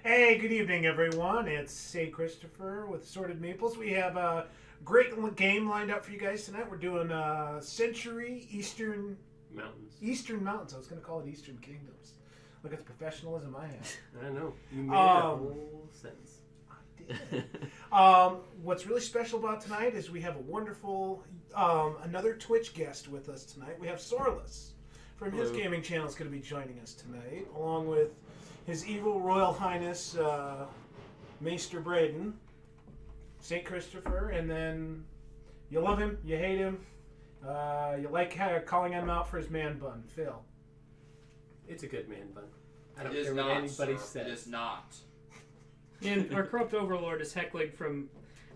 Hey, good evening, everyone. It's Say Christopher with Sorted Maples. We have a great game lined up for you guys tonight. We're doing Century Eastern Mountains. I was going to call it Eastern Kingdoms. Look at the professionalism I have. I know. You made a whole sentence. I did. What's really special about tonight is we have a wonderful, another Twitch guest with us tonight. We have Sorlus from his gaming channel is going to be joining us tonight, along with His Evil Royal Highness, Maester Braden, St. Christopher, and then you love him, you hate him, you like calling him out for his man bun, Phil. It's a good man bun. I don't It is care not, what anybody sir. says. It is not. And our corrupt overlord is heckling from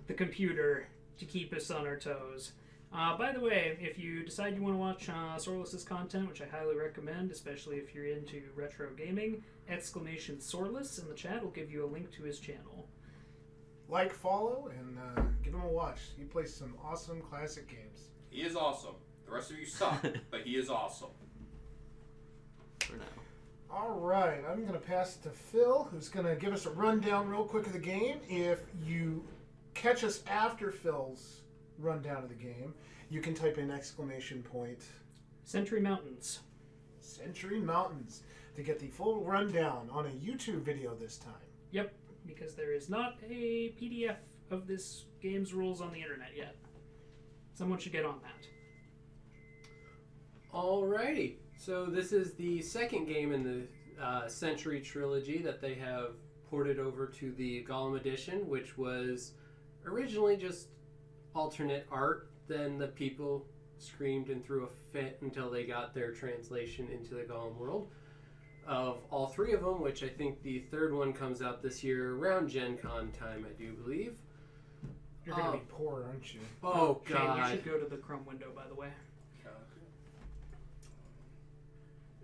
the computer to keep us on our toes. By the way, if you decide you want to watch Sorlus's content, which I highly recommend, especially if you're into retro gaming, !Sorlus in the chat will give you a link to his channel. Like, follow, and give him a watch. He plays some awesome classic games. He is awesome. The rest of you suck, but he is awesome. For now. All right, I'm going to pass it to Phil, who's going to give us a rundown real quick of the game. If you catch us after Phil's rundown of the game, you can type in ! Century Mountains. Century Mountains to get the full rundown on a YouTube video this time. Yep, because there is not a PDF of this game's rules on the internet yet. Someone should get on that. Alrighty. So this is the second game in the Century trilogy that they have ported over to the Golem Edition, which was originally just alternate art. Then the people screamed and threw a fit until they got their translation into the Golem world. Of all three of them, which I think the third one comes out this year around Gen Con time, I do believe. You're going to be poor, aren't you? Oh, Shane, God. you should go to the Chrome window, by the way.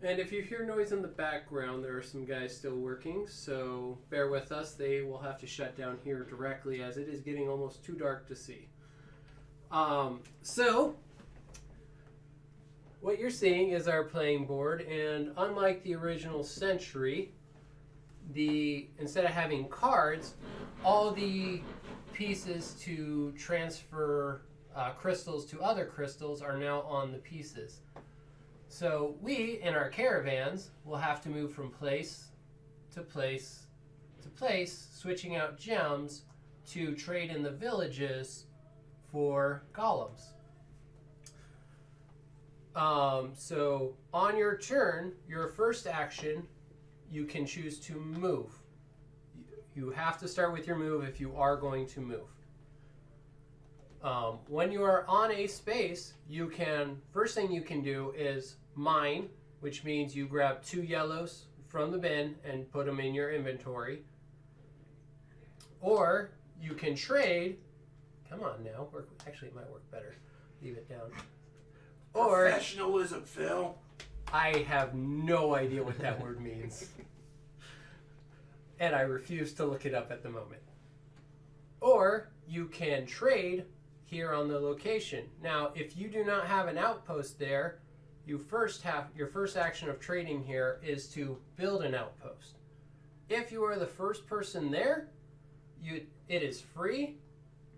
And if you hear noise in the background, there are some guys still working, so bear with us. They will have to shut down here directly as it is getting almost too dark to see. So, what you're seeing is our playing board, and unlike the original Century, instead of having cards, all the pieces to transfer crystals to other crystals are now on the pieces. So we, in our caravans, will have to move from place to place to place, switching out gems to trade in the villages for golems. So on your turn, your first action, you can choose to move. You have to start with your move if you are going to move. When you are on a space, first thing you can do is mine, which means you grab 2 yellows from the bin and put them in your inventory. Or you can trade. Come on now. Actually, it might work better. Leave it down. Or Professionalism, Phil. I have no idea what that word means. And I refuse to look it up at the moment. Or you can trade here on the location. Now, if you do not have an outpost there, your first action of trading here is to build an outpost. If you are the first person there, it is free.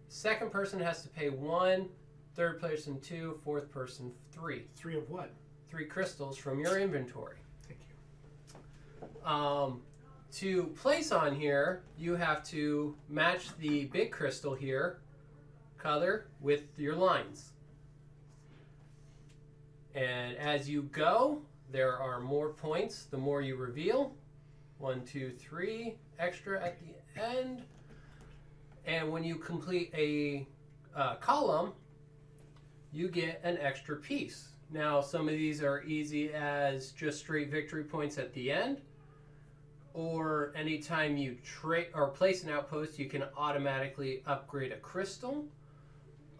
Second person has to pay 1, third person 2, fourth person 3. 3 of what? 3 crystals from your inventory. Thank you. To place on here, you have to match the big crystal here, color, with your lines. And as you go, there are more points the more you reveal. 1, 2, 3 extra at the end. And when you complete a column, you get an extra piece. Now, some of these are easy as just straight victory points at the end. Or anytime you trade or place an outpost, you can automatically upgrade a crystal.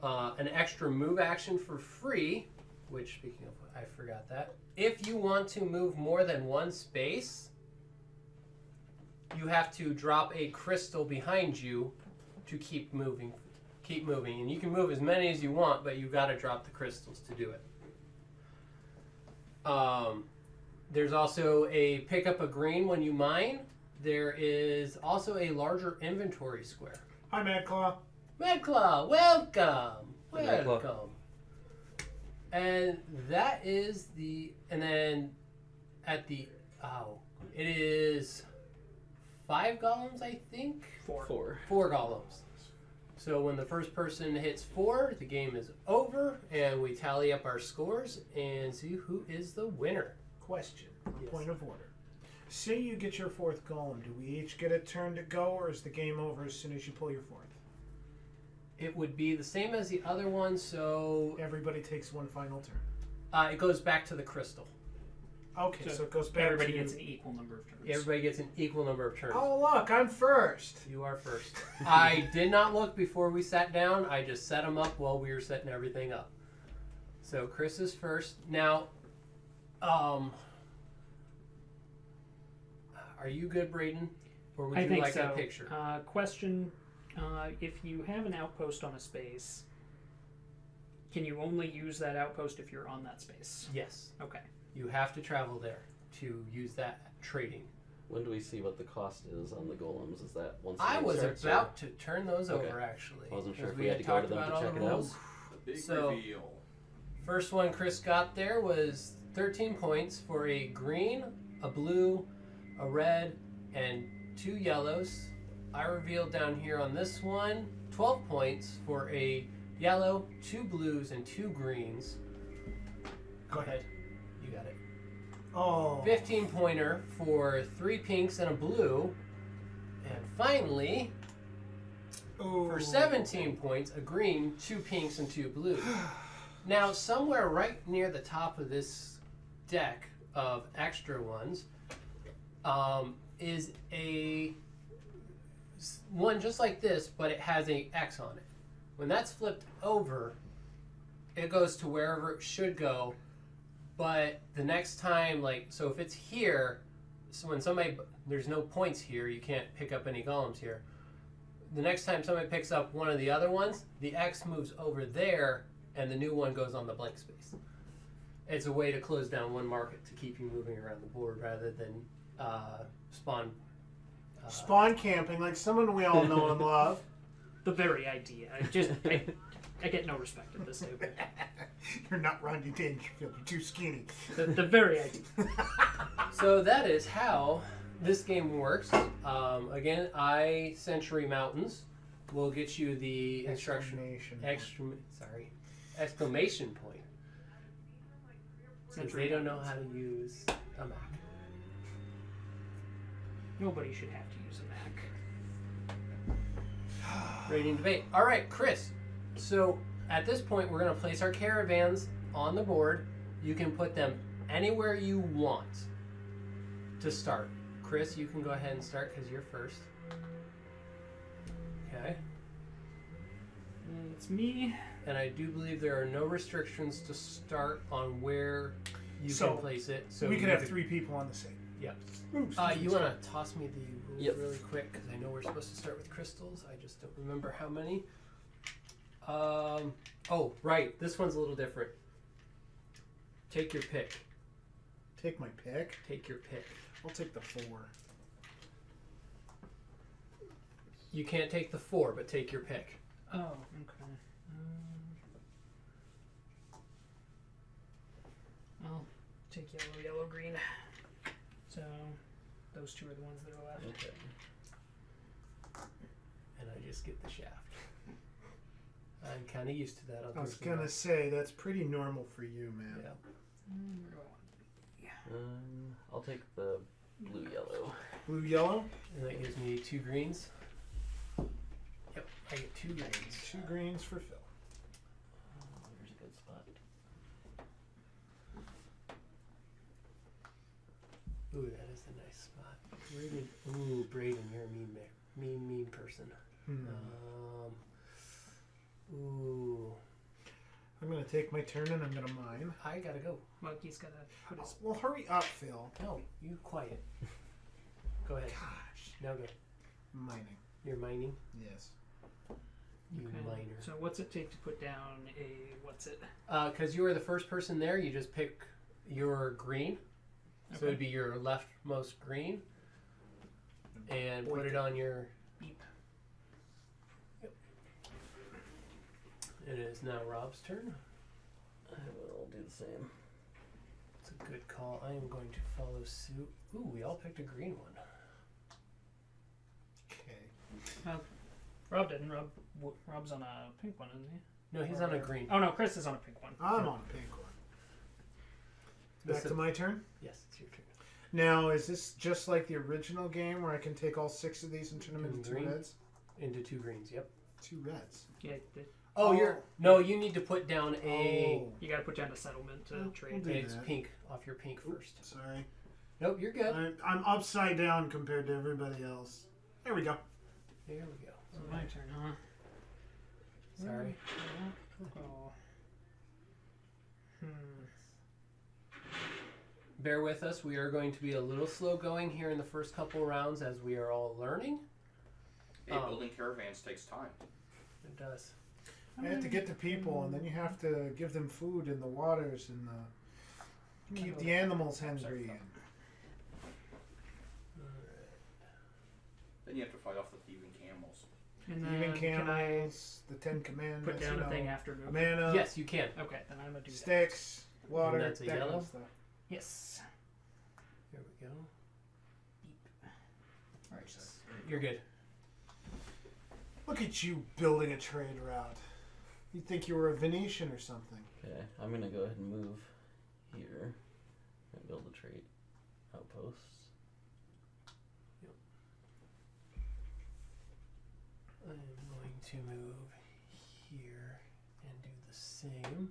An extra move action for free, which, speaking of, I forgot that. If you want to move more than one space, you have to drop a crystal behind you to keep moving. And you can move as many as you want, but you got to drop the crystals to do it. There's also a pick up a green when you mine, there is also a larger inventory square. Hi, Madclaw. Madclaw, welcome! Hi, Madclaw. Welcome. And that is the... And then at the... Oh, it is 5 golems, I think? 4. 4 golems. So when the first person hits 4, the game is over, and we tally up our scores and see who is the winner. Question. Yes. Point of order. Say you get your 4th golem. Do we each get a turn to go, or is the game over as soon as you pull your 4th? It would be the same as the other one, so Everybody takes one final turn. it goes back to the crystal. Okay, so it goes back Everybody to... gets an equal number of turns. Everybody gets an equal number of turns. Oh, look, I'm first. You are first. I did not look before we sat down. I just set them up while we were setting everything up. So Chris is first. Now, are you good, Braden? Or would I you think like so. a picture? Question. If you have an outpost on a space, can you only use that outpost if you're on that space? Yes. Okay. You have to travel there to use that trading. When do we see what the cost is on the golems? Is that once the I game was starts, about to turn those Okay. over, actually. I wasn't sure because if we had to go to them to all check the it out. rules. The big So- reveal. First one Chris got there was 13 points for a green, a blue, a red, and 2 yellows. I revealed down here on this one 12 points for a yellow, 2 blues, and 2 greens. Go ahead. You got it. Oh. 15 pointer for 3 pinks and a blue. And finally, Ooh. for 17 points, a green, 2 pinks, and 2 blues. Now, somewhere right near the top of this deck of extra ones is a one just like this, but it has a X on it. When that's flipped over, it goes to wherever it should go. But the next time, like, so if it's here, so when somebody, there's no points here, you can't pick up any golems here. The next time somebody picks up one of the other ones, the X moves over there, and the new one goes on the blank space. It's a way to close down one market to keep you moving around the board rather than spawn. Spawn camping, like someone we all know and love. The very idea. I get no respect at this table. You're not Rodney Dangerfield. You're too skinny. The very idea. So that is how this game works. Again, Century Mountains will get you the exclamation point. Because they don't know how to use a Mac. Nobody should have to use a Mac. Rating debate. All right, Chris. So at this point, we're going to place our caravans on the board. You can put them anywhere you want to start. Chris, you can go ahead and start because you're first. Okay. It's me. And I do believe there are no restrictions to start on where you can place it. So we could you have 3 people on the same. Yep. Ooh, You want to toss me the rules Yep. really quick because I know we're supposed to start with crystals. I just don't remember how many. Oh, right. This one's a little different. Take your pick. Take my pick. Take your pick. I'll take the 4. You can't take the 4, but take your pick. Oh, okay. I'll take yellow, green. So those 2 are the ones that are left. Okay. And I just get the shaft. I'm kind of used to that. I was going to say, that's pretty normal for you, man. Yeah. Where do I want I'll take the blue yellow. Blue, yellow. And that gives me 2 greens. Yep, I get 2 greens. 2 greens for Phil. There's a good spot. Ooh, that is a nice spot. Braden. Ooh, Braden, you're a mean person. Ooh. I'm going to take my turn and I'm going to mine. I gotta go. Monkey's gotta put his. Well, hurry up, Phil. No, you quiet. Go ahead. Gosh. Now go. Mining. You're mining? Yes. You Okay. miner. So what's it take to put down a what's it? Because you are the first person there, you just pick your green. So Okay. it'd be your leftmost green. and put it on your. Beep. Yep. It is now Rob's turn. I will do the same. It's a good call. I am going to follow suit. Ooh, we all picked a green one. Okay. Rob didn't. Rob's on a pink one, isn't he? No, he's on a green. Oh no, Chris is on a pink one. I'm on a pink one. Back to my turn? Yes, it's your turn. Now, is this just like the original game where I can take all 6 of these and turn them into 2 Green? reds? Into 2 greens, yep. 2 reds. Yeah, Oh, No, you need to put down a... Oh. you got to put down a settlement to trade. do It's that. pink. Off your pink first. Sorry. Nope, you're good. I'm upside down compared to everybody else. There we go. There we go. It's my turn, huh? Sorry. Oh. Bear with us. We are going to be a little slow going here in the first couple rounds as we are all learning. Hey, building caravans takes time. It does. I have to get the people, and then you have to give them food and the waters and keep the animals hungry. Then you have to fight off the thieving camels. And Even then can I camels, the 10 Commandments. put down you a thing know, after move? mana, Yes, you can. Okay, then I'm gonna do that. sticks, water, And that's a that kind yellow? of stuff. Yes. Here we go. Right. You're good. Look at you building a trade route. You'd think you were a Venetian or something. Okay, I'm gonna go ahead and move here and build a trade outpost. I'm going to move here and do the same.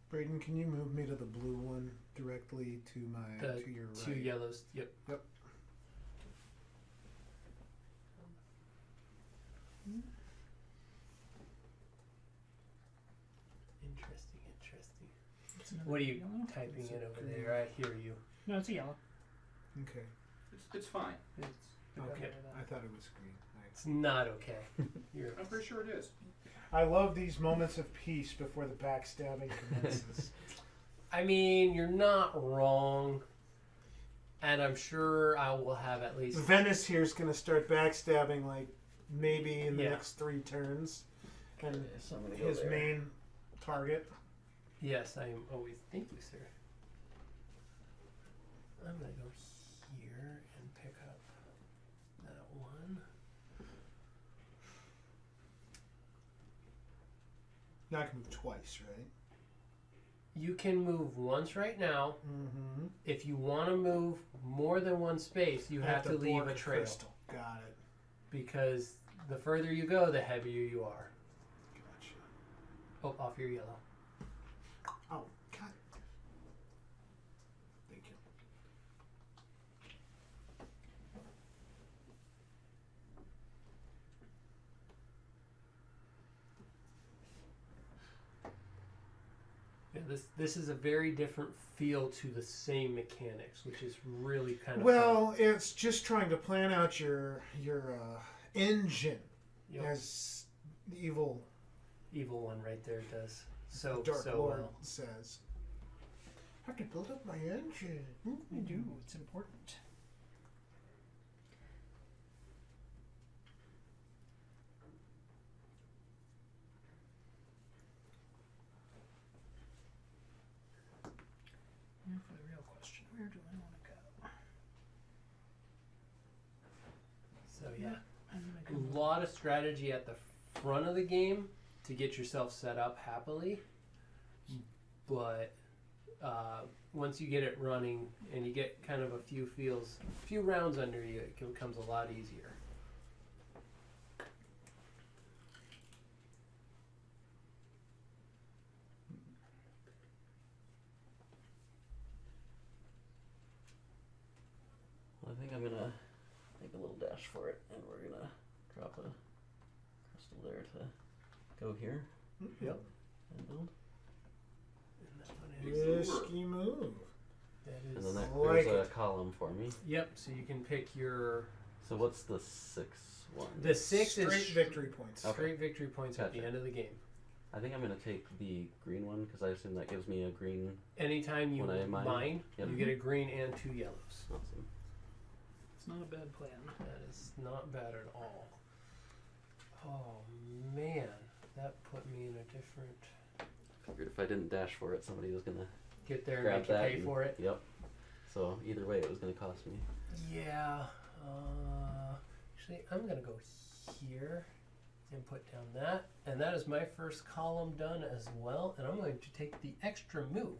Braden, can you move me to the blue one directly to my The to your right? 2 yellows. Yep. Yep. Interesting. What are you typing in over there? I hear you. No, it's a yellow. Okay. It's fine. Okay. I thought it was green. It's not okay. You're I'm pretty sure it is. I love these moments of peace before the backstabbing commences. I mean, you're not wrong. And I'm sure I will have at least... Venice here is going to start backstabbing like maybe in the Yeah. next 3 turns. And Okay, so I'm gonna go his there. main target. Yes, I am always... Thank you, sir. I'm going to go here and pick up that one. Now I can move twice, right? You can move once right now. Mm-hmm. If you want to move more than one space, you have to leave a trail. Crystal. Got it. Because the further you go, the heavier you are. Gotcha. Oh, off your yellow. Oh, God. Thank you. Yeah, this is a very different feel to the same mechanics, which is really kind of Well, it's just trying to plan out your engine, Yep. as the evil evil one right there does so Dark so Lord well. says. I have to build up my engine. I do. It's important. Now for the real question, where do I want to go? So yeah, I'm a gonna go. lot of strategy at the front of the game to get yourself set up happily, but once you get it running and you get kind of a few rounds under you, it becomes a lot easier. Well, I think I'm gonna make a little dash for it, and we're gonna drop a crystal there to go here Yep. and build. And that one is, Risky move. that And is then I like there's a it. column for me. yep. So you can pick your So what's the 6th one? the 6 Straight is victory points. Okay. straight victory points at the Gotcha. end of the game. I think I'm gonna take the green one because I assume that gives me a green. Anytime you When I mine? Yep. you get a green and 2 yellows. Awesome. It's not a bad plan. That is not bad at all. Oh man, that put me in a different. Figured if I didn't dash for it, somebody was gonna Get there and grab make you that. pay and- for it. Yep. So either way, it was gonna cost me. Yeah. Actually, I'm gonna go here and put down that, and that is my first column done as well. And I'm going to take the extra move,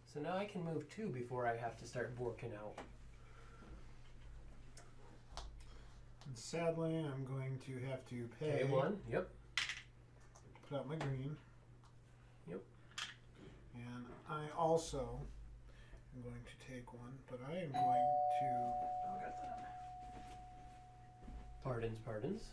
so now I can move 2 before I have to start working out. And sadly, I'm going to have to pay. Okay, 1. Yep. Put out my green. Yep. And I also am going to take 1, but I am going to. Pardons.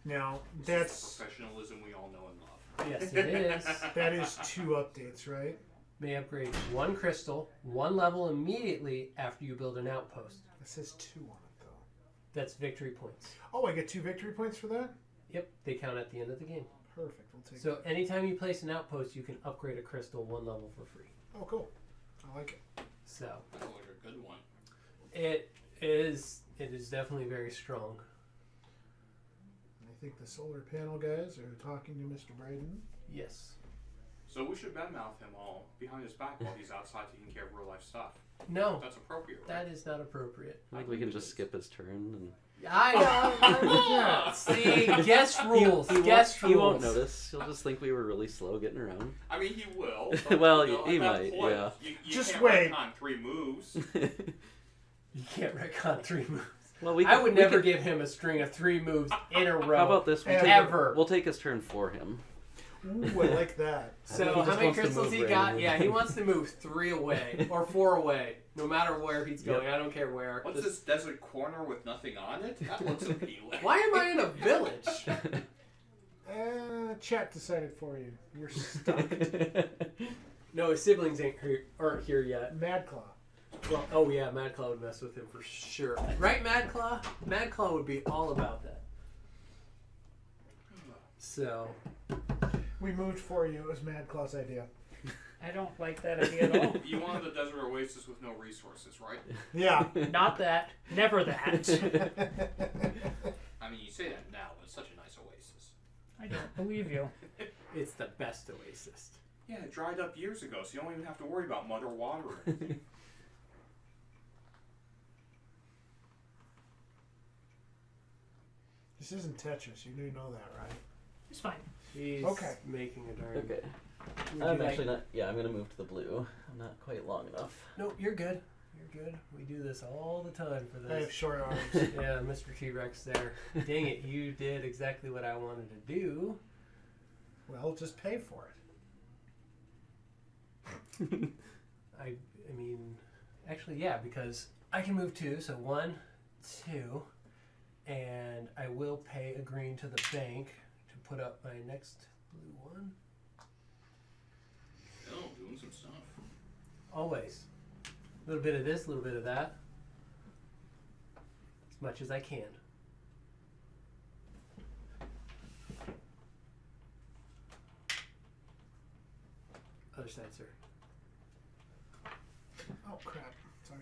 Now This is that's the professionalism we all know and love. Yes, it is. that is 2 updates, right? May upgrade 1 crystal, 1 level immediately after you build an outpost. It says 2 on it though. That's victory points. Oh, I get 2 victory points for that. Yep, they count at the end of the game. Perfect. We'll take. So anytime you place an outpost, you can upgrade a crystal 1 level for free. Oh, cool. I like it. So That's like a good one. it is definitely very strong. I think the solar panel guys are talking to Mr. Braden. Yes. So we should badmouth him all behind his back while he's outside taking care of real life stuff. No, That's appropriate, right? that is not appropriate. I think we can just skip his turn and. I see. Guest rules. Guest rules. He won't notice. He'll just think we were really slow getting around. I mean, he will. Well, you know, he at that might, point, yeah. You Just can't wait. retcon 3 moves. You can't retcon 3 moves. Well, we I could- would we never could- give him a string of 3 moves in a row. How about this? Ever. We'll take his turn for him. Ooh, I like that. I think So he how just many wants to crystals move he got? randomly. Yeah, he wants to move 3 away or 4 away, no matter where he's going. I don't care where. What's this desert corner with nothing on it? That looks appealing. Why am I in a village? Chat decided for you. You're stuck. No, his siblings aren't here yet. Mad Claw. Well, oh yeah, Mad Claw would mess with him for sure. Right, Mad Claw? Mad Claw would be all about that. So, We moved for you. It was Mad Claw's idea. I don't like that idea at all. You wanted the desert oasis with no resources, right? Yeah. Not that. Never that. I mean, you say that now, but it's such a nice oasis. I don't believe you. it's the best oasis. Yeah, it dried up years ago, so you don't even have to worry about mud or water. This isn't Tetris. You do know that, right? It's fine. He's Okay. making a darn. Okay. Would I'm you like- actually not. Yeah, I'm gonna move to the blue. I'm not quite long enough. No, you're good. You're good. We do this all the time for I have this. short arms. Yeah, Mr. T-Rex there. Dang it, you did exactly what I wanted to do. Well, just pay for it. I mean, actually, yeah, because I can move 2, so 1, 2, and I will pay a green to the bank to put up my next blue one. Oh, doing some stuff. Always. A little bit of this, a little bit of that. As much as I can. Other side, sir. Oh, crap. Sorry.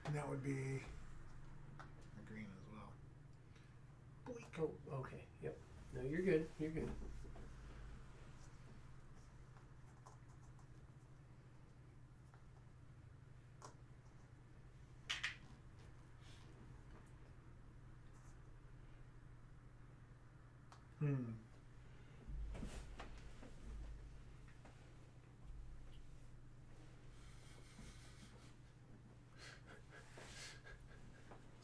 And that would be a green as well. Bleak. Oh, okay. Yep. No, you're good. You're good. Hmm.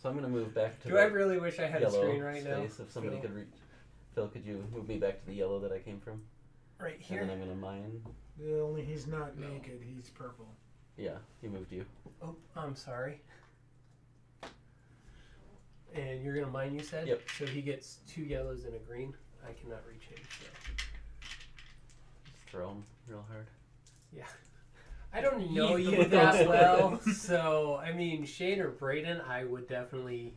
So I'm gonna move back to. Do the I really wish I had a yellow screen right now? space. If somebody Phil? could reach. Phil, could you move me back to the yellow that I came from? Right And here. then I'm gonna mine. Only he's not No. naked. He's purple. Yeah, he moved you. Oh, I'm sorry. And you're gonna mine, you said? Yep. So he gets 2 yellows and a green. I cannot reach him. So. Just throw him real hard. Yeah. I don't know Yeet you them. that well, so I mean Shane or Braden, I would definitely.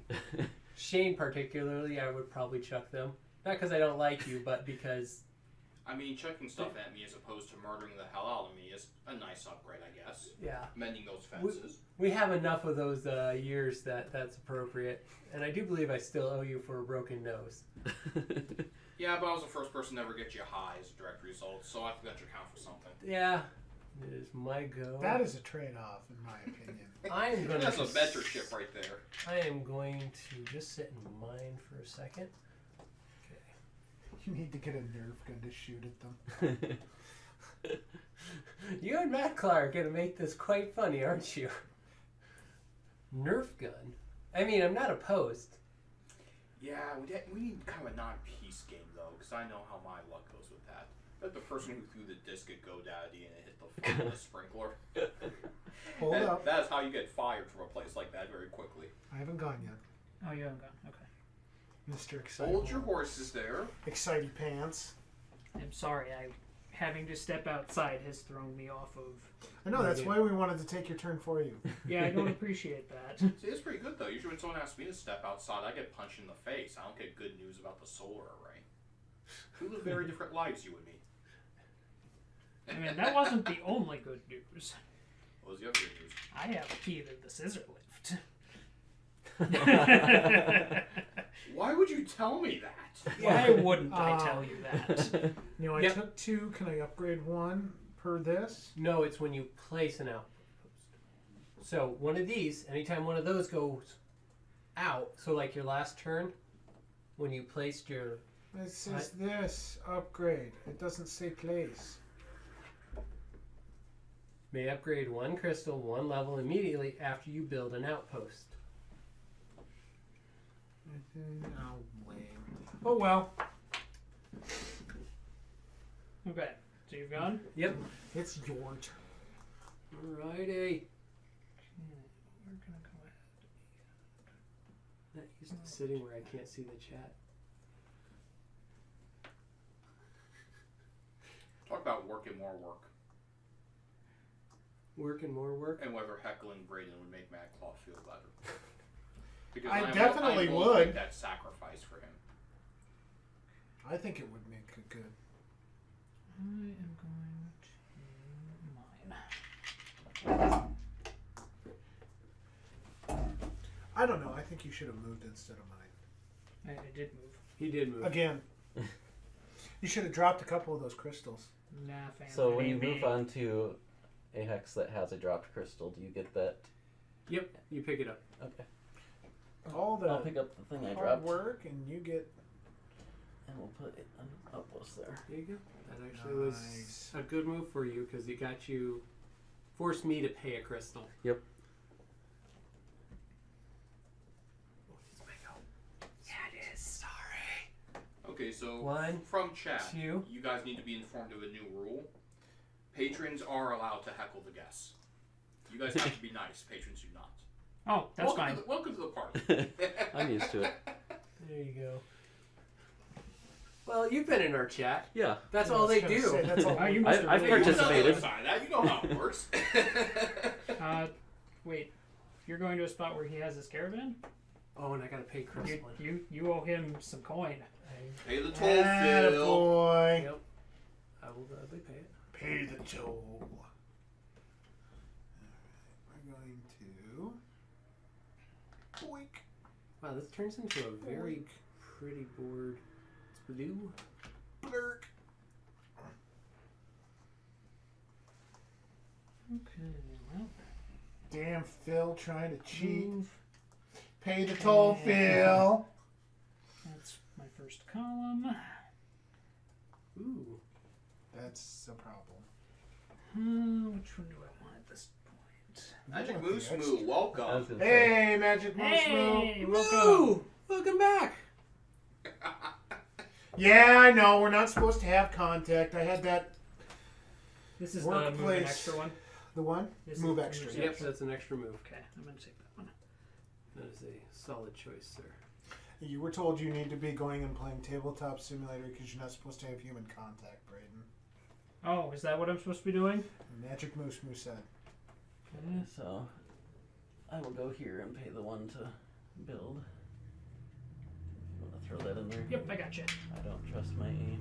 Shane particularly, I would probably chuck them. Not because I don't like you, but because I mean, chucking stuff at me as opposed to murdering the hell out of me is a nice upgrade, I guess. Yeah. Mending those fences. We have enough of those years that's appropriate. And I do believe I still owe you for a broken nose. Yeah, but I was the first person to ever get you high as a direct result, so I think that should count for something. Yeah. It is my go. That is a trade-off, in my opinion. I am going That's to... a mentorship right there. I am going to just sit in mine for a second. You need to get a Nerf gun to shoot at them. You and Matt Clark are going to make this quite funny, aren't you? Nerf gun? I mean, I'm not opposed. Yeah, we need kind of a non-peace game, though, because I know how my luck goes with that. Like the person who threw the disc at GoDaddy and it hit the front of the sprinkler. Hold up. That is how you get fired from a place like that very quickly. I haven't gone yet. Oh, you haven't gone. Okay. Mr. Excited. Hold your horses there. Excited pants. I'm sorry. Having to step outside has thrown me off of. I know, that's why we wanted to take your turn for you. Yeah, I don't appreciate that. See, it's pretty good, though. Usually when someone asks me to step outside, I get punched in the face. I don't get good news about the solar array. We live very different lives, you and me. I mean, that wasn't the only good news. What was the other good news? I have a key to the scissor lift. Why would you tell me that? Why wouldn't I tell you that? You know, I took 2. Can I upgrade 1 per this? No, it's when you place an outpost. So one of these, anytime one of those goes out, so like your last turn, when you placed your... It says this, upgrade. It doesn't say place. May upgrade 1 crystal, 1 level immediately after you build an outpost. Oh, lame. Oh, well. Okay, so you've gone? Yep. It's your turn. Alrighty. We're gonna go ahead. Not used to sitting where I can't see the chat. Talk about work and more work. Work and more work. And whether heckling Braden would make Mad Claw feel better. Because I I'm definitely willing to would. make that sacrifice for him. I think it would make it good. I am going to mine. I don't know. I think you should have moved instead of mine. I did move. He did move. Again. You should have dropped a couple of those crystals. Nah, fam. So when you Ain't move me. on to a hex that has a dropped crystal, do you get that? Yep, you pick it up. Okay. All the I'll pick up the thing I hard dropped, work, and you get... and we'll put it on the outpost there. There you go. That actually was Nice. a good move for you because it got you, forced me to pay a crystal. Yep. Yeah, it is. Sorry. Okay, so 1, from chat, 2. you guys need to be informed of a new rule. Patrons are allowed to heckle the guests. You guys have to be nice. Patrons do not. Oh, that's fine. Welcome to the party. I'm used to it. There you go. Well, you've been in our chat. Yeah. That's Yeah, all I was they gonna do. say, that's all You must have I've really- You know the participated. other side of that. You know how it works. Wait. You're going to a spot where he has his caravan? Oh, and I gotta pay crystal. You owe him some coin. Pay the toll, Phil. Attaboy. Yep. I will gladly pay it. Pay the toll. We're going to... Boink. Wow, this turns into a very pretty board. It's blue. Blurk. Okay, well. Damn Phil trying to cheat. Pay the toll, Phil. That's my first column. Ooh. That's a problem. Which one do I want at this point? Magic want the Moose extra. Moo, I was welcome. gonna say, Hey, Magic Moose Hey, Moo. welcome. Ooh, welcome back. Yeah, I know. We're not supposed to have contact. I had that... This is the move an Workplace. extra one. The one? This Move is- extra. moves Yep, extra. that's an extra move. Okay, I'm going to take that one. That is a solid choice, sir. You were told you need to be going and playing Tabletop Simulator because you're not supposed to have human contact, Braden. Oh, is that what I'm supposed to be doing? Magic Moose Moo said. Okay. so I will go here and pay the 1 to build. If you want to throw that in there. Yep, I got you. I don't trust my aim.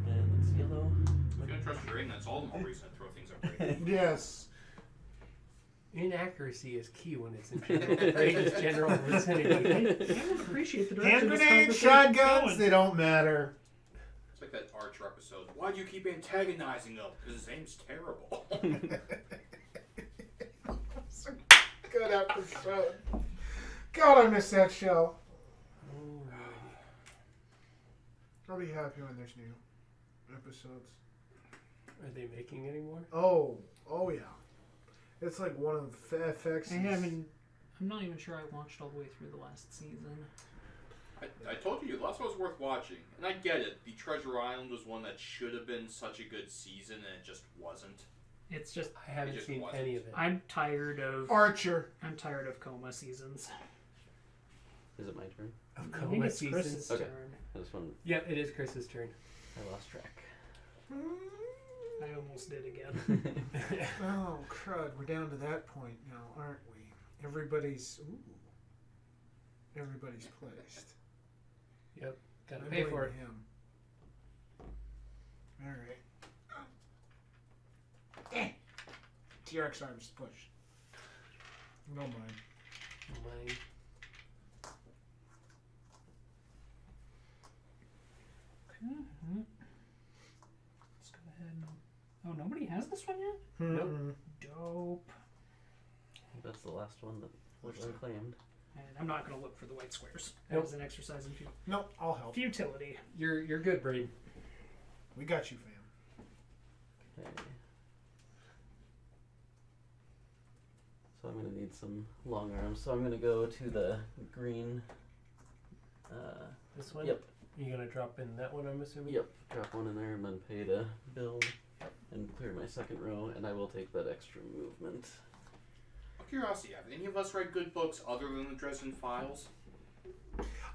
And it's yellow. If you're gonna trust Braden, that's all the more reason to throw things at Braden. Yes. Inaccuracy is key when it's in Braden's general vicinity. I don't appreciate the Hand direction this grenades, conversation's shotguns, going. they don't matter. It's like that Archer episode. Why do you keep antagonizing him? Because his aim's terrible. Good episode. God, I miss that show. I'll be happy when there's new episodes. Are they making any more? Oh yeah. It's like one of FX's. I'm not even sure I watched all the way through the last season. I told you, the last one was worth watching. And I get it. The Treasure Island was one that should have been such a good season, and it just wasn't. It's just I haven't just seen wasn't. any of it. I'm tired of Archer. coma seasons. Is it my turn? Of I think coma it's seasons. Chris's Okay. turn. I just want. Yep, it is Chris's turn. I lost track. I almost did again. Oh crud, we're down to that point now, aren't we? Everybody's placed. Yep, gotta I pay blame for it. him. All right. TRX arms push. No mind. Mine. Let's go ahead and... Oh, nobody has this one yet? Nope. Dope. That's the last one that was unclaimed. And I'm not going to look for the white squares. Nope. As an exercise in Nope, I'll help. futility. You're good, Braden. We got you, fam. Okay. So I'm gonna need some long arms. So I'm gonna go to the green. This one? Yep. You gonna drop in that one, I'm assuming? Yep. Drop one in there and then pay to build and clear my second row, and I will take that extra movement. Out of curiosity, have any of us read good books other than the Dresden Files?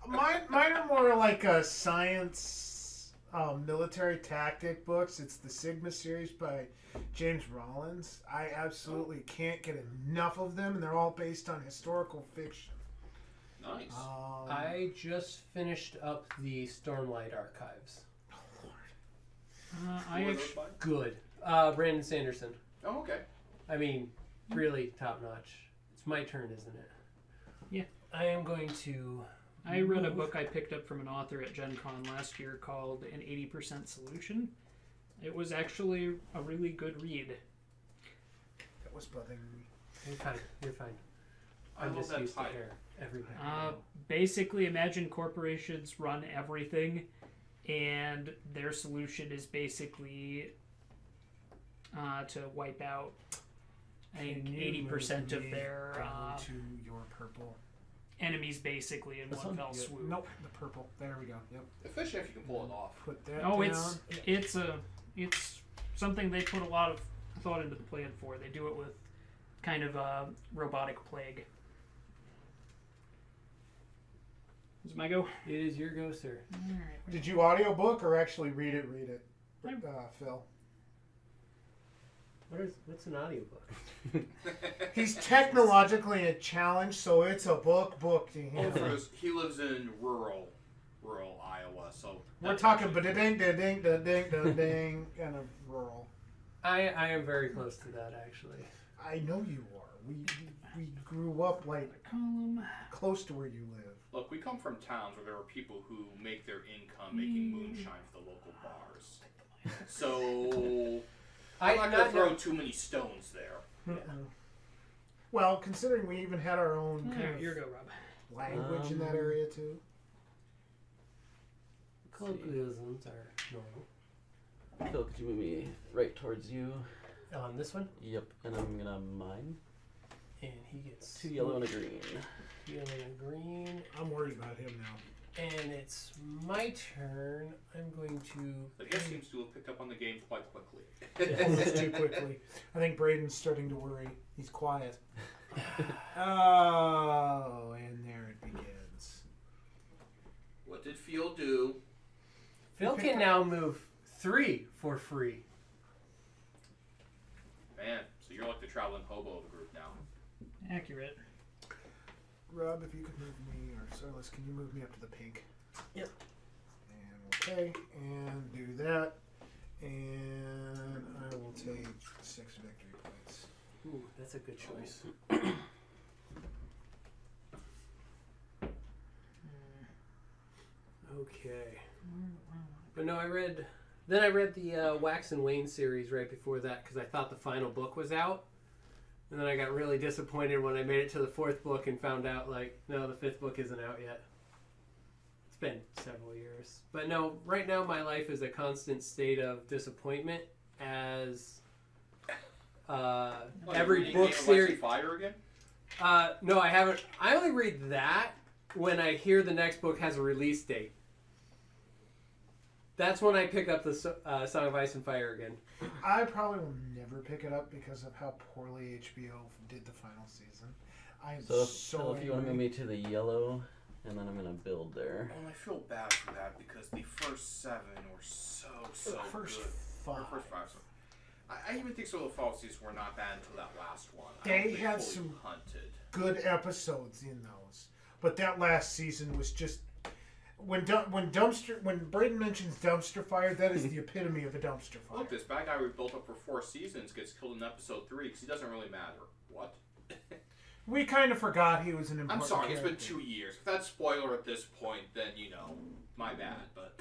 Mine are more like a science, military tactic books. It's the Sigma series by James Rollins. I absolutely can't get enough of them, and they're all based on historical fiction. Nice. I just finished up the Stormlight archives. I Who are actually... those by? Good. Brandon Sanderson. Oh, okay. I mean, really top notch. It's my turn, isn't it? Yeah. I am going to... I read a book I picked up from an author at Gen Con last year called An 80% Solution. It was actually a really good read. That was bugging me. You're fine. You're fine. I I'm love just that used to title. air. Everybody. Basically, imagine corporations run everything, and their solution is basically to wipe out, I think, Can you 80% move of me their down to your purple. enemies, basically, in This one one? fell Yeah, swoop. Nope, the purple. There we go. Yep. Especially if you can pull it off. Put that Oh, down. it's something they put a lot of thought into the plan for. They do it with kind of a robotic plague. Is it my go? It is your go, sir. Alright. Did you audiobook or actually read it? I- Phil. What's an audiobook? He's technologically a challenge, so it's a book to him. Oh, he lives in rural Iowa, so We're talking ba-da-ding, da-ding, da-ding, da-ding, kind of rural. I am very close to that, actually. I know you are. We grew up like Column. close to where you live. Look, we come from towns where there are people who make their income making moonshine for the local bars. So I'm not going to throw too many stones there. Well, considering we even had our own kind Alright, of your go, Rob. language in that area too. Colloquialisms are normal. Phil, could you move me right towards you? On this one, Yep. And I'm gonna mine and he gets 2 yellow and a green. yellow and green. I'm worried about him now. And it's my turn. I'm going to. But he seems to have picked up on the game quite quickly. Almost too quickly. I think Braden's starting to worry. He's quiet. Oh, and there it begins. What did Phil do? Phil can now move 3 for free. Man, so you're like the traveling hobo of the group now. Accurate. Rob, if you could move me, or Sorlus, can you move me up to the pink? Yep. And we'll Okay, and do that. And I will take 6 victory points. Ooh, that's a good choice. Okay. But no, I read the Wax and Wayne series right before that because I thought the final book was out. And then I got really disappointed when I made it to the 4th book and found out, like, no, the 5th book isn't out yet. It's been several years. But no, right now my life is a constant state of disappointment as every book series. Fire again? No, I haven't. I only read that when I hear the next book has a release date. That's when I pick up the Song of Ice and Fire again. I probably will never pick it up because of how poorly HBO did the final season. I am So if you want to move me to the yellow, and then I'm going to build there. Well, I feel bad for that because the first 7 were so first good. 5. Or first 5. So I even think some of the fall seasons were not bad until that last one. They had some good episodes in those, but that last season was just when Braden mentions dumpster fire, that is the epitome of a dumpster fire. Look, this bad guy we built up for 4 seasons gets killed in episode 3 because he doesn't really matter. What? We kind of forgot he was an important I'm sorry, character. it's been 2 years. If that's spoiler at this point, then, my bad, but...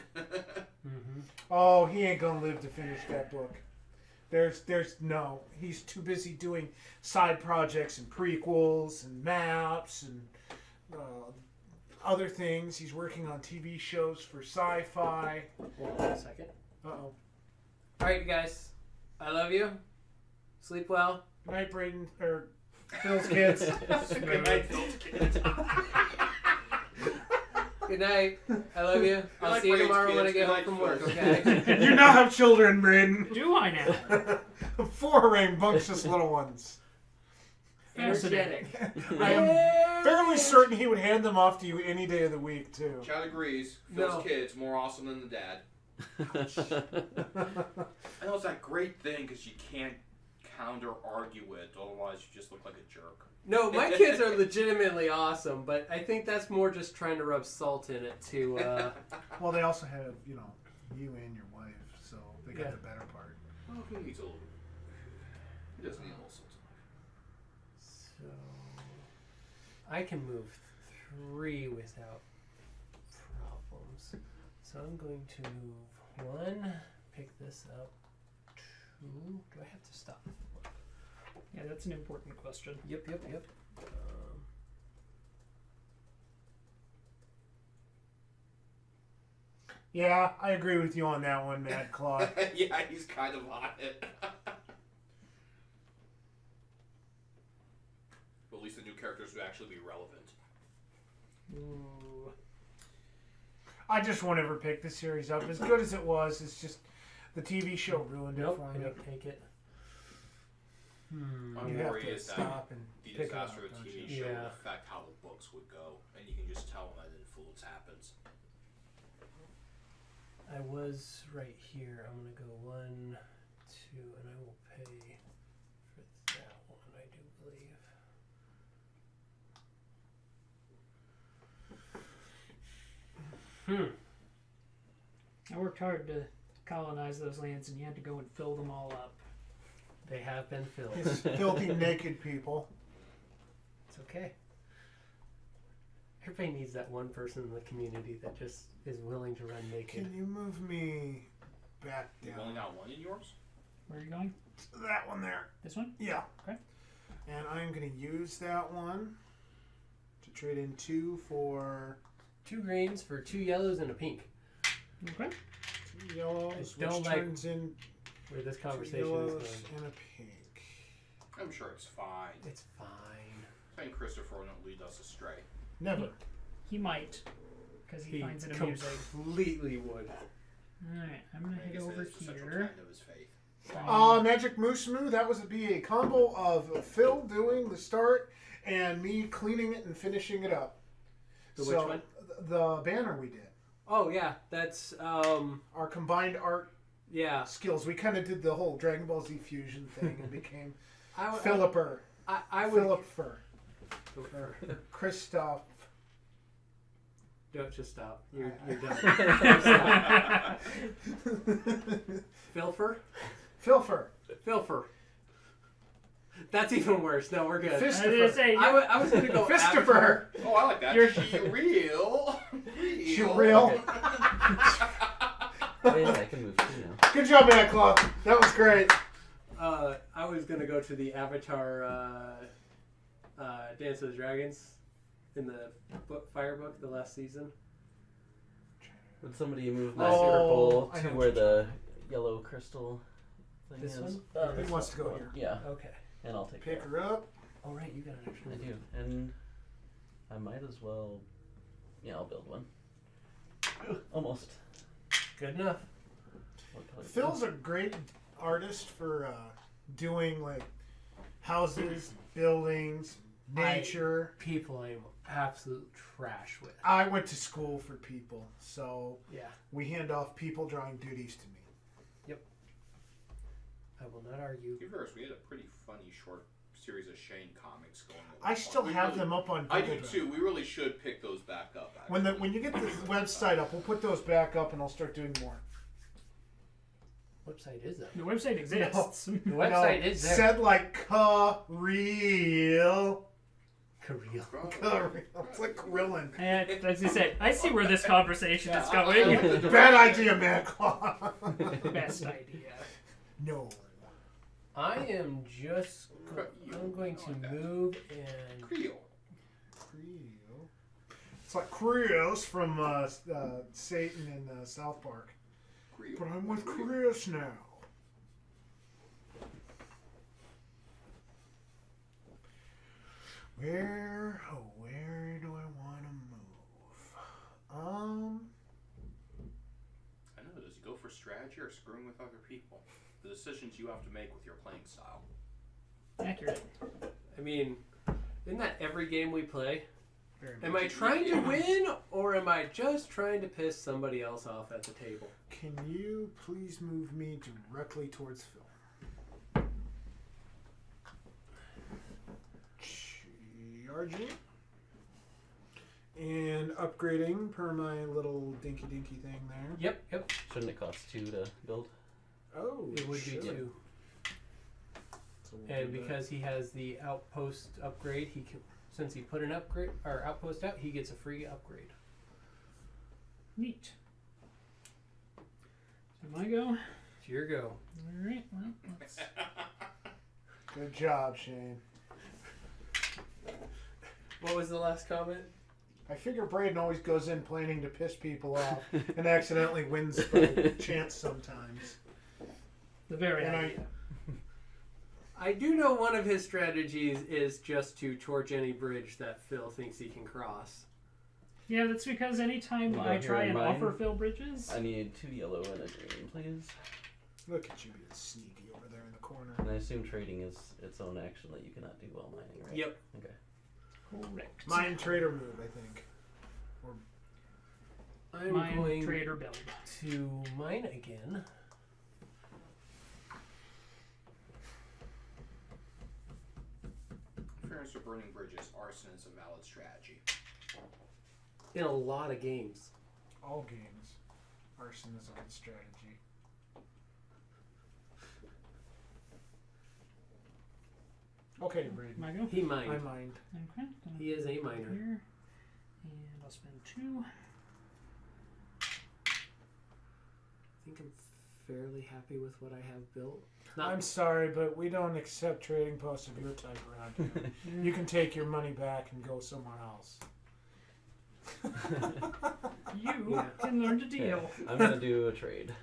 Oh, he ain't gonna live to finish that book. There's no. He's too busy doing side projects and prequels and maps and other things. He's working on TV shows for sci-fi. Hold on a second. Uh-oh. All right, guys. I love you. Sleep well. Good night, Braden. Or Phil's kids. Good night, Phil's kids. Good night. I love you. I'll night, see you Braden's tomorrow when I kids. get Good home night, from work, Phil. okay? You now have children, Braden. Do I now? 4 rambunctious little ones. Fascinating. I am fairly certain he would hand them off to you any day of the week, too. Chad agrees. Phil's No. kids more awesome than the dad. I know it's that great thing because you can't counter-argue it, otherwise you just look like a jerk. No, my kids are legitimately awesome, but I think that's more just trying to rub salt in it to... Well, they also have, you and your wife, so they got Yeah. the better part. Well, he needs a little... He doesn't need a little salt. So... I can move 3 without problems. So I'm going to move 1, pick this up, 2... Do I have to stop? Yeah, that's an important question. Yep. Yeah, I agree with you on that one, Mad Claw. Yeah, he's kind of on it. Well, at least the new characters would actually be relevant. Ooh. I just won't ever pick the series up. As good as it was, it's just the TV show ruined it Nope, for I me. don't take it. My You have worry to is that stop and the pick it up, disaster of don't the you? TV show Yeah. will affect how the books would go, and you can just tell when that influence happens. I was right here. I'm going to go 1, 2, and I will pay for that one, I do believe. I worked hard to colonize those lands, and you had to go and fill them all up. They have been filled. It's filthy naked people. It's okay. Everybody needs that one person in the community that just is willing to run naked. Can you move me back You've down? only got 1 in yours? Where are you going? That one there. This one? Yeah. Okay. And I'm going to use that one to trade in 2 for 2 greens for 2 yellows and a pink. Okay. 2 yellows, I don't which like turns in Where this 2 conversation is yellows going. and a pink. I'm sure it's fine. It's fine. I think Christopher won't lead us astray. Never. He might, because he finds it amusing. completely would. Alright, I'm going to I head guess over that is the central here. tenet of his faith. Magic Moose Moo, that was be a combo of Phil doing the start and me cleaning it and finishing it up. The which one? The banner we did. Oh yeah, that's Our combined art yeah. skills. We kind of did the whole Dragon Ball Z fusion thing and became I Philipper. I would Philipper. Or Christoph. Don't just stop. You're done. Filfer? Filfer. That's even worse. No, we're good. I was gonna say, I was going to go Fistifer. Oh, I like that. You're- Real. Real. Oh, yeah, I can move too now. Good job, Matt Claw. That was great. I was going to go to the Avatar Dance of the Dragons in the Fire book, the last season. Would somebody move my Oh, circle I to know where what you're the yellow crystal thing This is? one? He wants to go here. Yeah, Okay. and I'll take Pick that. her up. All right, you got an extra. I do, and I might as well. Yeah, I'll build one. Almost. Good enough. What color? Phil's a great artist for doing like houses, buildings, nature. People I'm absolute trash with. I went to school for people, so Yeah. we hand off people drawing duties to me. I will not argue. Reverse, we had a pretty funny short series of Shane comics going on. I still have them up on Google I do Drive. too. We really should pick those back up. When you get the website up, we'll put those back up and I'll start doing more. Website is that? the website exists. The website is there. Said like real. Korea. It's like Krillin. And as you said, I see where this conversation is going. Bad idea, Matt Claw. Best idea. No. I am just. I'm going to move and. Creole. It's like Chris from Satan in South Park. Creole. But I'm with Chris now. Where do I want to move? I know. Does he go for strategy or screwing with other people? The decisions you have to make with your playing style. Accurate. I mean, isn't that every game we play? Very Am much. I trying to win or am I just trying to piss somebody else off at the table? Can you please move me directly towards Phil? Charging. And upgrading per my little dinky thing there. Yep. Shouldn't it cost 2 to build? Oh, It would be should. 2. So we'll And do that. because he has the outpost upgrade, he can, since he put an upgrade or outpost out, he gets a free upgrade. Neat. So my go. It's your go. All right. Well, let's... Good job, Shane. What was the last comment? I figure Braden always goes in planning to piss people off and accidentally wins by chance sometimes. The very And idea. I do know one of his strategies is just to torch any bridge that Phil thinks he can cross. Yeah, that's because anytime You I go try here in and mine. offer Phil bridges, I need 2 yellow and a green, please. Look at you being sneaky over there in the corner. And I assume trading is its own action that you cannot do while mining, right? Yep. Okay. correct. Mine trader move, I think. I'm Mine, going trader, build. to mine again. In fairness to burning bridges, arson is a valid strategy. In a lot of games. All games. Arson is a good strategy. Okay, Braden. My go. He mined. I mind. Okay. gonna He is a put it miner. Here, and I'll spend 2. I think I'm fairly happy with what I have built. I'm sorry, but we don't accept trading posts of your type around here. You can take your money back and go somewhere else. You can learn to deal. I'm gonna do a trade.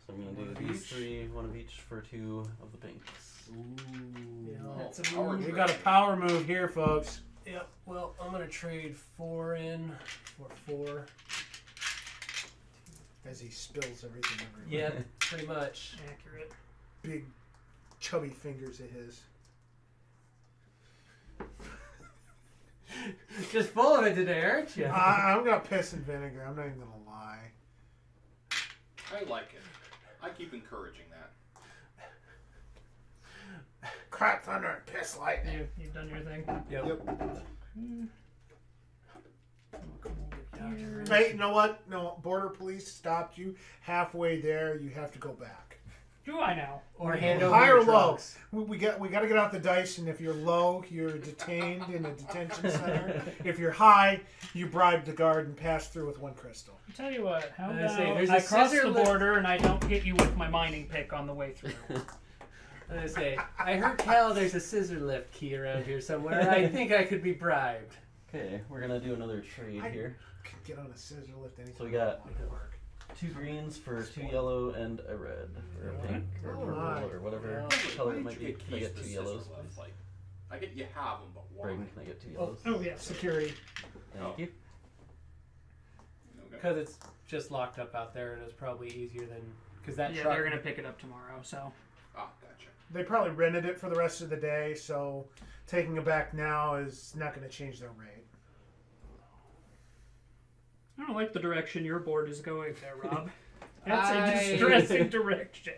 So I'm gonna One do of these each? 3, one of each for 2 of the pinks. Ooh. That's a power move. We got a power move here, folks. Yep. Well, I'm gonna trade 4 in for 4. As he spills everything everywhere. Yeah, pretty much. Accurate. Big, chubby fingers of his. Just full of it today, aren't you? I'm got piss and vinegar. I'm not even gonna lie. I like it. I keep encouraging that. Crap thunder and piss lightning. You've done your thing. Yep. Yep. I'll come over here. Hey, you know what? No, border police stopped you halfway there. You have to go back. Do I now? Or hand over High your or low? drugs. We got to get out the dice, and if you're low, you're detained in a detention center. If you're high, you bribe the guard and pass through with 1 crystal. I'll tell you what. How I about say, there's I a cross scissor the lift. border and I don't hit you with my mining pick on the way through? I say, I heard tell there's a scissor lift key around here somewhere. I think I could be bribed. Okay, we're gonna do another trade here. Could get on a scissor lift anytime. So we got- I want to work. 2 greens for 2 yellow and a red. Or a pink or Oh, my. purple or whatever Why color did it might you be. get Can I keys get to 2 the yellows, scissor lift? please? Like, I get you have them, but why? Braden, can I get 2 yellows? Oh yeah. Security. Thank you. Okay. Because it's just locked up out there, and it's probably easier than because that Yeah, truck. they're gonna pick it up tomorrow. So Ah, gotcha. They probably rented it for the rest of the day, so taking it back now is not going to change their rate. I don't like the direction your board is going there, Rob. That's I- a distressing direction.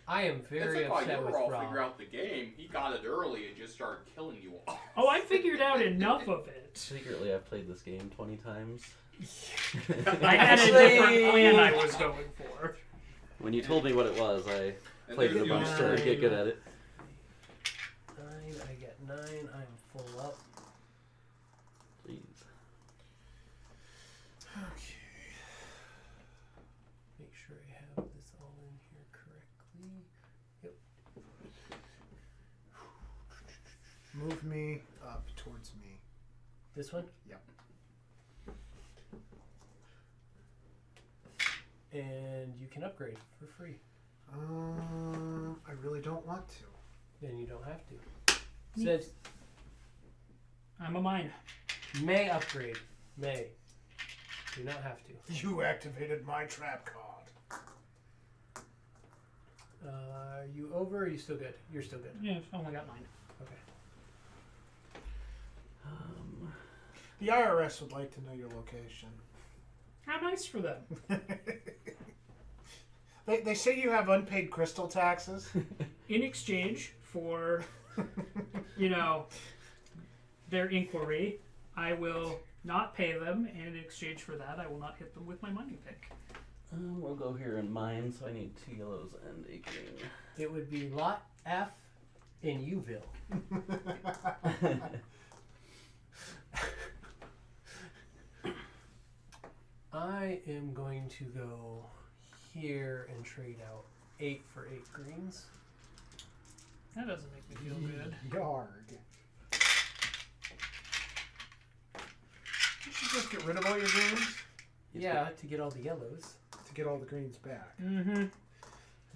I am very it's like upset while you with were all Rob. figure out the game, he got it early and just started killing you all. Oh, I figured out enough of it. Secretly, I've played this game 20 times. I had a Actually- different plan I was going for. When you told me what it was, I And played it a there's the bunch other- to get good at it. 9, I get 9. I'm full up. Please. Okay. Make sure I have this all in here correctly. Yep. Move me up towards me. This one? Yep. And you can upgrade for free. I really don't want to. Then you don't have to. Says I'm a mine. may upgrade. May. Do not have to. You activated my trap card. Are you over or are you still good? You're still good. Yeah, I've only got 9. Okay. The IRS would like to know your location. How nice for them. They say you have unpaid crystal taxes. In exchange for, their inquiry, I will not pay them, and in exchange for that, I will not hit them with my mining pick. We'll go here in mine, so I need 2 yellows and a green. It would be lot F in Uville. I am going to go here and trade out 8 for 8 greens. That doesn't make me feel good. Yarg. You should just get rid of all your greens Yeah, to get all the yellows. to get all the greens back. Mm-hmm. It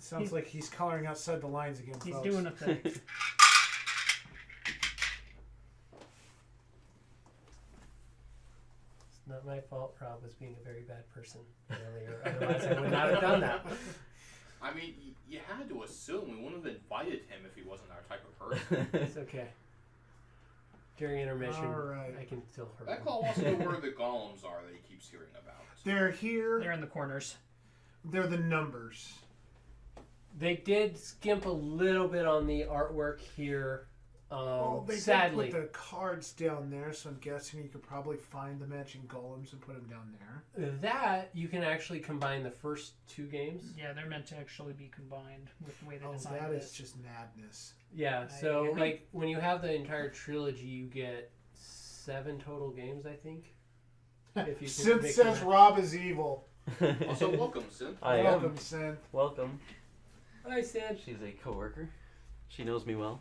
sounds like he's coloring outside the lines again, He's folks. doing a thing. It's not my fault. Rob was being a very bad person earlier. Otherwise, I would not have done that. I mean, you had to assume we wouldn't have invited him if he wasn't our type of person. It's okay. During intermission, All right. I can still hurt That him. call wants to know where the golems are that he keeps hearing about. They're here. They're in the corners. They're the numbers. They did skimp a little bit on the artwork here. Well, they Sadly, did put the cards down there, so I'm guessing you could probably find the matching golems and put them down there. that you can actually combine the first 2 games. Yeah, they're meant to actually be combined with the way they Oh, designed that it. is just madness. Yeah, I so agree. like when you have the entire trilogy, you get 7 total games, I think. If you can Synth make says them- Rob is evil. Also, welcome, Synth. I am. Welcome, Synth. Welcome. Hi, Sam. She's a coworker. She knows me well.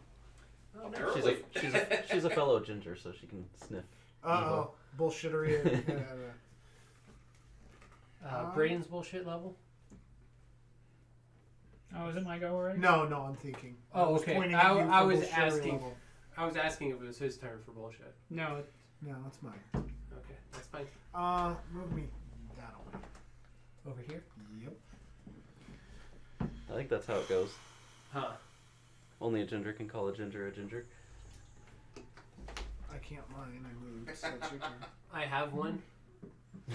Oh, no. Apparently. She's a fellow ginger, so she can sniff. Uh-oh. Bullshittery. Braden's bullshit level. Oh, is it my go already? No, I'm thinking. Oh, was okay. pointing at you I for was bullshittery asking. level. I was asking if it was his turn for bullshit. No. No, it's mine. Okay, that's fine. Move me that way. Over here. Yep. I think that's how it goes. Huh. Only a ginger can call a ginger a ginger. I can't mine. I moved. So it's your turn. I have one.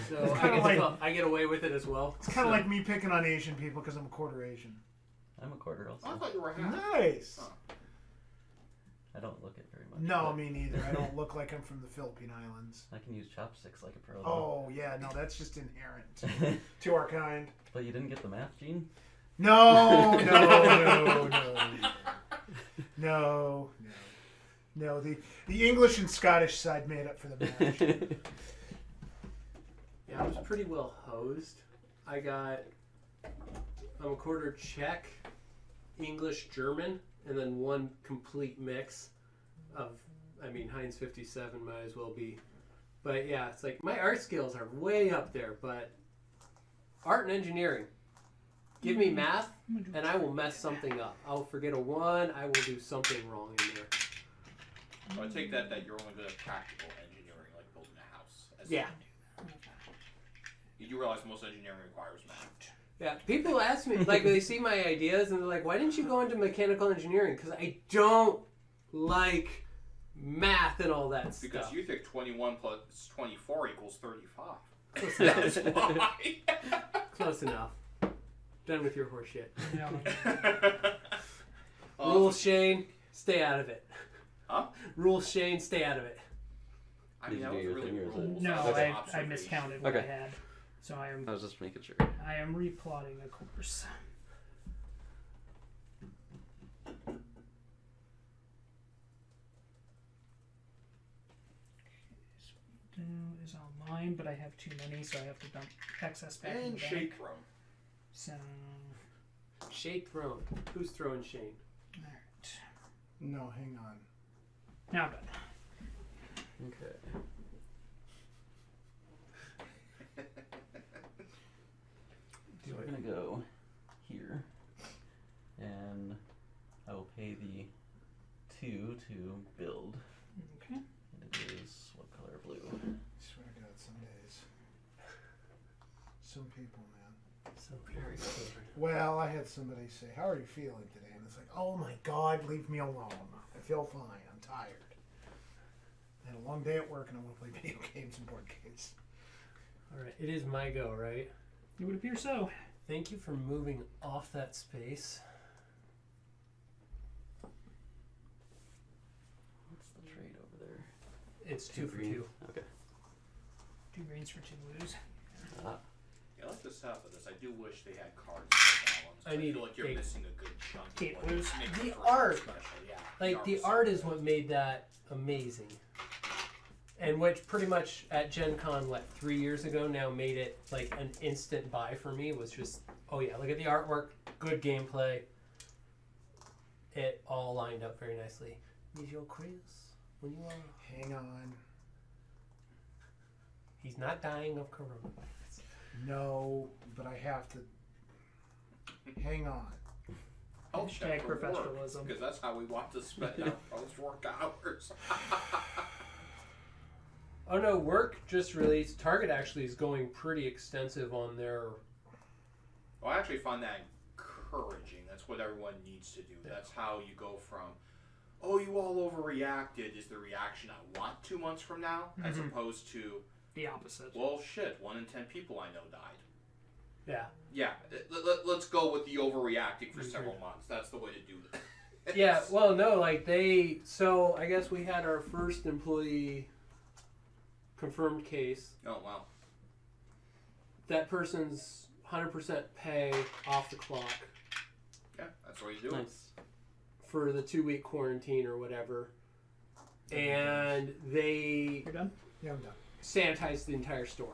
So It's I kinda get, like- I get away with it as well. It's kind of like me picking on Asian people because I'm a quarter Asian. I'm a quarter also. I thought you were half. Nice. Huh. I don't look it very much. No, but me neither. I don't look like I'm from the Philippine Islands. I can use chopsticks like a pro. Though. Oh, yeah, no, that's just inherent to our kind. But you didn't get the math, Gene? No. No, the English and Scottish side made up for the match. Yeah, I was pretty well hosed. I'm a quarter Czech, English, German, and then one complete mix of, Heinz 57 might as well be. But yeah, it's like my art skills are way up there, but art and engineering. Give me math, and I will mess something up. I'll forget a 1, I will do something wrong in there. So I take that you're only good at practical engineering, like building a house. Yeah. You do realize most engineering requires math. Yeah, people ask me, like, they see my ideas, and they're like, why didn't you go into mechanical engineering? Because I don't like math and all that Because stuff. you think 21 plus 24 equals 35. Close enough. That's why. Close enough. Done with your horse shit. Yeah. Rules, Shane, stay out of it. Huh? Rules, Shane, stay out of it. I mean, Did that you was do your really thing, or is it- rules. No, That was I observation. miscounted what Okay. I had. So I was just making sure. I am replotting a course. Is all mine, but I have too many, so I have to dump excess back in And the bank. shake room. So, Shane thrown. Who's throwing Shane? alright. No, hang on. Now I'm done. Okay. So we're gonna go here, and I will pay the 2 to build. Okay. And it is what color? Blue. Swear to God, some days. Some people, man. So very good. Well, I had somebody say, "How are you feeling today?" And it's like, "Oh my God, leave me alone. I feel fine. I'm tired. I had a long day at work, and I want to play video games and board games." All right, it is my go, right? It would appear so. Thank you for moving off that space. What's the trade over there? It's 2 for green. 2. Okay. 2 greens for 2 blues. Ah, Yeah, I like the setup of this. I do wish they had cards for that one. I need feel like you're 8. missing a good chunk. of 8 what blues. makes The it art. special. Yeah, Like, the was so art is good. what made that amazing. And which pretty much at Gen Con, 3 years ago now made it like an instant buy for me was just, oh yeah, look at the artwork, good gameplay. It all lined up very nicely. Is your Chris? When you are... Hang on. He's not dying of coronavirus. No, but I have to. Hang on. I'll Hashtag check for professionalism. because that's how we want to spend our post-work hours. Oh no, work just released. Target actually is going pretty extensive on their... Well, I actually find that encouraging. That's what everyone needs to do. That's how you go from, oh, you all overreacted, is the reaction I want 2 months from now, as opposed to, The opposite. well, shit, 1 in 10 people I know died. Yeah. Yeah, let's go with the overreacting for several months. That's the way to do that. Yeah, well, no, so I guess we had our first employee confirmed case. Oh, wow. That person's 100% pay off the clock Yeah, that's the way you do it. nice. for the 2-week quarantine or whatever. And they You're done? Yeah, I'm done. sanitized the entire store.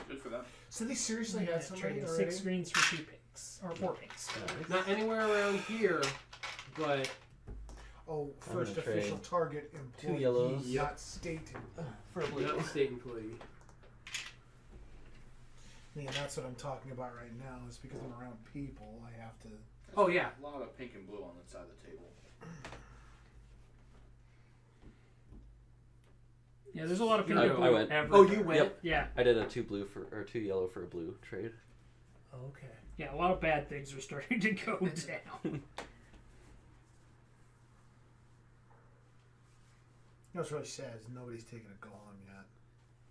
Good for them. So they seriously had somebody Trading already? 6 greens for 2 pinks. Or 4 pinks. Not anywhere around here, but Oh, first gonna trade official target employee, 2 yellows. not stated. For a blue. not a state employee. Yeah, that's what I'm talking about right now. Is because I'm around people, I have to. Oh, yeah. A lot of pink and blue on that side of the table. Yeah, there's a lot of You people went. who I went. Oh, you went? Yep. Yeah, I did a 2 yellow for a blue trade. Okay. yeah, a lot of bad things are starting to go down. You know what's really sad is nobody's taken a golem yet.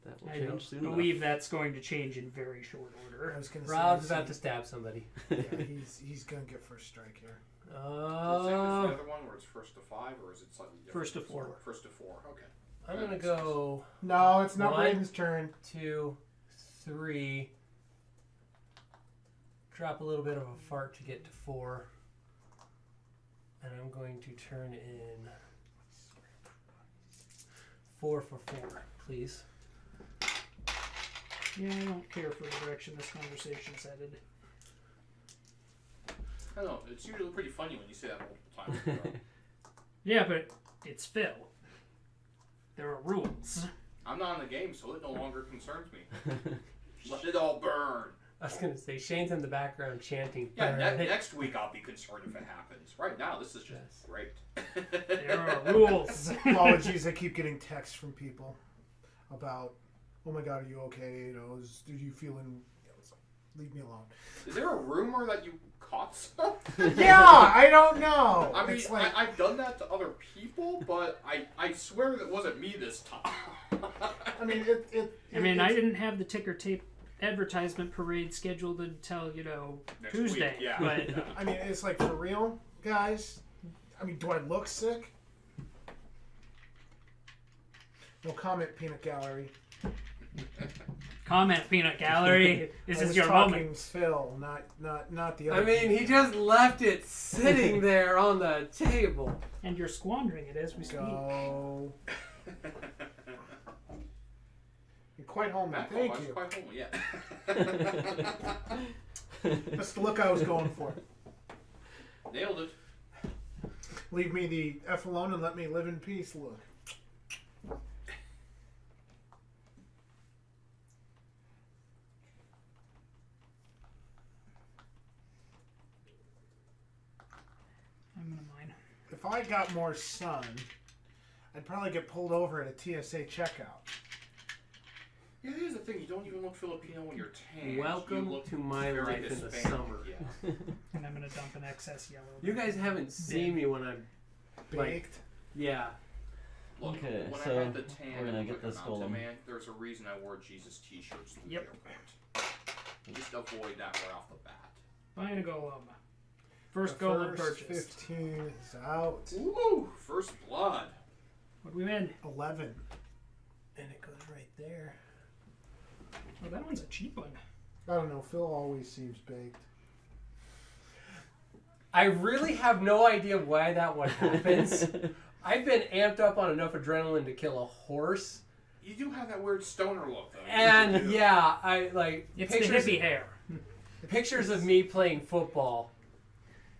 That will I change don't soon believe that's going to change in very short I order. was gonna Rob's say, about to stab somebody. Yeah, he's gonna get first strike here. Is that the other one where it's first to 5, or is it slightly different? First to 4. First to 4. Okay. I'm gonna go No, it's not One. Braden's turn. 2, 3. Drop a little bit of a fart to get to 4. And I'm going to turn in 4 for 4, please. Yeah, I don't care for the direction this conversation's headed. I don't know. It's usually pretty funny when you say that multiple times. Yeah, but it's Phil. There are rules. I'm not in the game, so it no longer concerns me. Let it all burn. I was going to say, Shane's in the background chanting. Yeah, "Burn it." next week I'll be concerned if it happens. Right now, this is just Yes. great. There are rules. Apologies, I keep getting texts from people about, oh my god, are you okay? You know, did you feeling? Leave me alone. Is there a rumor that you caught something? Yeah, I don't know. I mean, It's like, I've done that to other people, but I swear it wasn't me this time. I mean, I didn't have the ticker tape advertisement parade scheduled until, Next Tuesday. week, yeah. But I mean, it's like, for real, guys. I mean, do I look sick? No comment, Peanut Gallery. comment, Peanut Gallery. This I is was your talking moment. Phil, not the other. I mean, he just left it sitting there on the table. And you're squandering it as we speak. Go. You're quite homely. Thank you. Quite homely, yeah. That's the look I was going for. Nailed it. Leave me the F alone and let me live in peace look. I'm gonna mine. If I got more sun, I'd probably get pulled over at a TSA checkout. Yeah, here's the thing. You don't even look Filipino when you're tan. Welcome you look to my very life in the Hispanic. summer. Yeah. And I'm gonna dump an excess yellow. You guys haven't seen me when I'm Baked. yeah. Look, Okay, when so I had the tan, we're gonna and get looked this like a mountain golem. Man, there's a reason I wore Jesus t-shirts through Yep. the airport. Just avoid that right off the bat. Buying a golem. First The golem first purchased. 15 is out. Woo! First blood. What do we win? 11. And it goes right there. Oh, that one's a cheap one. I don't know. Phil always seems baked. I really have no idea why that one happens. I've been amped up on enough adrenaline to kill a horse. You do have that weird stoner look, though. You And really do. yeah, I like It's pictures, the hippie hair. pictures of me playing football.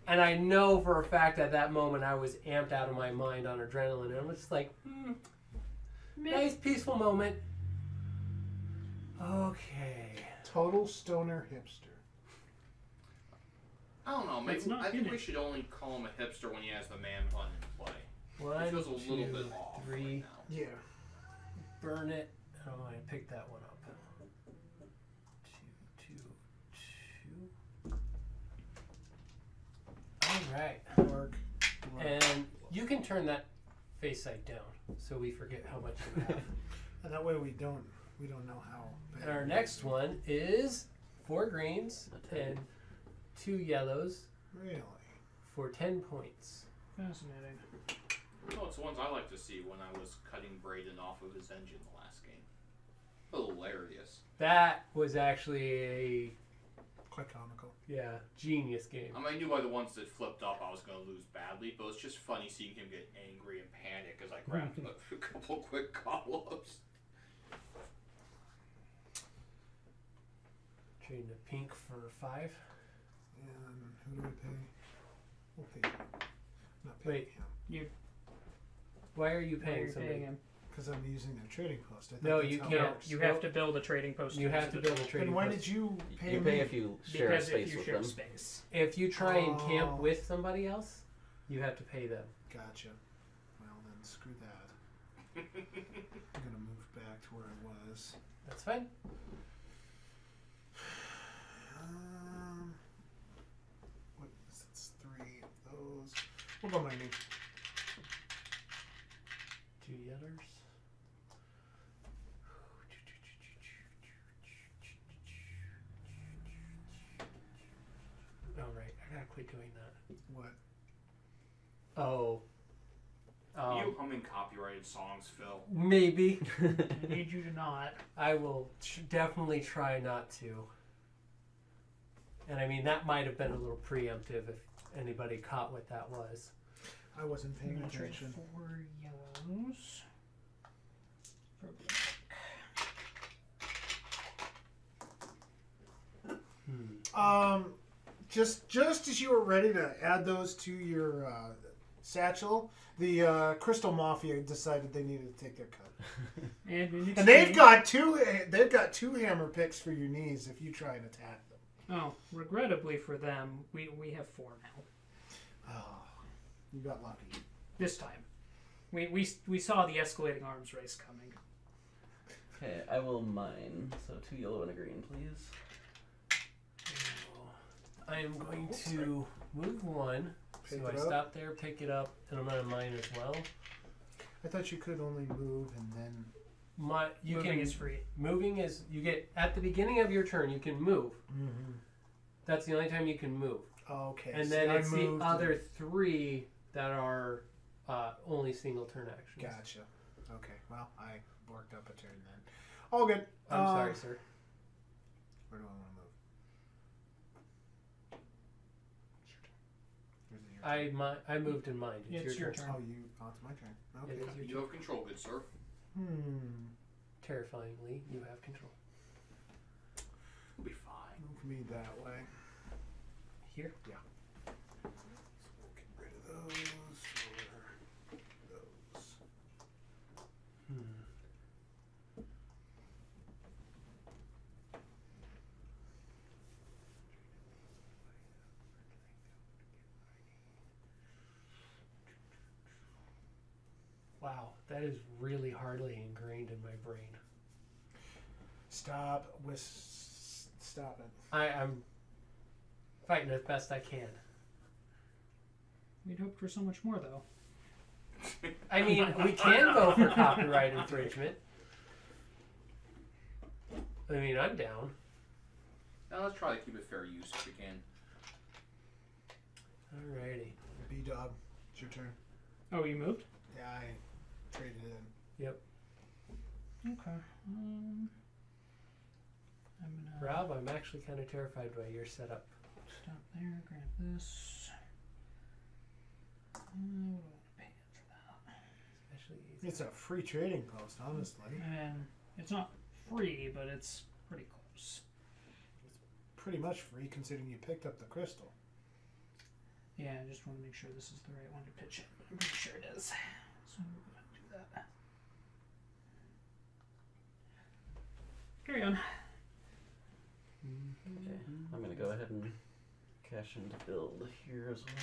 And I know for a fact at that moment I was amped out of my mind on adrenaline. And I'm just like, nice peaceful moment. Okay. Total stoner hipster. I don't know. Maybe It's not I think in we it. should only call him a hipster when he has the man bun in play. One, It feels a little 2, bit off 3. right now. Yeah. Burn it. Oh, I picked that one up. 2, 2, 2. All right. Work. And you can turn that face side down so we forget how much you have. And that way we don't know how. And our next one is 4 greens and 2 yellows Really? for 10 points. Fascinating. Oh, it's the ones I like to see when I was cutting Braden off of his engine the last game. Hilarious. That was actually a Quite comical. genius game. I mean, I knew by the ones that flipped up I was going to lose badly, but it's just funny seeing him get angry and panic as I grabbed a couple quick call-ups. Trading a pink for 5. And who do we pay? We'll pay him. Not paying Wait. him. Why are you Why are paying you somebody? paying him? Because I'm using their trading post. I think No, that's you how it can't. works. You have to build a trading post. You have to build a trading Then why post. did you pay You me? pay if you share a Because space if you with share them. space. If you try and camp Oh. with somebody else, you have to pay them. Gotcha. Well then, screw that. I'm gonna move back to where I was. That's fine. What is it's 3 of those? We'll go mining. 2 yellers. All right, I gotta quit doing that. What? Oh. Are you humming copyrighted songs, Phil? Maybe. I need you to not. I will definitely try not to. And I mean, that might have been a little preemptive if anybody caught what that was. I wasn't I'm paying gonna trade attention. 4 yellows. For black. Just as you were ready to add those to your satchel, the Crystal Mafia decided they needed to take their cut. And, in And they've exchange- got two hammer picks for your knees if you try and attack them. Oh, regrettably for them, we have 4 now. Oh, you got lucky. This time. We saw the escalating arms race coming. Okay, I will mine. So 2 yellow and a green, please. I am going to move 1. Pick So it I up. stop there, pick it up, and I'm going to mine as well. I thought you could only move and then. Moving is free. Moving is you get at the beginning of your turn. You can move. Mm-hmm. That's the only time you can move. Okay. And so then I it's the moved other 3 that are only single turn actions. Gotcha. Okay. Well, I worked up a turn then. All good. I'm sorry, sir. Where do I want to move? Is it your turn? I moved in mind. It's, It's your your turn. turn. Oh, it's my turn. Okay. It is your You turn. have control, good sir. Terrifyingly, you have control. You'll be fine. Move me that way. Here. So we'll get rid of those. Or those. Wow, that is really hardly ingrained in my brain. Stop it. I'm fighting as best I can. We'd hoped for so much more, though. I mean, we can go for copyright infringement. I mean, I'm down. Now let's try to keep it fair use if we can. Alrighty. B-Dog, it's your turn. Oh, you moved? Yeah, I traded in. Yep. Okay. I'm gonna Rob, I'm actually kind of terrified by your setup. stop there, grab this. What do I want to pay it for that? Especially It's a free trading post, honestly. And it's not free, but it's pretty close. Pretty much free considering you picked up the crystal. Yeah, I just want to make sure this is the right one to pitch in. I'm pretty sure it is. So we're going to do that. Carry on. Okay, I'm gonna go ahead and cash into build here as well.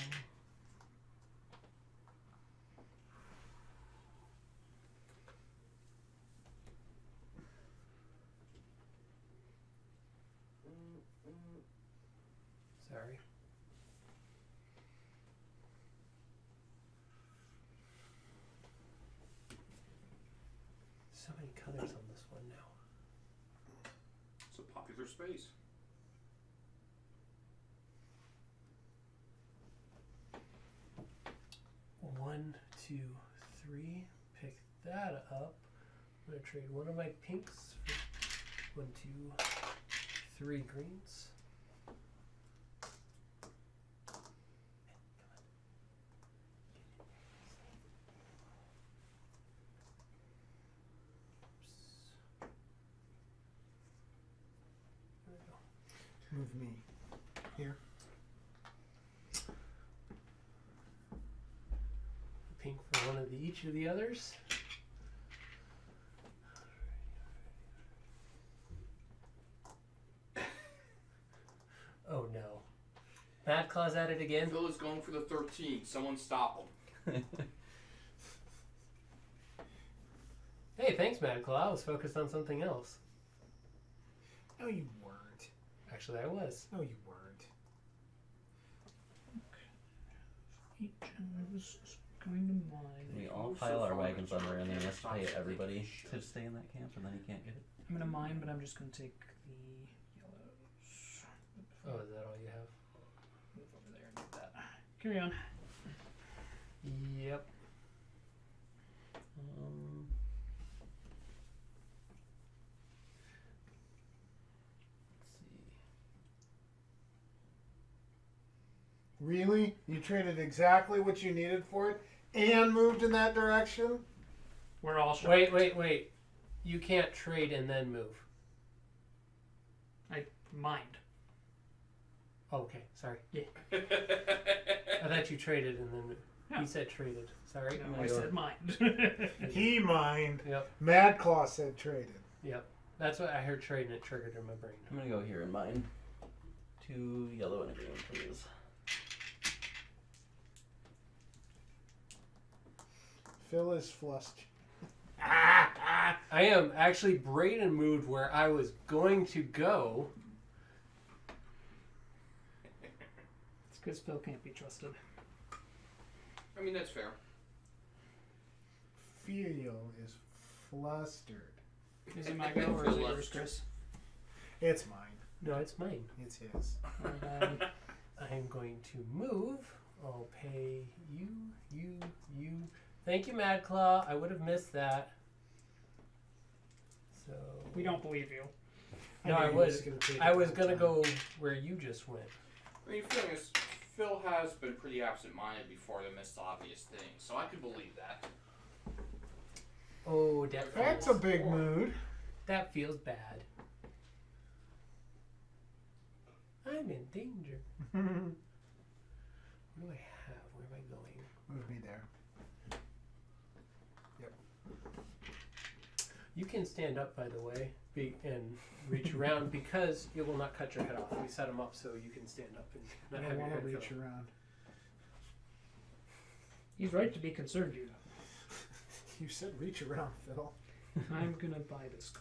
Sorry. So many colors on this one now. It's a popular space. One, two, three. Pick that up. I'm gonna trade one of my pinks for 1, 2, 3 greens. There we go. Move me here. Pink for one of each of the others. Oh no. Mad Claw's at it again. Phil is going for the 13. Someone stop him. Hey, thanks, Mad Claw. I was focused on something else. No, you weren't. Actually, I was. No, you weren't. 8 gems is going to mine. We all pile our wagons on Rand and he has to pay everybody to stay in that camp and then he can't get it. I'm going to mine, but I'm just going to take the yellows. Oh, is that all you have? Move over there and do that. Carry on. Yep. Really? You traded exactly what you needed for it and moved in that direction? We're all shocked. Wait. You can't trade and then move. I mind. Oh, okay, sorry. Yeah. I thought you traded and then moved. No. You said traded. Sorry. No, I said mind. He mined. Yep. Mad Claw said traded. Yep. That's what I heard trade and it triggered in my brain. I'm gonna go here in mine. 2 yellow and a green, please. Phil is flushed. I am. Actually, Braden moved where I was going to go. It's because Phil can't be trusted. I mean, that's fair. Phil is flustered. Is it my go or is it yours, Chris? It's mine. No, it's mine. It's his. I'm going to move. I'll pay you. Thank you, Mad Claw. I would have missed that. So We don't believe you. No, I was gonna go where you just went. I mean, feeling is, Phil has been pretty absent-minded before the missed obvious thing, so I could believe that. Oh, That's a big mood. That feels bad. I'm in danger. What do I have? Where am I going? Move me there. You can stand up, by the way, and reach around because it will not cut your head off. We set them up so you can stand up and not I have your want head to reach cut off. around. He's right to be concerned, you. You said reach around, Phil. I'm gonna buy this.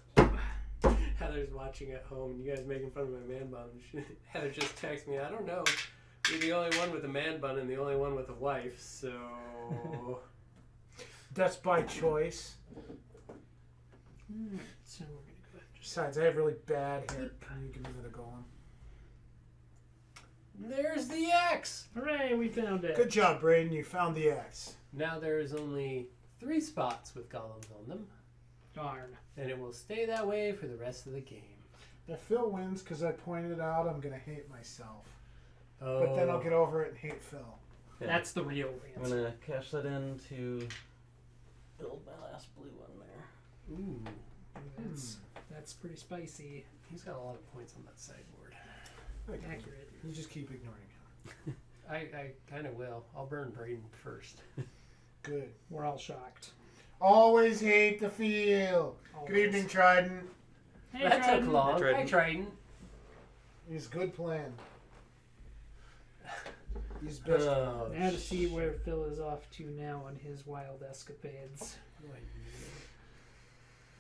Heather's watching at home, and you guys making fun of my man bun. Heather just texted me, I don't know. You're the only one with a man bun and the only one with a wife, so... That's by choice. So we're gonna go ahead and just. Besides, I have really bad hair. You can give it a golem. There's the X! Hooray, we found it. Good job, Braden. You found the X. Now there's only 3 spots with golems on them, Darn. and it will stay that way for the rest of the game. If Phil wins because I pointed out, I'm going to hate myself. Oh. But then I'll get over it and hate Phil. Yeah. That's the real I'm answer. gonna cash that in to build my last blue one there. Ooh, That's pretty spicy. he's got a lot of points on that sideboard. Accurate. You just keep ignoring him. I kind of will. I'll burn Braden first. Good. We're all shocked. Always hate the field. Always. Good evening, Trident. Hey, That Trident. took long. Trident. Hi, Trident. He's good plan. He's best. Now to see where Phil is off to now on his wild escapades. What do I need?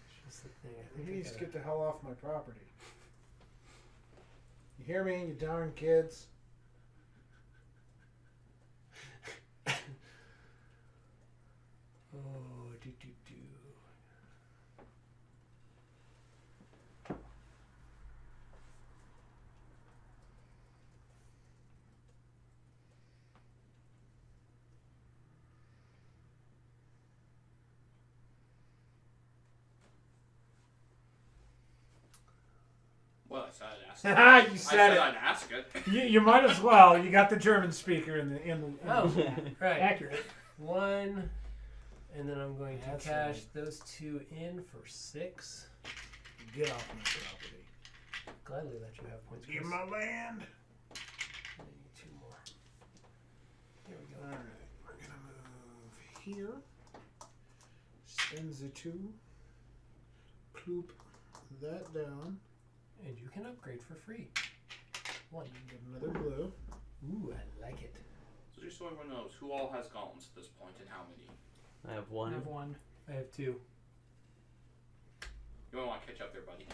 It's just the thing. I think He I needs to gotta- get the hell off my property. You hear me, you darn kids? Oh, do. Well, I said I'd ask it. You I said said it. I'd ask it. You might as well. You got the German speaker in the. Oh, right. Accurate. 1, and then I'm going to That's cash right. those 2 in for 6. Get off my property. Gladly let you have points. Give Chris. my land. I need 2 more. There we go. Alright, we're gonna move here. Spend the 2. Cloop that down. And you can upgrade for free. 1. Get another blue. Ooh, I like it. So just so everyone knows, who all has golems at this point and how many? I have I one. have one. I have 2. You don't want to catch up there, buddy.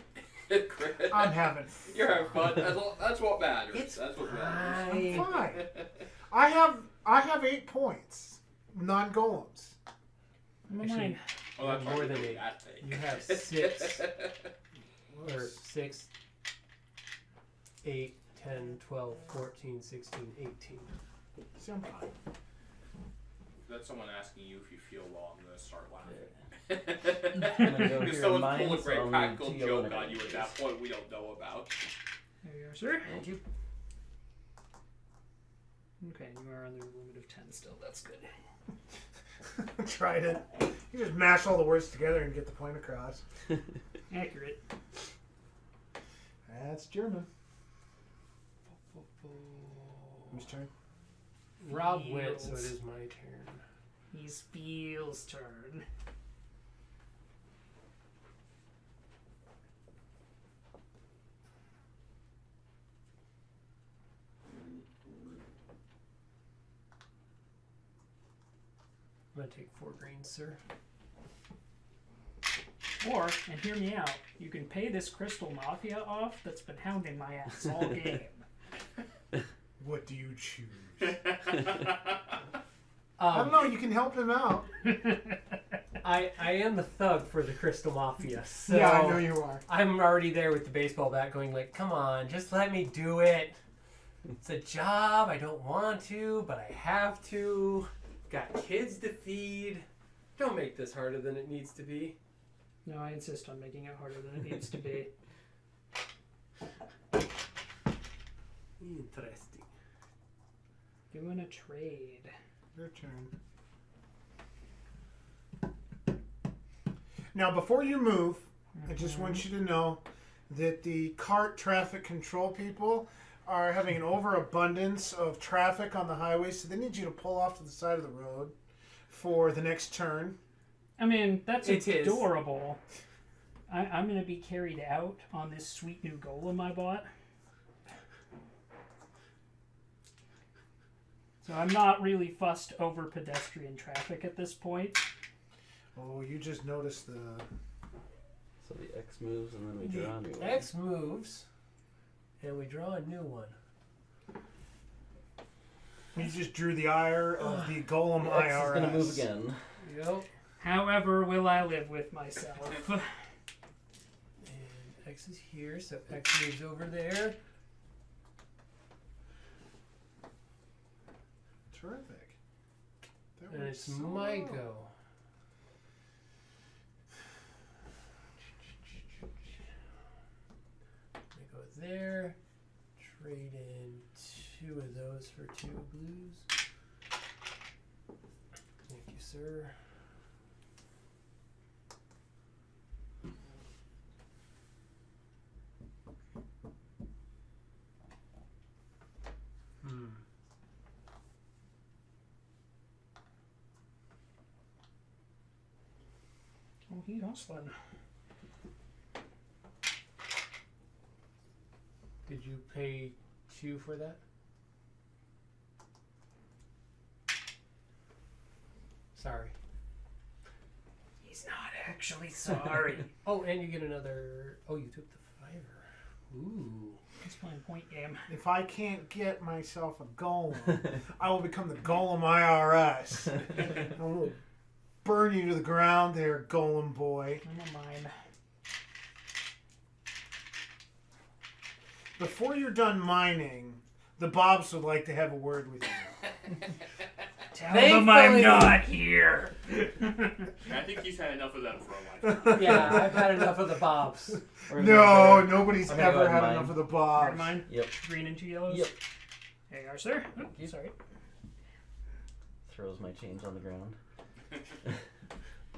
Chris. I'm having You're having fun. That's what matters. It's That's what matters. I'm fine. I have 8 points. Non-golems. Actually, Mine. Oh, that's More right, than you 8. that thing. You have 6. Or 6, 8, 10, 12, 14, 16, 18. See, I'm fine. that's someone asking you if you feel well, I'm gonna start laughing. I'm gonna go If here someone's mine, pulling a so great I'll need practical 2 yellow joke and a on you green, at that point we don't know about. There you are, sir. Thank you. Okay, you are under a limit of 10 still. That's good. Tried it. You just mash all the words together and get the point across. Accurate. That's German. Whose turn? Rob went, so it Feels. is my turn. He's Feels' turn. I'm gonna take 4 greens, sir. Or, and hear me out, you can pay this Crystal Mafia off that's been hounding my ass all game. What do you choose? Um, I don't know. You can help him out. I am the thug for the Crystal Mafia, so Yeah, I know you are. I'm already there with the baseball bat going like, come on, just let me do it. It's a job, I don't want to, but I have to. Got kids to feed. Don't make this harder than it needs to be. No, I insist on making it harder than it needs to be. Interesting. Doing a trade. Your turn. Now, before you move, I just want you to know that the cart traffic control people are having an overabundance of traffic on the highway, so they need you to pull off to the side of the road for the next turn. I mean, that's It is. adorable. I'm going to be carried out on this sweet new golem I bought. So I'm not really fussed over pedestrian traffic at this point. Oh, you just noticed the... So the X moves and then we draw a new one. X moves, and we draw a new one. You just drew the ire of the golem The X IRS. is gonna move again. Yep. However, will I live with myself? And X is here, so X moves over there. Terrific. That And worked it's so my well. go. I go there. Trade in 2 of those for 2 blues. Thank you, sir. Oh, he's hustling. Did you pay 2 for that? Sorry. He's not actually sorry. Oh, and you get another. Oh, you took the 5. Ooh. He's playing point game. If I can't get myself a golem, I will become the golem IRS. And we'll burn you to the ground there, golem boy. I'm a mime. Before you're done mining, the Bobs would like to have a word with you. Tell them I'm not here. I think he's had enough of them for a lifetime. Yeah, I've had enough of the Bobs. We're gonna go No, there. nobody's I'm gonna go ever ahead had and enough mine. of the Bobs. Never mind. Yep. Green and 2 yellows. Yep. There you are, sir. Oh, you. sorry. Throws my change on the ground.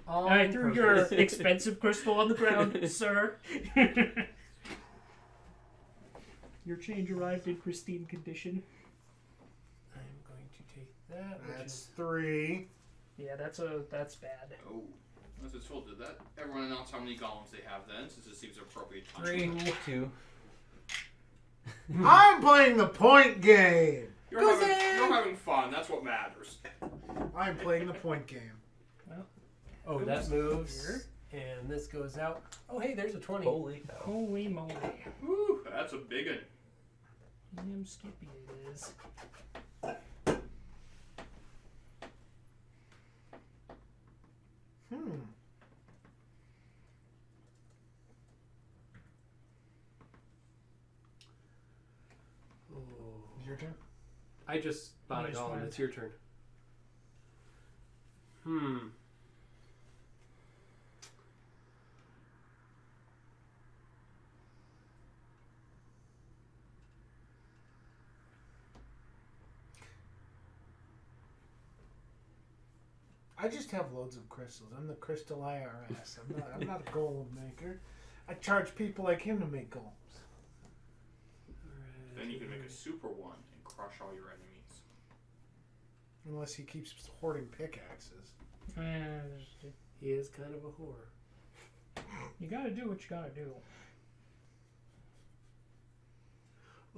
I threw your expensive crystal on the ground, sir. Your change arrived in pristine condition. I'm going to take that. Which That's is 3. Yeah, that's bad. Oh, as it's told, did that? Everyone announce how many golems they have then, since it seems appropriate time. 3. 2. I'm playing the point game. You're having fun. That's what matters. I'm playing the point game. Oh, that Goes moves. here. And this goes out. Oh, hey, there's a 20. Holy cow. Holy moly. Woo, that's a big one. Damn Skippy it is. Oh. Your turn. I just bought a You just golem. went. It's your turn. I just have loads of crystals. I'm the crystal IRS. I'm not a golem maker. I charge people like him to make golems. Then you can make a super one and crush all your enemies. Unless he keeps hoarding pickaxes. He is kind of a whore. You gotta do what you gotta do.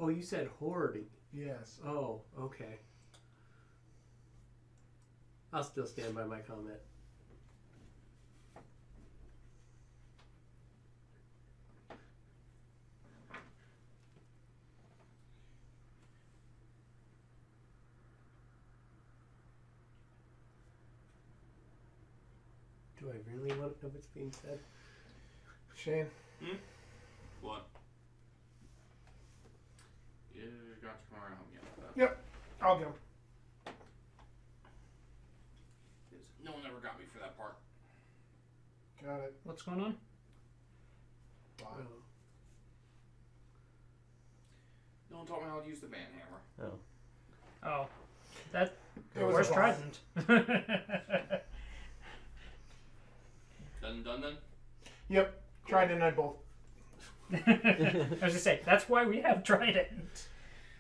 Oh, you said hoarding. Yes. Oh, okay. I'll still stand by my comment. Do I really want to know what's being said? Shane? What? You got to come around yet. Yep. I'll go. No one ever got me for that part. Got it. What's going on? Bye. No one taught me how to use the band hammer. Oh. That. It was Where's a Trident? Done then? Yep. Trident and I both. I was gonna say, that's why we have Trident.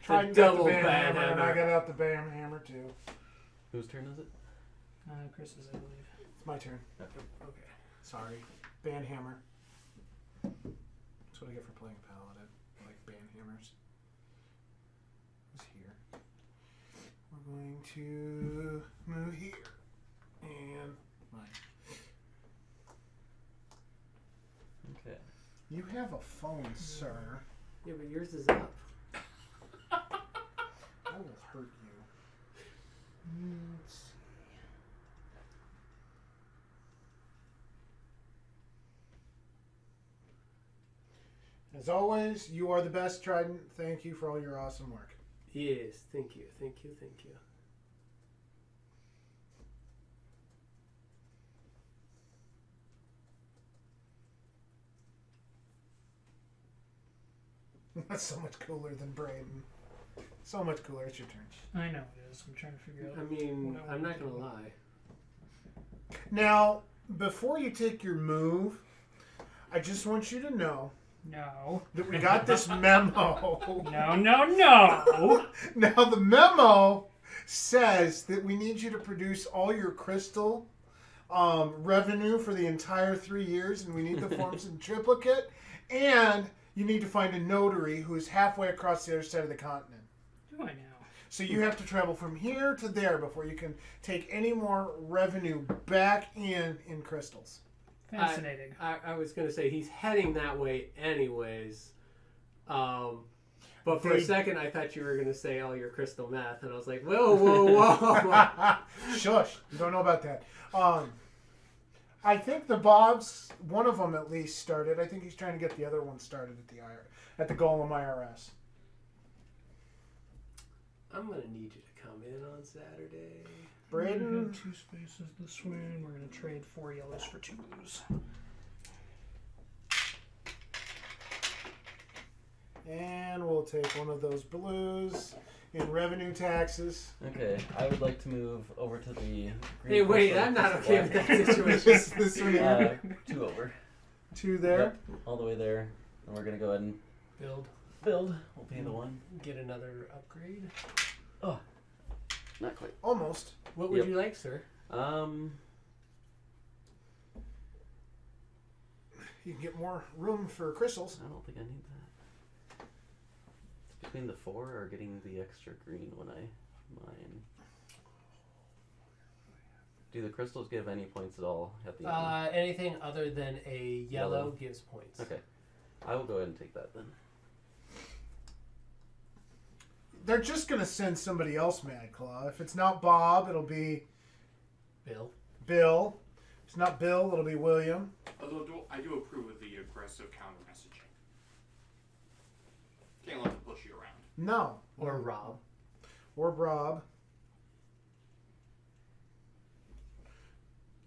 Trident got the double band band hammer, and I hammer. got out the band hammer too. Whose turn is it? Chris's, I believe. It's my turn. Okay. Sorry. Band hammer. That's what I get for playing Paladin. I like band hammers. Who's here? We're going to move here. And mine. Okay. You have a phone, sir. Yeah, but yours is up. I will hurt you. Let's see. As always, you are the best, Trident. Thank you for all your awesome work. Yes, thank you, thank you, thank you. That's so much cooler than Braden. So much cooler. It's your turn. I know it is. I'm trying to figure out. I mean, what I I'm want not to gonna do. lie. Now, before you take your move, I just want you to know No. that we got this memo. No, no, no! Now, the memo says that we need you to produce all your crystal revenue for the entire 3 years, and we need the forms in triplicate, and you need to find a notary who is halfway across the other side of the continent. Do I now? So you have to travel from here to there before you can take any more revenue back in crystals. Fascinating. I was gonna say he's heading that way anyways. But for They- a second I thought you were gonna say all your crystal math, and I was like, whoa, whoa, whoa. Shush! You don't know about that. I think the Bobs, one of them at least started. I think he's trying to get the other one started at the Golem IRS. I'm gonna need you to come in on Saturday. Braden, 2 spaces this way, and we're going to trade 4 yellows for 2 blues. and we'll take one of those blues in revenue taxes. Okay, I would like to move over to the green. Hey, wait, crystal I'm not black. okay with that situation. this one here, 2 over. two there. Yep, all the way there. And we're gonna go ahead and Build. build. We'll pay the 1. Get another upgrade. Oh, not quite. Almost. What would Yep. you like, sir? You can get more room for crystals. I don't think I need that. It's between the 4 or getting the extra green when I mine. Do the crystals give any points at all at the end? Anything other than a yellow Yellow. gives points. Okay, I will go ahead and take that then. They're just going to send somebody else, Mad Claw. If it's not Bob, it'll be Bill. Bill. If it's not Bill, it'll be William. Although I do approve of the aggressive counter messaging. Can't let them push you around. No. Or Rob. Or Rob.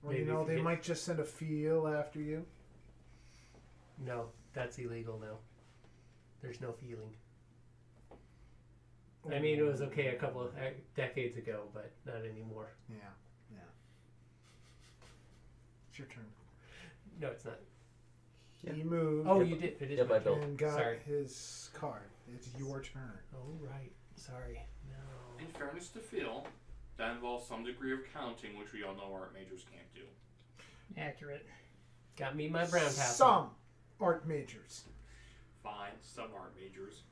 Or, Maybe you know, if you they get- might just send a feel after you. No, that's illegal now. There's no feeling. I mean, it was okay a couple of decades ago, but not anymore. Yeah, yeah. It's your turn. No, it's not. Yeah. He moved Oh, you did. It is Yep, my I built. turn. and got Sorry. his card. It's your turn. Oh, right. Sorry. No. In fairness to Phil, that involves some degree of counting, which we all know art majors can't do. Accurate. Got me my brown pass. Some art majors. Fine, some art majors.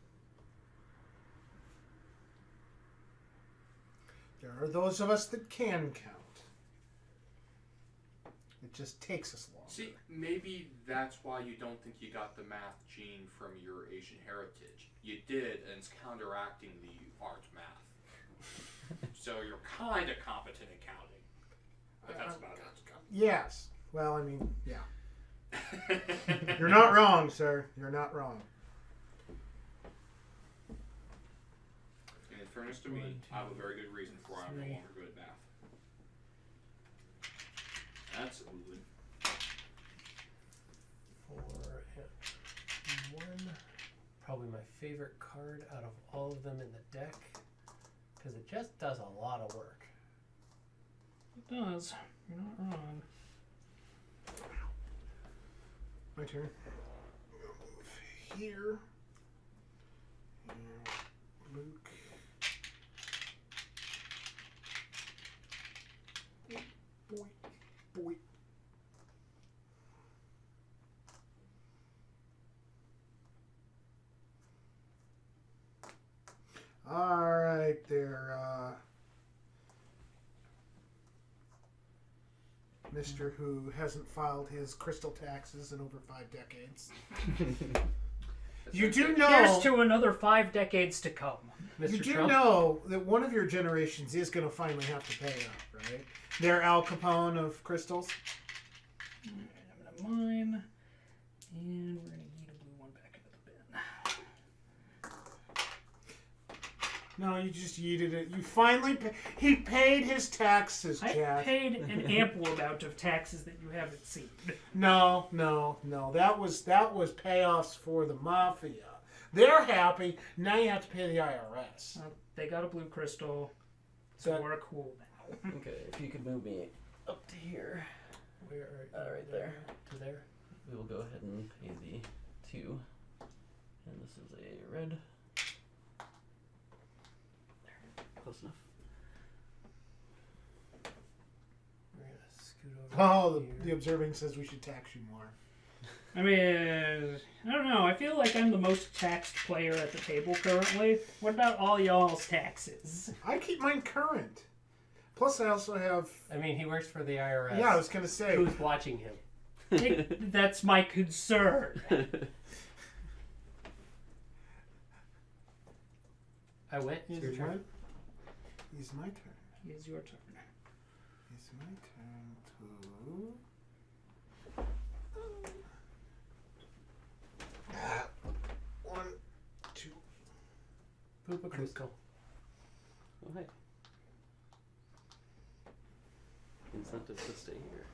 There are those of us that can count. It just takes us longer. See, maybe that's why you don't think you got the math gene from your Asian heritage. You did, and it's counteracting the art math. So you're kind of competent at counting. But that's about Yes. Well, I mean, yeah. it. You're not wrong, sir. You're not wrong. And in fairness to me, One, I have a very good reason for why I'm no three. longer good at math. Absolutely. 4 and 1. Probably my favorite card out of all of them in the deck. Because it just does a lot of work. It does. You're not wrong. My turn. Move here. And Luke. Boy, boy. All right, there, Mr. Who hasn't filed his crystal taxes in over 5 decades. You do know. Here's to another 5 decades to come. Mr. You do Trump? know that one of your generations is going to finally have to pay up, right? They're Al Capone of crystals. I'm gonna mine, and we're gonna eat a blue one back into the bin. No, you just yeeted it. You finally he paid his taxes, I Jack. paid an ample amount of taxes that you haven't seen. No. That was payoffs for the mafia. They're happy. Now you have to pay the IRS. They got a blue crystal, so That- we're cool now. Okay, if you could move me up to here, Where are right there. To there? we will go ahead and pay the 2. And this is a red. There, close enough. We're going to scoot over Oh, here. the observing says we should tax you more. I mean, I don't know. I feel like I'm the most taxed player at the table currently. What about all y'all's taxes? I keep mine current. Plus, I also have. I mean, he works for the IRS. Yeah, I was gonna say. Who's watching him? That's my concern. I went. It's your Is turn. what? It's my turn. It's your turn. It's my turn to. One, two. Poop a crystal. Oh, hey. Incentive to stay here.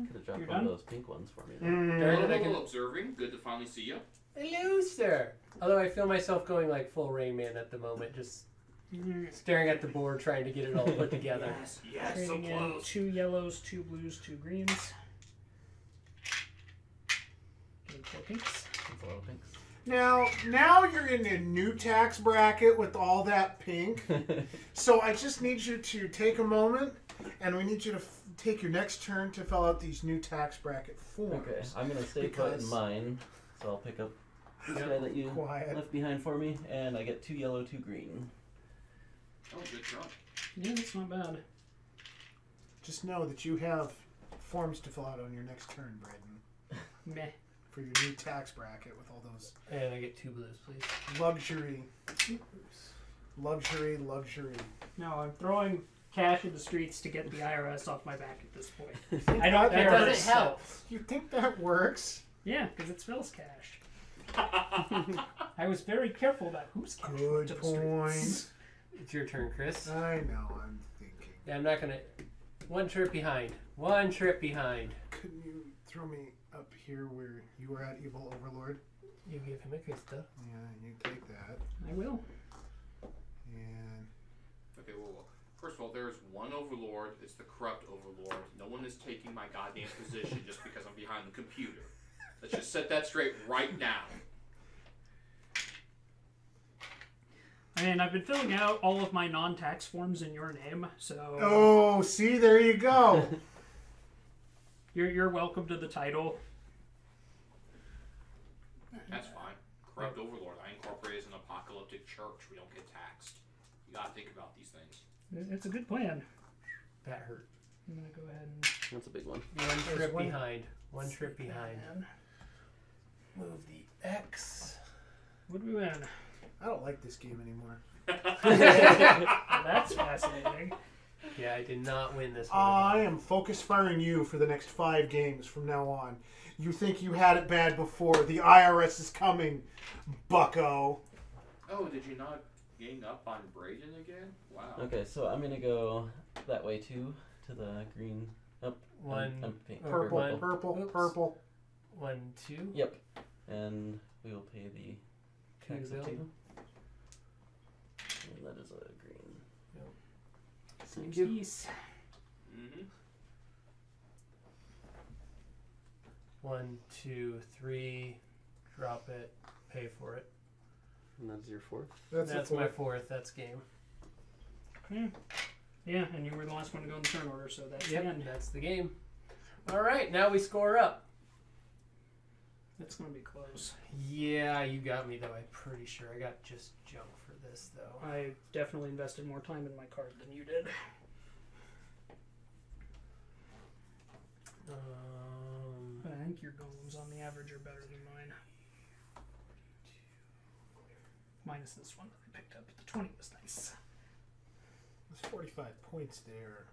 Could have dropped You're one of done? those pink ones for me. Though. Darn it, I Hello, can... observing. Good to finally see you. Hello, sir. Although I feel myself going like full Rain Man at the moment, just staring at the board, trying to get it all put together. Yes, Trading in 2 yellows, 2 blues, 2 greens. Getting 4 pinks. That's a lot of pinks. Now you're in a new tax bracket with all that pink. So I just need you to take a moment, and we need you to take your next turn to fill out these new tax bracket forms. Okay, I'm gonna stay put in Because- mine, so I'll pick up this guy that you Quiet. left behind for me, and I get 2 yellow, 2 green. Oh, good try. Yeah, that's not bad. Just know that you have forms to fill out on your next turn, Braden, Meh. for your new tax bracket with all those And I get 2 blues, please. luxury. No, I'm throwing cash in the streets to get the IRS off my back at this point. Think I don't that care. That works? doesn't help. You think that works? Yeah, because it's Phil's cash. I was very careful about whose cash went Good to the point. streets. It's your turn, Chris. I know. I'm thinking. Yeah, I'm not gonna. One trip behind. One trip behind. Couldn't you throw me up here where you were at, Evil Overlord? You give him a crystal. Yeah, you take that. I will. And Okay, well, first of all, there's one overlord. It's the corrupt overlord. No one is taking my goddamn position just because I'm behind the computer. Let's just set that straight right now. I mean, I've been filling out all of my non-tax forms in your name, so oh, see, there you go. you're welcome to the title. That's fine. Corrupt overlord. I incorporated as an apocalyptic church. We don't get taxed. You gotta think about these things. It's a good plan. That hurt. I'm gonna go ahead and That's a big one. One trip one- behind. One trip behind. Man. Move the X. What do we win? I don't like this game anymore. That's fascinating. Yeah, I did not win this one. I am focus firing you for the next 5 games from now on. You think you had it bad before. The IRS is coming, bucko. Oh, did you not gang up on Braden again? Wow. Okay, so I'm gonna go that way too, to the green. Up. One. Pink. Or Purple, one. purple, Oops. purple. 1, 2. Yep. And we will pay the tax of 2. 2. And that is a green. Thank you. Peace. Mm-hmm. 1, 2, 3. Drop it. Pay for it. And that's your 4th. That's my 4th. That's game. Okay. Yeah, and you were the last one to go in the turn order, so that's the end. That's the game. All right, now we score up. That's gonna be close. Yeah, you got me though. I'm pretty sure I got just junk for this though. I definitely invested more time in my card than you did. But I think your golems on the average are better than mine. Minus this one that I picked up, but the 20 was nice. There's 45 points there.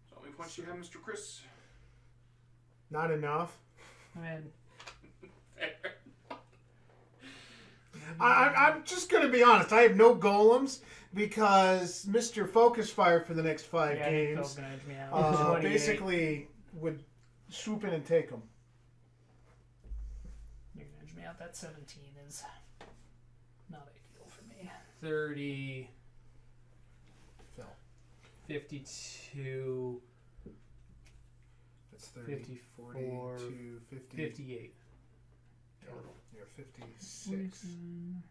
So how many points do you have, Mr. Chris? Not enough. I mean, I'm just going to be honest. I have no golems because Mr. Focus Fire for the next 5 yeah, games Phil's gonna edge me out. 28. basically would swoop in and take them. You're gonna edge me out. That 17 is not ideal for me. 30, Phil. 52, That's 30, 54, 42, 50. 58. Total. You're 56. 47,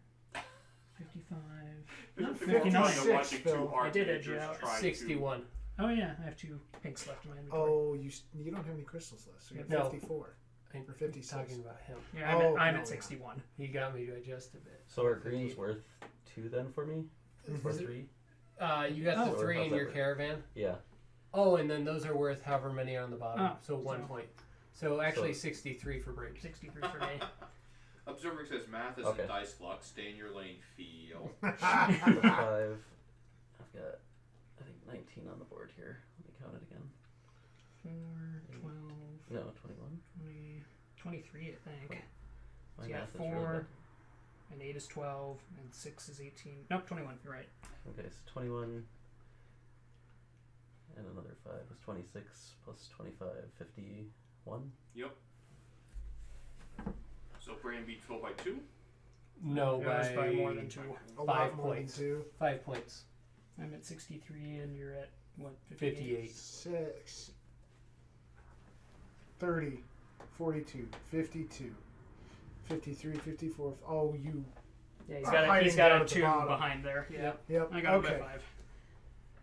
55. No, Not 59. 59. I'm watching Phil. too hard I did to edge you just out. try to- 61. Oh yeah, I have 2 pinks left in my inventory. Oh, you don't have any crystals left, so you're No. 54. I'm Or 56. talking about him. Yeah, I'm no. at 61. He got me to adjust a bit. So are greens worth 2 then for me? Or Is it- 3? You got the Oh. 3 How's in that your work? caravan. Yeah. Oh, and then those are worth however many are on the bottom. Oh, so 1 so- point. So actually So- 63 for Braden. 63 for me. Observing says math is Okay. a dice flux. Stay in your lane, feel. 5. I've got, I think, 19 on the board here. Let me count it again. 4, 12, No, 21. 20, 23, I think. My So yeah, math is really 4, bad. and 8 is 12, and 6 is 18. Nope, 21, you're right. Okay, so 21 and another 5 is 26 plus 25, 51. Yep. So Braden beat Phil by 2. No, It was by more than 2. A lot 5 more than points. 2. 5 points. I'm at 63, and you're at, what, 58. 6, 30, 42, 52, 53, 54. Oh, you. Yeah, he's Are got a, hiding he's got down a at the 2 bottom. behind there. Yeah. Yep. I got him okay. by 5.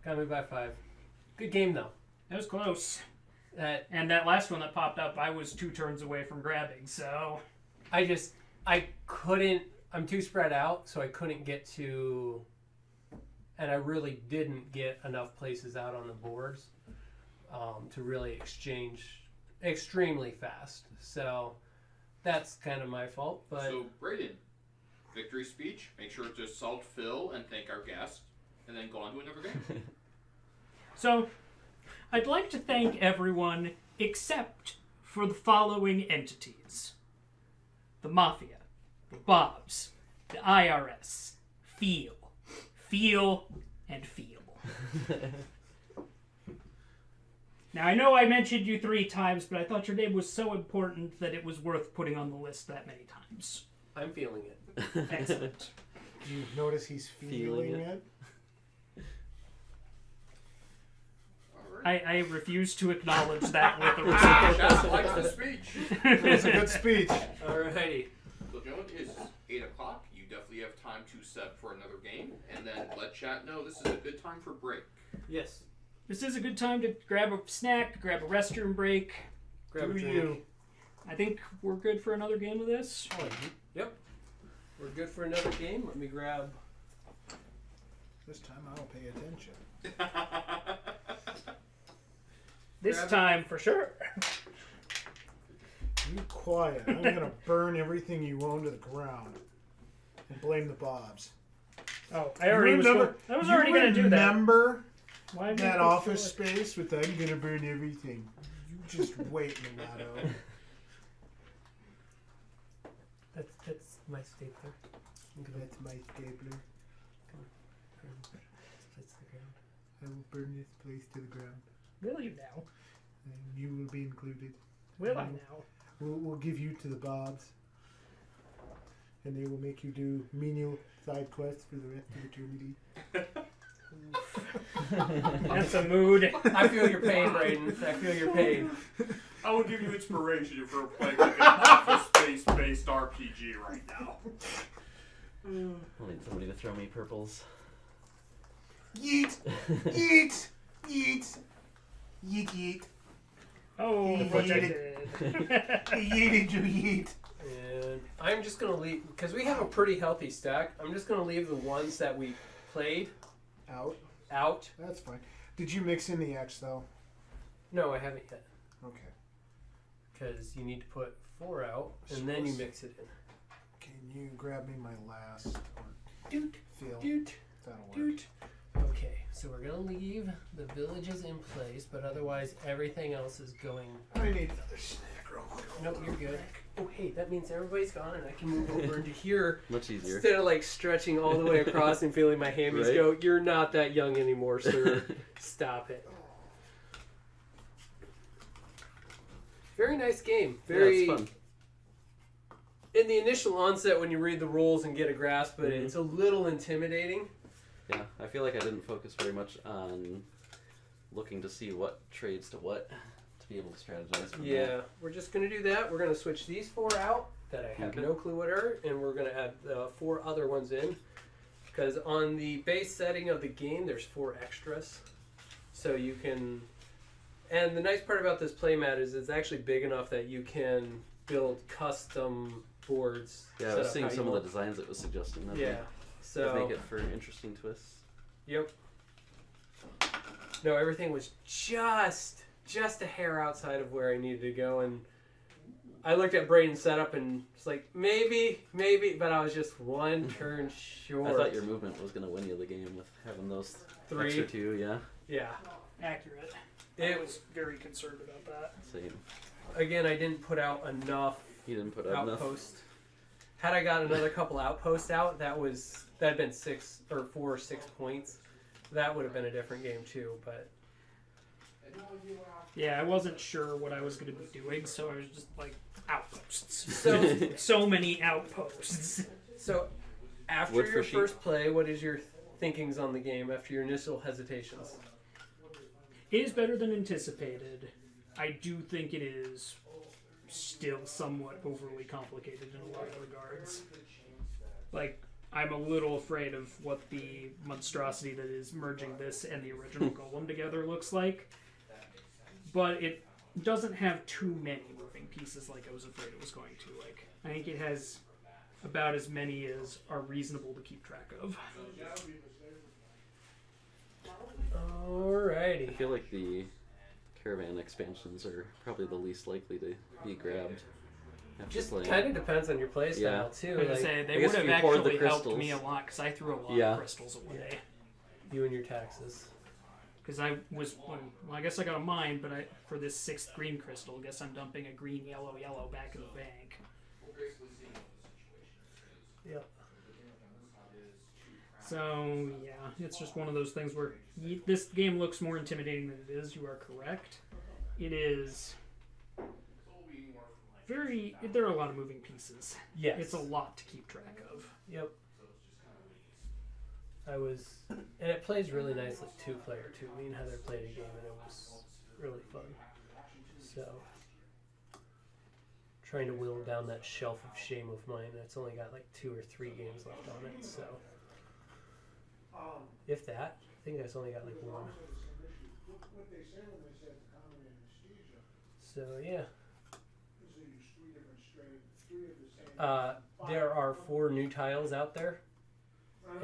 Got me by 5. Good game though. That was close. That And that last one that popped up, I was 2 turns away from grabbing, so... I couldn't. I'm too spread out, so I couldn't get to. And I really didn't get enough places out on the boards to really exchange extremely fast. So that's kind of my fault. But So Braden, victory speech. Make sure to salt Phil and thank our guest, and then go on to another game. So, I'd like to thank everyone except for the following entities. The Mafia, the Bobs, the IRS, Feel, and feel. Now, I know I mentioned you 3 times, but I thought your name was so important that it was worth putting on the list that many times. I'm feeling it. Excellent. Do you notice he's feeling it? Alright. I refuse to acknowledge that with a Ah, reciprocal. Chaz likes the speech. It was a good speech. Alrighty. So, gentlemen, it's 8 o'clock. You definitely have time to set for another game, and then let chat know this is a good time for break. Yes. This is a good time to grab a snack, grab a restroom break. Grab a Do drink. you? I think we're good for another game of this. Yep. We're good for another game. Let me grab. This time I'll pay attention. This Grab it. time for sure. You quiet. I'm gonna burn everything you own to the ground and blame the Bobs. Oh, I already was. I was already going to do that. Remember Why am I that so office sure? space with "I'm gonna burn everything"? You just wait, mulatto. That's my stapler. That's my stapler. I will burn this place to the ground, Will you now? and you will be included. Will I now? We'll give you to the Bobs, and they will make you do menial side quests for the rest of eternity. That's a mood. I feel your pain, Braden. I feel your pain. I will give you inspiration if we're playing like an office space-based RPG right now. I'll need somebody to throw me purples. Yeet! Yeet! Yeet! Yeet yeet! Oh, He protected. Yeeted you yeet! And I'm just gonna leave because we have a pretty healthy stack. I'm just gonna leave the ones that we played Out. out. That's fine. Did you mix in the X though? No, I haven't yet Okay. because you need to put 4 out and then you mix it in. Can you grab me my last Doot, fill? doot, That'll work. doot. Okay, so we're gonna leave the villages in place, but otherwise everything else is going. I need another snack real quick. Nope, you're good. Oh, hey, that means everybody's gone and I can move over into here Much easier. instead of like stretching all the way across and feeling my hammies Right. go. You're not that young anymore, sir. Stop it. Very nice game. Very. Yeah, it's fun. In the initial onset, when you read the rules and get a grasp of it, Mhm. it's a little intimidating. Yeah, I feel like I didn't focus very much on looking to see what trades to what to be able to strategize. From Yeah, that. we're just going to do that. We're going to switch these 4 out that I have Okay. no clue what are, and we're going to add 4 other ones in. Because on the base setting of the game, there's 4 extras. So you can... And the nice part about this playmat is it's actually big enough that you can build custom boards. Yeah, I set was up seeing how you some of the want. designs it was suggesting. That'd Yeah, Make so... it for interesting twists. Yep. No, everything was just a hair outside of where I needed to go, and I looked at Braden's setup and it's like maybe, but I was just one turn short. I thought your movement was going to win you the game with having those 3. extra 2. Yeah, Yeah. Accurate. I It was very concerned about that. same. Again, I didn't put out enough You didn't put out enough. outposts. Had I got another couple outposts out, that'd been 4 or 6 points. That would have been a different game too, but Yeah, I wasn't sure what I was going to be doing, so I was just like, outposts. So- So many outposts. so after Wood for your sheep. first play, what is your thinkings on the game after your initial hesitations? It is better than anticipated. I do think it is still somewhat overly complicated in a lot of regards. Like, I'm a little afraid of what the monstrosity that is merging this and the original Golem together looks like. But it doesn't have too many moving pieces like I was afraid it was going to. Like, I think it has about as many as are reasonable to keep track of. I Alrighty. feel like the caravan expansions are probably the least likely to be grabbed. After Just playing. kind of depends on your playstyle Yeah. too. I was gonna Like say, I they guess would if have you poured the actually helped crystals- me a lot because I threw a lot Yeah. of crystals away. you and your taxes. Because I was, well, I guess I got a mine, but for this 6th green crystal, I guess I'm dumping a green, yellow, yellow back in the bank. Yep. So, yeah, it's just one of those things where this game looks more intimidating than it is. You are correct. It is very... There are a lot of moving pieces. Yes. It's a lot to keep track of. Yep. And it plays really nicely, two-player too. Me and Heather played a game and it was really fun. So, trying to whittle down that shelf of shame of mine. It's only got like 2 or 3 games left on it, so. If that, I think it's only got like 1. So, yeah. There are 4 new tiles out there.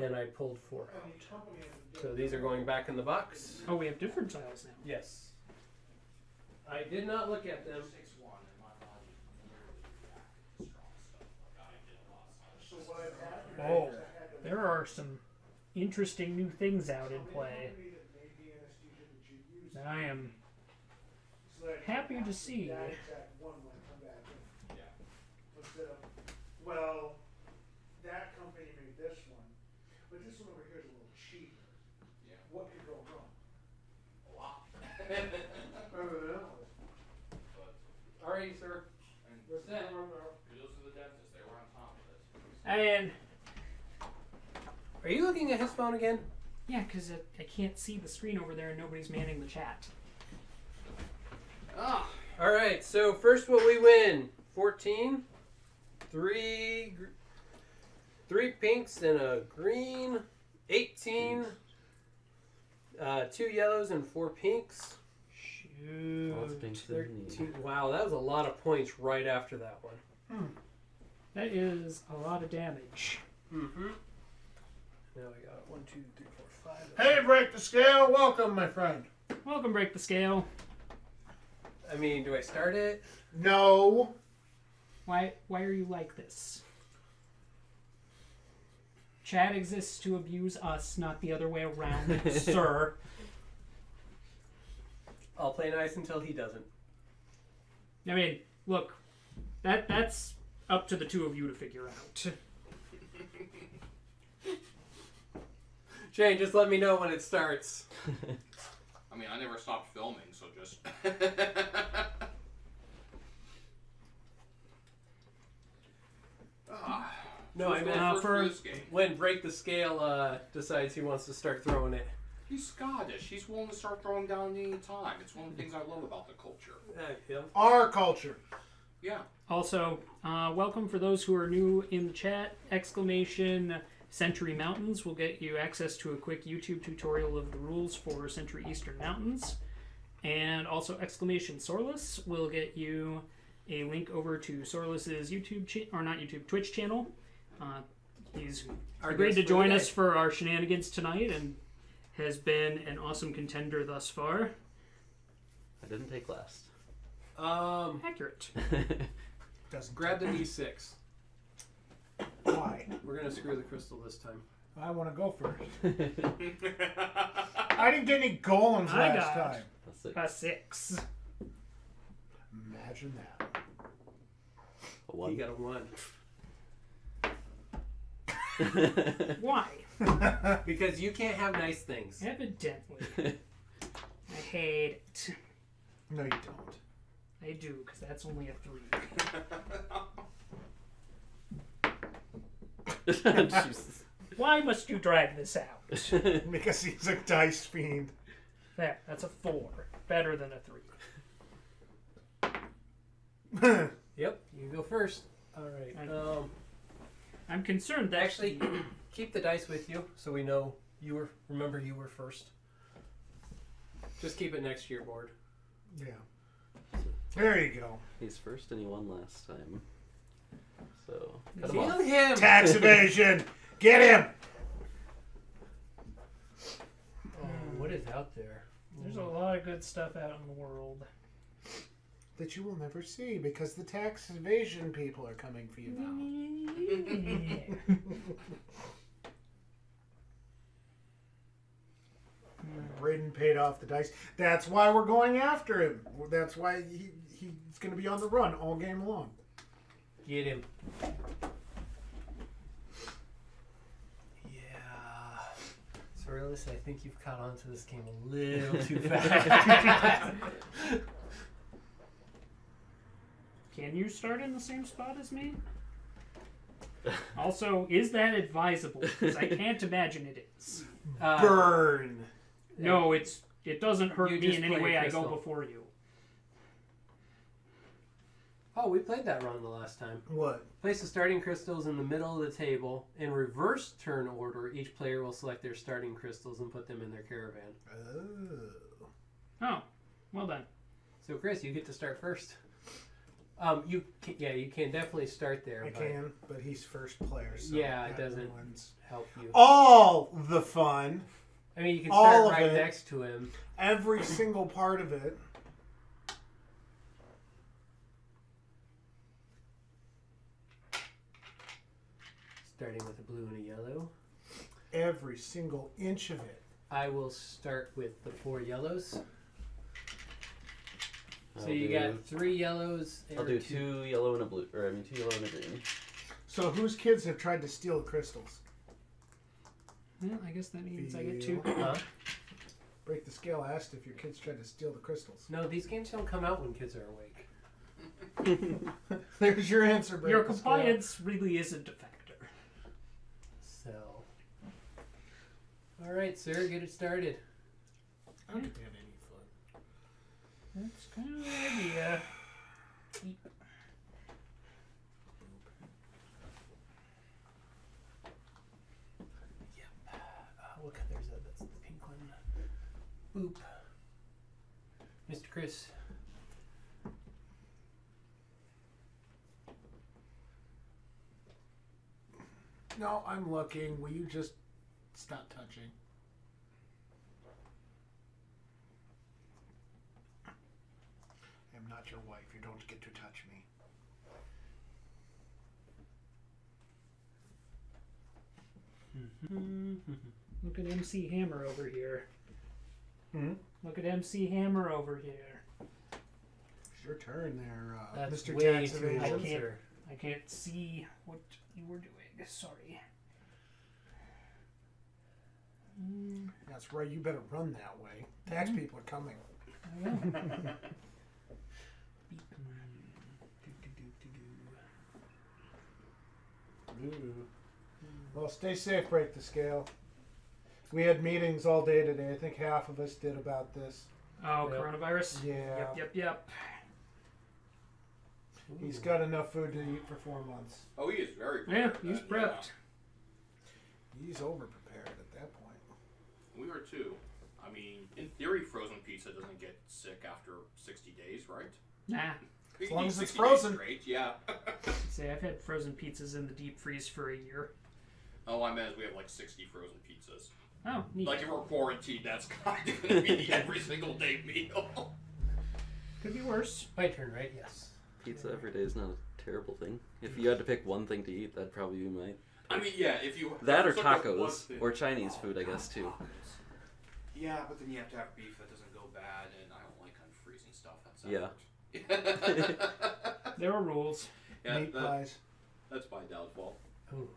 And I pulled 4 out. So these are going back in the box. Oh, we have different tiles now. Yes. I did not look at them. Oh, there are some interesting new things out in play that I am happy to see. Well, that company made this one, but this one over here is a little cheaper. Yeah. What could go wrong? A lot. Alrighty, sir. And What's that? kudos to the dentist. They were on top of this. And Are you looking at his phone again? yeah, because I can't see the screen over there and nobody's manning the chat. Ah. Alright, so first what we win. 14. 3 pinks and a green. 18. 2 yellows and 4 pinks. Shoot. Lots of pinks in the 13. Wow, that was a lot of points right after that one. That is a lot of damage. Mm-hmm. Now we got 1, 2, 3, 4, 5. Hey, Break the Scale, welcome, my friend. Welcome, Break the Scale. I mean, do I start it? No. Why are you like this? Chat exists to abuse us, not the other way around, sir. I'll play nice until he doesn't. I mean, look, that's up to the two of you to figure out. Shane, just let me know when it starts. I mean, I never stopped filming, so just. No, I meant for this game. when Break the Scale decides he wants to start throwing it. He's Scottish. He's willing to start throwing down any time. It's one of the things I love about the culture. Yeah. Our culture. Yeah. Also, welcome for those who are new in the chat. Exclamation Century Mountains will get you access to a quick YouTube tutorial of the rules for Century Eastern Mountains. And also exclamation Sorlus will get you a link over to Sorlus's Twitch channel. He's agreed to join us for our shenanigans tonight and has been an awesome contender thus far. I didn't take last. Accurate. Doesn't Grab the D6. Why? We're gonna screw the crystal this time. I want to go first. I didn't get any golems I last got- time. That's A 6. Imagine that. a 1. He got a 1. Why? Because you can't have nice things. Evidently. I hate it. No, you don't. I do, because that's only a 3. Jesus. Why must you drag this out? Because he's a dice fiend. There, that's a 4. Better than a 3. Yep, you go first. Alright. I'm concerned that Actually, keep the dice with you so we know remember you were first. Just keep it next to your board. Yeah. There you go. He's first and he won last time. So, cut him Kill off. him! Tax evasion. Get him. Oh, what is out there? there's a lot of good stuff out in the world. That you will never see because the tax evasion people are coming for you now. Braden paid off the dice. That's why we're going after him. That's why he's going to be on the run all game long. Get him. Yeah. Sorlus, I think you've caught on to this game a little too fast. Can you start in the same spot as me? Also, is that advisable? Because I can't imagine it is. Burn. No, it doesn't hurt You me just in any play way. I crystal. go before you. Oh, we played that run the last time. What? Place the starting crystals in the middle of the table. In reverse turn order, each player will select their starting crystals and put them in their caravan. Oh. Oh, well done. So, Chris, you get to start first. You can definitely start there. I can, but he's first player, so Yeah, it that doesn't ruins help you. all the fun. I mean, you can all start of right it. next to him. Every single part of it. Starting with a blue and a yellow. Every single inch of it. I will start with the 4 yellows. So I'll you do- got 3 yellows. I'll do 2 yellow and a blue, or I mean 2 yellow and a green. So whose kids have tried to steal the crystals? Well, I guess that means I get 2. Huh? Break the Scale asked if your kids tried to steal the crystals. No, these games don't come out when kids are awake. There's your answer, Break Your the Scale. compliance really isn't a factor. So. Alright, sir, get it started. I don't think they have any fun. That's kind of the idea. What color is that? That's the pink one. Boop. Mr. Chris. No, I'm looking. Will you just stop touching? I'm not your wife. You don't get to touch me. Look at MC Hammer over here. Hmm? Look at MC Hammer over here. It's your turn there, That's Mr. way Tax too Evasion. low, I can't- sir. I can't see what you were doing. Sorry. That's right. You better run that way. Tax people are coming. I will. Ooh. Well, stay safe, Break the Scale. We had meetings all day today. I think half of us did about this. Oh, Yep. coronavirus? Yeah. Yep. He's got enough food to eat for 4 months. Oh, he is very Yeah, prepared he's then, prepped. He's over-prepared at that point. Yeah. We are too. I mean, in theory, frozen pizza doesn't get sick after 60 days, right? Nah. You As long can as eat it's 60 days frozen. Straight, yeah. Say, I've had frozen pizzas in the deep freeze for a year. Oh, I meant we have like 60 frozen pizzas. Oh, neat. Like if we're quarantined, that's kind of going to be the every single day meal. Could be worse. My turn, right? Yes. Pizza every day is not a terrible thing. If you had to pick one thing to eat, that'd probably be my... I mean, yeah, if you... That or it's like a one tacos, thing. or Chinese food, I guess, too. Tacos. Yeah, but then you have to have beef that doesn't go bad, and I don't like unfreezing stuff. That's Yeah. There are rules. Yeah, Meat pies. that's my downfall. Oh.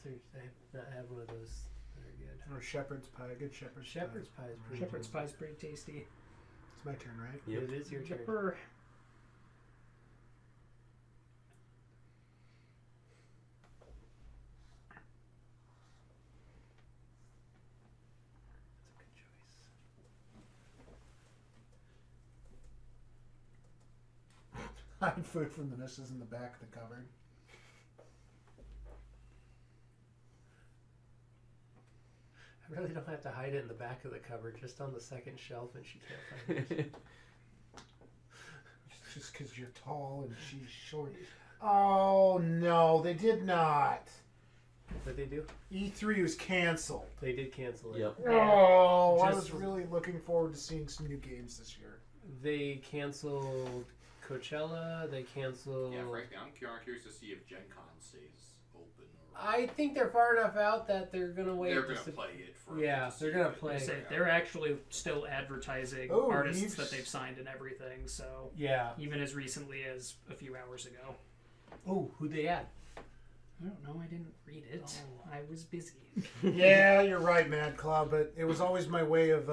Seriously, I have not had one of those that are good. Or shepherd's pie. Good shepherd's pie. Shepherd's pie is pretty Shepherd's good. pie's pretty tasty. It's my turn, right? Yep. It is your turn. Yepper. That's a good choice. Hide food from the missus in the back of the cupboard. I really don't have to hide it in the back of the cupboard, just on the second shelf, and she can't find it. Just because you're tall and she's short. Oh, no, they did not. What they do? E3 was canceled. They did cancel it. Yep. Oh, I Just- was really looking forward to seeing some new games this year. They canceled Coachella. They canceled. Yeah, frankly, I'm curious to see if Gen Con stays open. Or I think they're far enough out that they're gonna wait. they're going just to to- play it for. Yeah, to see they're gonna if it- play. Say, they're actually still advertising Oh, artists Eve's- that they've signed and everything, so Yeah. even as recently as a few hours ago. Oh, who'd they add? I don't know. I didn't read it. Oh. I was busy. Yeah, you're right, Mad Cloud, but it was always my way of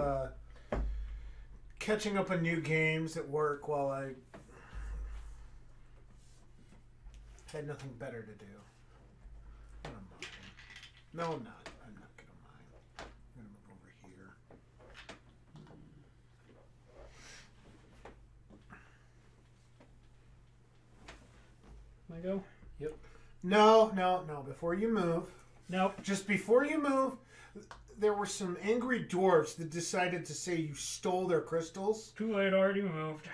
catching up on new games at work while I had nothing better to do. I don't mind. No, I'm not. I'm not going to mind. I'm going to move over here. Can I go? No. Before you move, Nope. just before you move, there were some angry dwarves that decided to say you stole their crystals. Too late. Already moved.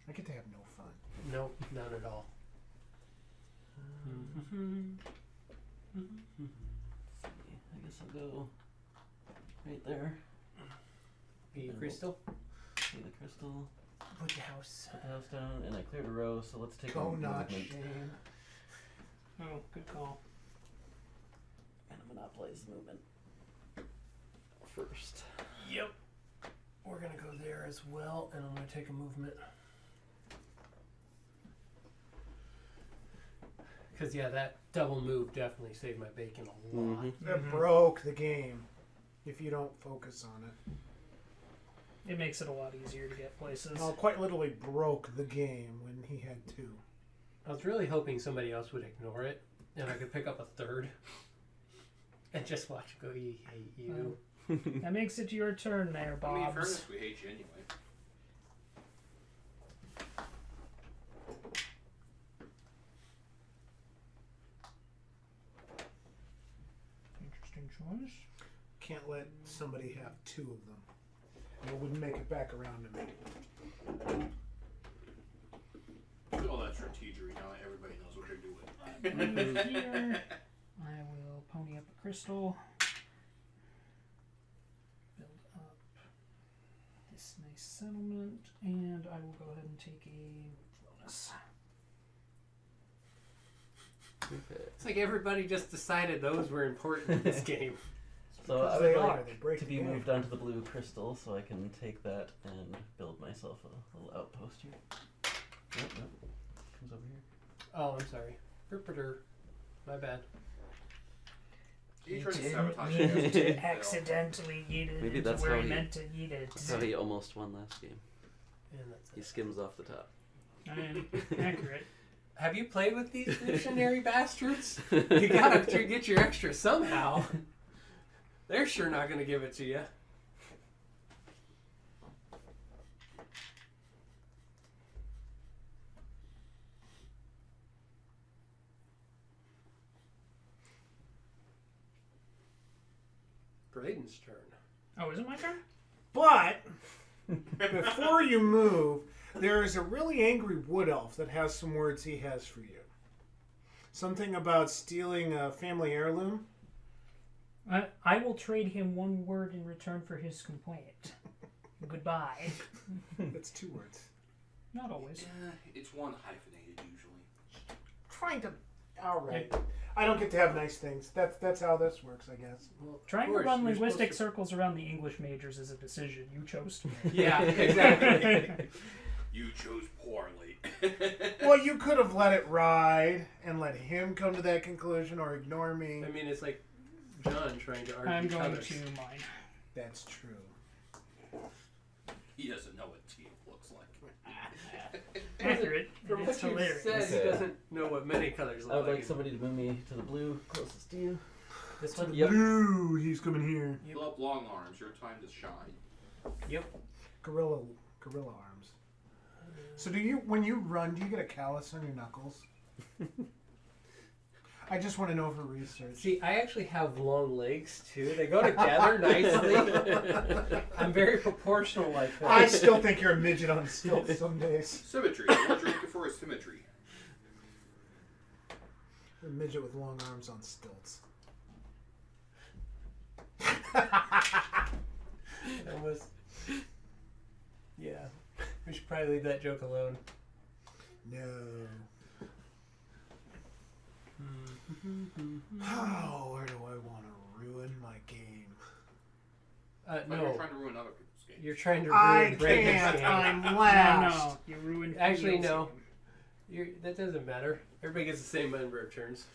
I get to have no fun. Nope, none at all. I guess I'll go right there. Be crystal. See the crystal. Put the house. Put the house down, and I cleared a row, so let's take Go a not movement. shame. Oh, good call. And monopolize the movement first. Yep. We're gonna go there as well, and I'm gonna take a movement. Because, yeah, that double move definitely saved my bacon a lot. That broke the game if you don't focus on it. It makes it a lot easier to get places. Well, quite literally broke the game when he had two. I was really hoping somebody else would ignore it, and I could pick up a third. And just watch it go, "We hate you." That makes it your turn there, I mean, in Bobs. fairness, we hate you anyway. Interesting choice. Can't let somebody have two of them. And it wouldn't make it back around to me. All that strategery, now that everybody knows what they're doing. Move here. I will pony up a crystal. Build up this nice settlement, and I will go ahead and take a bonus. Okay. It's like everybody just decided those were important in this game. So Because I they would are. like They break to the be game. moved onto the blue crystal, so I can take that and build myself a little outpost here. Nope. Comes over here. Oh, I'm sorry. Ripperter. My bad. He tries to didn't sabotage mean you. to accidentally yeet it Maybe into that's where how he he- meant to yeet it. That's how he almost won last game. And that's He it. skims off the top. Accurate. Have you played with these missionary bastards? You gotta get your extra somehow. They're sure not gonna give it to you. Braden's turn. Oh, is it my turn? But before you move, there is a really angry wood elf that has some words he has for you. Something about stealing a family heirloom. I will trade him one word in return for his complaint. Goodbye. That's two words. Not always. Yeah, it's one hyphenated usually. Trying to. All right. I don't get to have nice things. That's how this works, I guess. Well, Trying to of course, run you're linguistic supposed circles around the English majors is a decision you chose to to- make. Yeah, exactly. You chose poorly. Well, you could have let it ride and let him come to that conclusion, or ignore me. I mean, it's like John trying to argue I'm going colors. to mine. That's true. He doesn't know what teeth looks like. Accurate. From It's what you hilarious. said, he Okay. doesn't know what many colors look I would like. like somebody to move me to the blue closest to you. This one? Yep. Blue, he's coming here. Fill up long arms, your time to shine. Yep. Gorilla arms. So when you run, do you get a callus on your knuckles? I just want to know for research. See, I actually have long legs too. They go together nicely. I'm very proportional like that. I still think you're a midget on stilts some days. Symmetry. What you're looking for is symmetry. A midget with long arms on stilts. Almost. Yeah. We should probably leave that joke alone. No. Oh, where do I want to ruin my game? But No. you're trying to ruin other people's games. You're trying to I ruin Braden's can't. game. I'm No, last. no. You ruined Actually, Field's no. game. That doesn't matter. Everybody gets the same number of turns.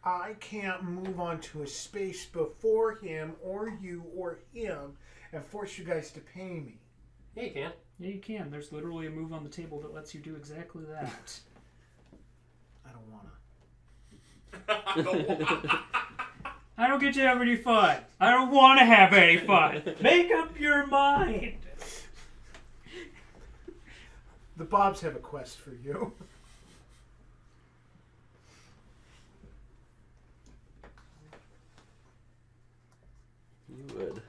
I can't move onto a space before him or you or him and force you guys to pay me. Yeah, you can. Yeah, you can. There's literally a move on the table that lets you do exactly that. I don't want to. I don't get to have any fun. I don't want to have any fun. Make up your mind. The Bobs have a quest for you. You would.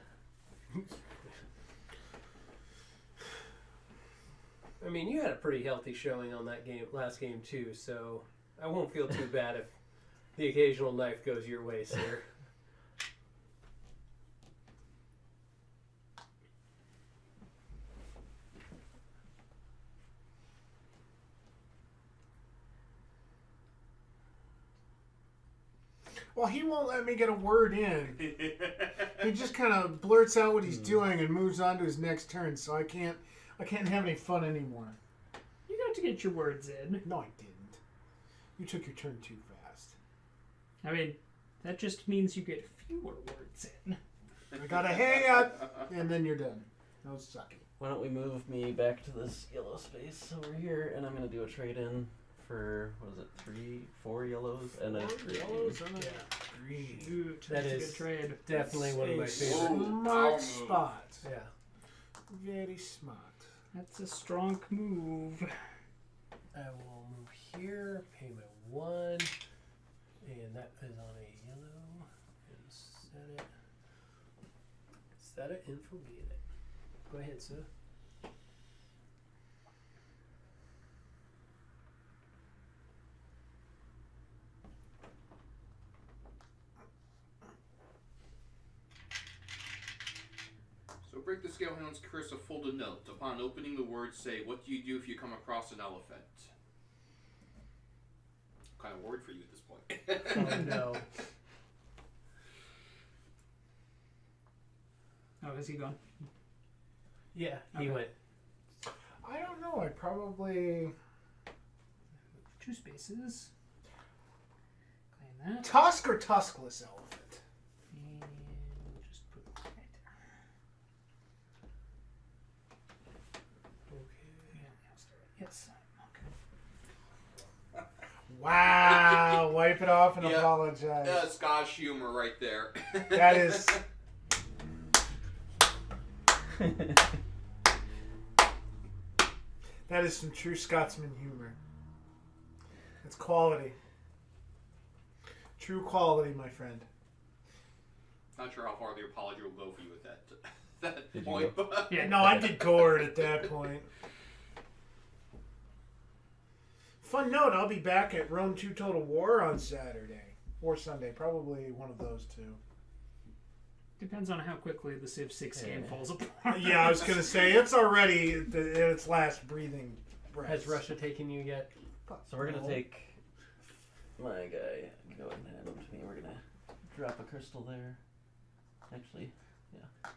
I mean, you had a pretty healthy showing on that last game too, so I won't feel too bad if the occasional knife goes your way, sir. Well, he won't let me get a word in. He just kind of blurts out what he's doing and moves on to his next turn, so I can't have any fun anymore. You got to get your words in. No, I didn't. You took your turn too fast. I mean, that just means you get fewer words in. I gotta hang up, and then you're done. No sucking. Why don't we move me back to this yellow space over here, and I'm gonna do a trade-in for, what is it, 4 yellows and a green. Yellows and a green. Shoot, That that's a is good trade. Definitely one of my A favorites. smart spot. Yeah. Very smart. That's a strong move. I will move here, pay my 1, and that is on a yellow, and set it and forget it. Go ahead, sir. So break the Scalehound's curse a folded note. Upon opening the word, say, what do you do if you come across an elephant? What kind of word for you at this point? Oh no. Oh, is he gone? Yeah, he Okay. went. I don't know. I probably 2 spaces. Claim that. tusk or tuskless elephant. And just put it right there. Okay. Yeah, I'll start. Yes. Okay. Wow! Wipe it off and Yeah. apologize. Scotch humor right there. That is. That is some true Scotsman humor. It's quality. True quality, my friend. Not sure how far the apology will go for you at that Did you point, go? but Yeah. No, I'd get gored at that point. Fun note, I'll be back at Rome 2 Total War on Saturday. Or Sunday. Probably one of those two. Depends on how quickly the Civ 6 game Yeah. falls apart. Yeah, I was going to say, it's already in its last breathing breath. Has Russia taken you yet? So we're gonna take my guy. Go ahead and hand him to me. We're gonna drop a crystal there. Actually, yeah, drop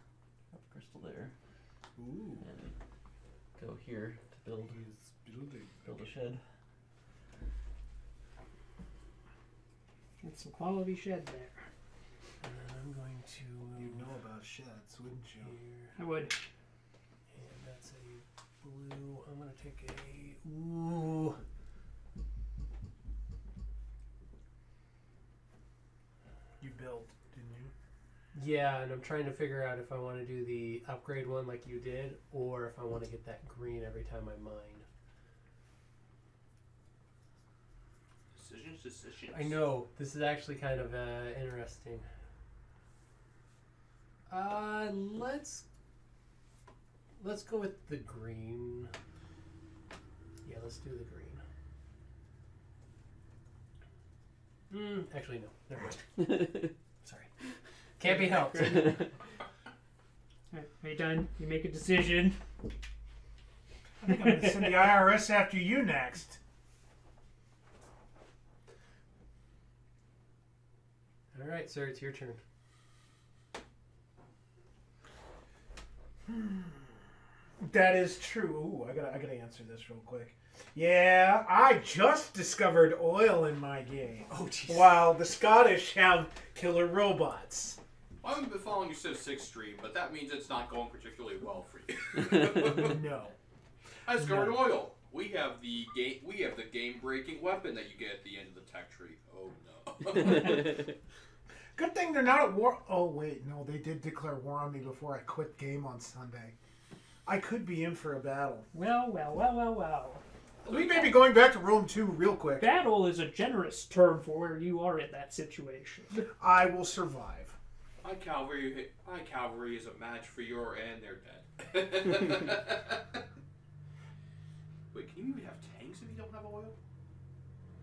a crystal there, Ooh. and go here to build a shed. Get some quality shed there. And then I'm going to You'd know about sheds, wouldn't you? here, I would. and that's a blue. I'm gonna take a ooh. You built, didn't you? Yeah, and I'm trying to figure out if I want to do the upgrade one like you did, or if I want to get that green every time I mine. decisions. I know this is actually kind of interesting. Let's go with the green. Yeah, let's do the green. Actually, no. Never mind. Sorry. Can't be helped. Alright, are you done? You make a decision. I think I'm going to send the IRS after you next. All right, sir, it's your turn. That is true. Ooh, I gotta answer this real quick. Yeah, I just discovered oil in my game. Oh, jeez. While the Scottish have killer robots. I haven't been following your Civ 6 stream, but that means it's not going particularly well for you. No. I discovered oil. We have the game-breaking weapon that you get at the end of the tech tree. Oh no. Good thing they're not at war. Oh wait, no, they did declare war on me before I quit game on Sunday. I could be in for a battle. Well. We may be going back to Rome 2 real quick. Battle is a generous term for where you are in that situation. I will survive. My cavalry is a match for your, and they're dead. Wait, can you even have tanks if you don't have oil?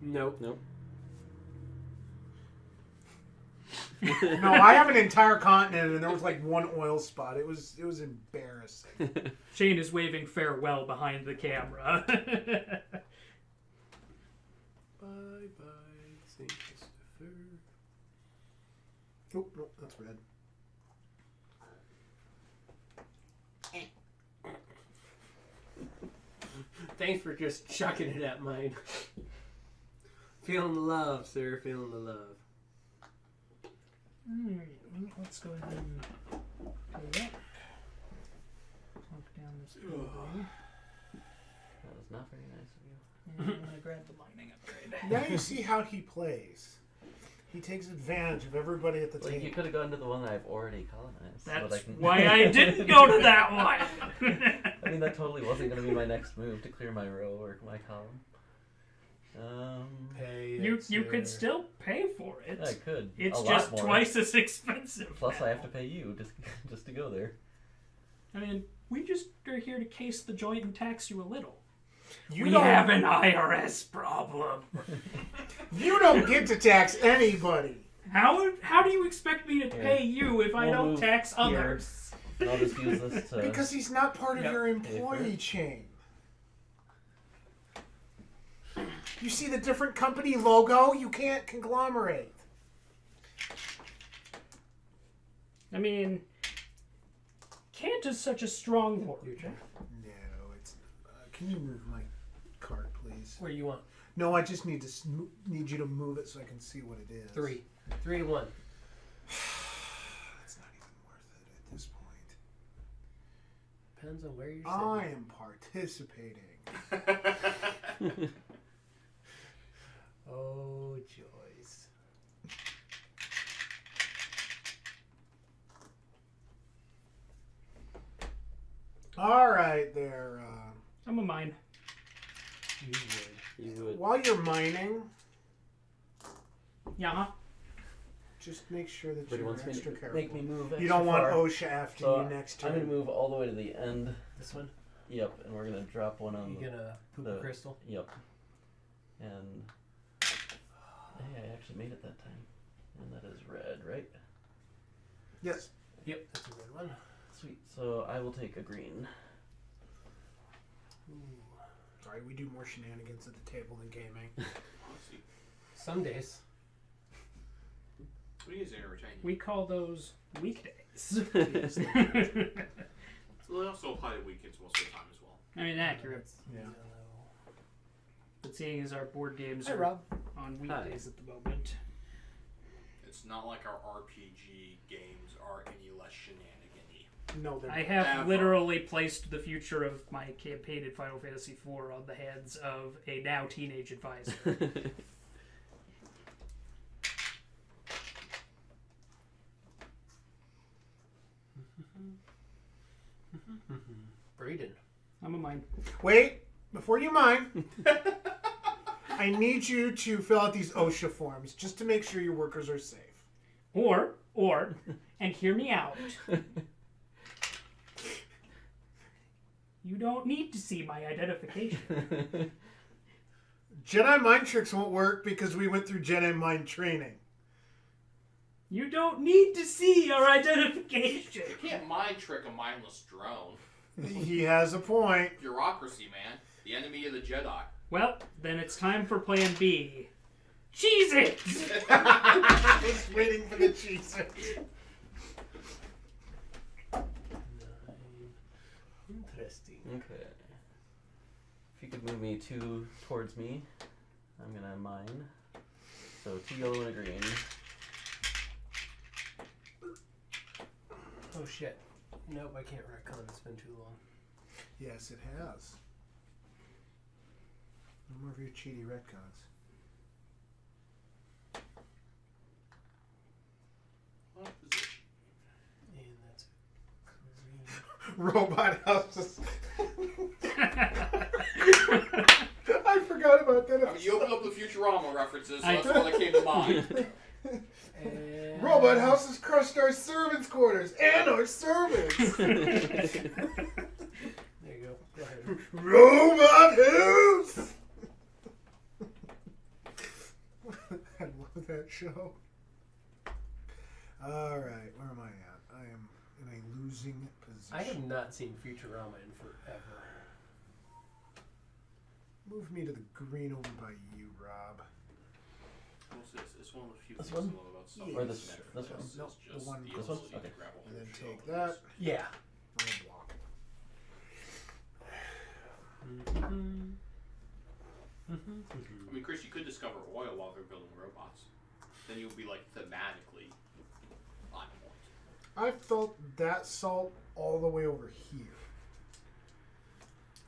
Nope. No, I have an entire continent, and there was like one oil spot. It was embarrassing. Shane is waving farewell behind the camera. Bye, St. Christopher. Oh, no, that's red. Thanks for just chucking it at mine. Feeling the love, sir. Feeling the love. Let's go ahead and pull up. Look down this building. That was not very nice of you. And I'm going to grab the mining upgrade. Now you see how he plays. He takes advantage of everybody at the Like, you table. could have gone to the one that I've already colonized. so That's that I can... why I didn't go to that one. I mean, that totally wasn't going to be my next move to clear my row or my column. Pay You it, could sir. still pay for it. I could. It's a just lot more. twice as expensive. Plus, now. I have to pay you just to go there. I mean, we just are here to case the joint and tax you a little. You We don't- have an IRS problem. You don't get to tax anybody. How do you expect me to pay you if I We'll don't move tax here. others? And I'll just use this to... Because he's not part of Yep. your employee chain. You see the different company logo? You can't conglomerate. I mean, can't is such a strong word. No, it's. Can you move my cart, please? Where you want? No, I just need to need you to move it so I can see what it is. 3, 2, 1. It's not even worth it at this point. Depends on where you're I sitting. am participating. Oh, joys. All right, there. I'm a mine. You would. You would... While you're mining, Yeah. just make sure that But he you're wants me extra to careful. make me move You don't want far. OSHA after So you next I'm turn. going to move all the way to the end. This one? Yep, and we're going to drop one on You gonna poop the- a crystal? Yep. And... Hey, I actually made it that time. And that is red, right? Yes. Yep, that's a good one. Sweet. So I will take a green. Sorry, we do more shenanigans at the table than gaming. Honestly, Some days. what is entertaining? We call those weekdays. So they also apply to weekends most of the time as well. I mean, accurate. Yeah. But seeing as our board games Hi, are Rob. on weekdays at the moment. It's not like our RPG games are any less shenanigan-y. No, they're I have Ever. literally placed the future of my campaign in Final Fantasy IV on the heads of a now teenage advisor. Braden. I'm a mine. Wait, before you mine, I need you to fill out these OSHA forms just to make sure your workers are safe. Or, and hear me out. You don't need to see my identification. Jedi mind tricks won't work because we went through Jedi mind training. You don't need to see our identification. You can't mind trick a mindless drone. He has a point. Bureaucracy, man. The enemy of the Jedi. Well, then it's time for Plan B. Cheese it! I was waiting for the cheese. Interesting. Okay. If you could move me 2 towards me, I'm gonna mine. So 2 yellow and a green. Oh shit. Nope, I can't retcon. It's been too long. Yes, it has. No more of your cheaty retcons. What is it? And that's Robot houses. I forgot about that. I mean, you open up the Futurama references, so I- that's all that came to mind. and Robot houses crushed our servants' quarters and our servants. There you go. Go ahead. Robot house. I love that show. All right, where am I at? I am in a losing position. I have not seen Futurama in forever. Move me to the green over by you, Rob. What's this? It's one of the few This things I one? love about stuff. Yeah. Or like this- Netflix this one? is Nope, just the one- the this one? ability to Okay. grab a And then whole take show. that. Yeah. I'll block. I mean, Chris, you could discover oil while they're building robots. Then you would be like thematically on point. I felt that salt all the way over here.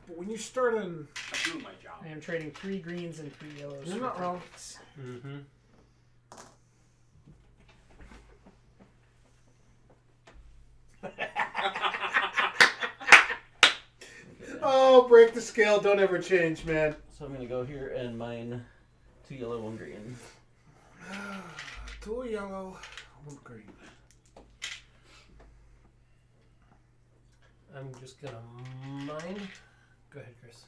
But when you start on... I'm doing my job. I am trading 3 greens and 3 yellows. You're for not wrong. reds. Mm-hmm. Oh, break the scale. Don't ever change, man. So I'm gonna go here and mine 2 yellow, 1 green. 2 yellow, 1 green. I'm just gonna mine. Go ahead, Chris.